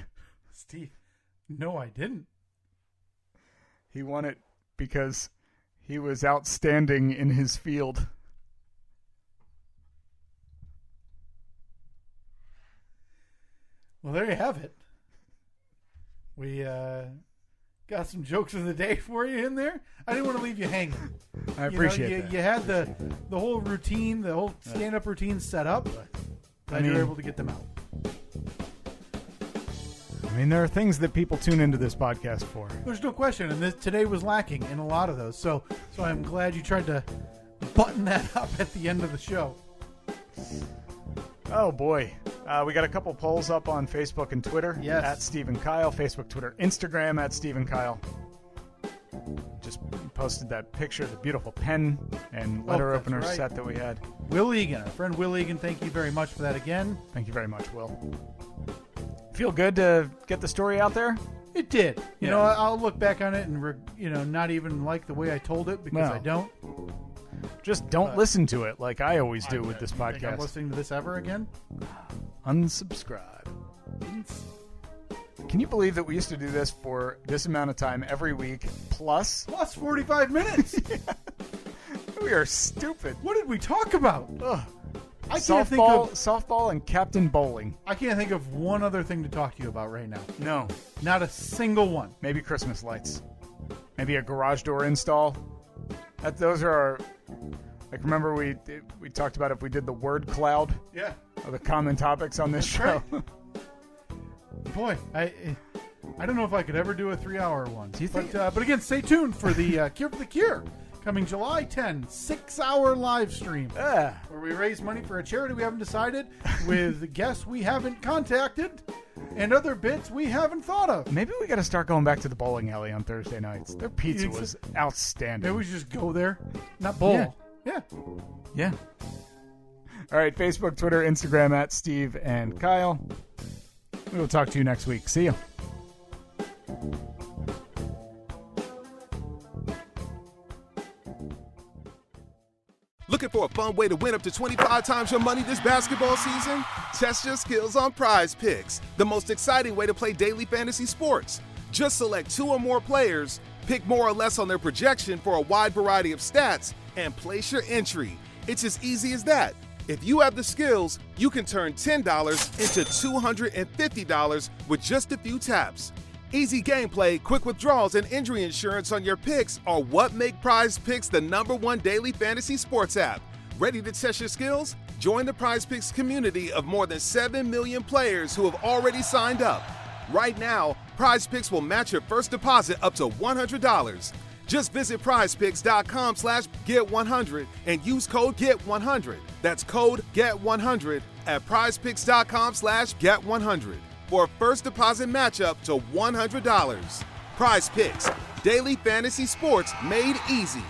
[SPEAKER 3] Steve, no, I didn't.
[SPEAKER 4] He won it because he was outstanding in his field.
[SPEAKER 3] Well, there you have it. We got some jokes of the day for you in there. I didn't want to leave you hanging.
[SPEAKER 4] I appreciate that.
[SPEAKER 3] You had the whole routine, the whole stand-up routine set up. Glad you were able to get them out.
[SPEAKER 4] I mean, there are things that people tune into this podcast for.
[SPEAKER 3] There's no question, and today was lacking in a lot of those. So I'm glad you tried to button that up at the end of the show.
[SPEAKER 4] Oh, boy. We got a couple polls up on Facebook and Twitter.
[SPEAKER 3] Yes.
[SPEAKER 4] At Steve and Kyle. Facebook, Twitter, Instagram at Steve and Kyle. Just posted that picture of the beautiful pen and letter opener set that we had.
[SPEAKER 3] Will Egan, our friend Will Egan, thank you very much for that again.
[SPEAKER 4] Thank you very much, Will. Feel good to get the story out there?
[SPEAKER 3] It did. You know, I'll look back on it and, not even like the way I told it because I don't.
[SPEAKER 4] Just don't listen to it like I always do with this podcast.
[SPEAKER 3] Think I'm listening to this ever again?
[SPEAKER 4] Unsubscribe. Can you believe that we used to do this for this amount of time every week plus
[SPEAKER 3] 45 minutes?
[SPEAKER 4] We are stupid.
[SPEAKER 3] What did we talk about?
[SPEAKER 4] Ugh.
[SPEAKER 3] I can't think of
[SPEAKER 4] softball and Captain Bowling.
[SPEAKER 3] I can't think of one other thing to talk to you about right now.
[SPEAKER 4] No.
[SPEAKER 3] Not a single one.
[SPEAKER 4] Maybe Christmas lights. Maybe a garage door install. Those are our... Like, remember we talked about if we did the word cloud?
[SPEAKER 3] Yeah.
[SPEAKER 4] Of the common topics on this show.
[SPEAKER 3] Right. Boy, I don't know if I could ever do a 3-hour one.
[SPEAKER 4] Do you think?
[SPEAKER 3] But again, stay tuned for the Cure for the Cure. Coming July 10, 6-hour live stream where we raise money for a charity we haven't decided with guests we haven't contacted and other bits we haven't thought of.
[SPEAKER 4] Maybe we got to start going back to the bowling alley on Thursday nights. Their pizza was outstanding.
[SPEAKER 3] Maybe we should just go there, not bowl.
[SPEAKER 4] Yeah. All right, Facebook, Twitter, Instagram at Steve and Kyle. We will talk to you next week. See ya.
[SPEAKER 1] Looking for a fun way to win up to 25 times your money this basketball season? Test your skills on Prize Picks, the most exciting way to play daily fantasy sports. Just select 2 or more players, pick more or less on their projection for a wide variety of stats, and place your entry. It's as easy as that. If you have the skills, you can turn $10 into $250 with just a few taps. Easy gameplay, quick withdrawals, and injury insurance on your picks are what make Prize Picks the #1 daily fantasy sports app. Ready to test your skills? Join the Prize Picks community of more than 7 million players who have already signed up. Right now, Prize Picks will match your first deposit up to $100. Just visit prizepicks.com/get100 and use code GET100. That's code GET100 at prizepicks.com/get100 for a first deposit match up to $100. Prize Picks, daily fantasy sports made easy.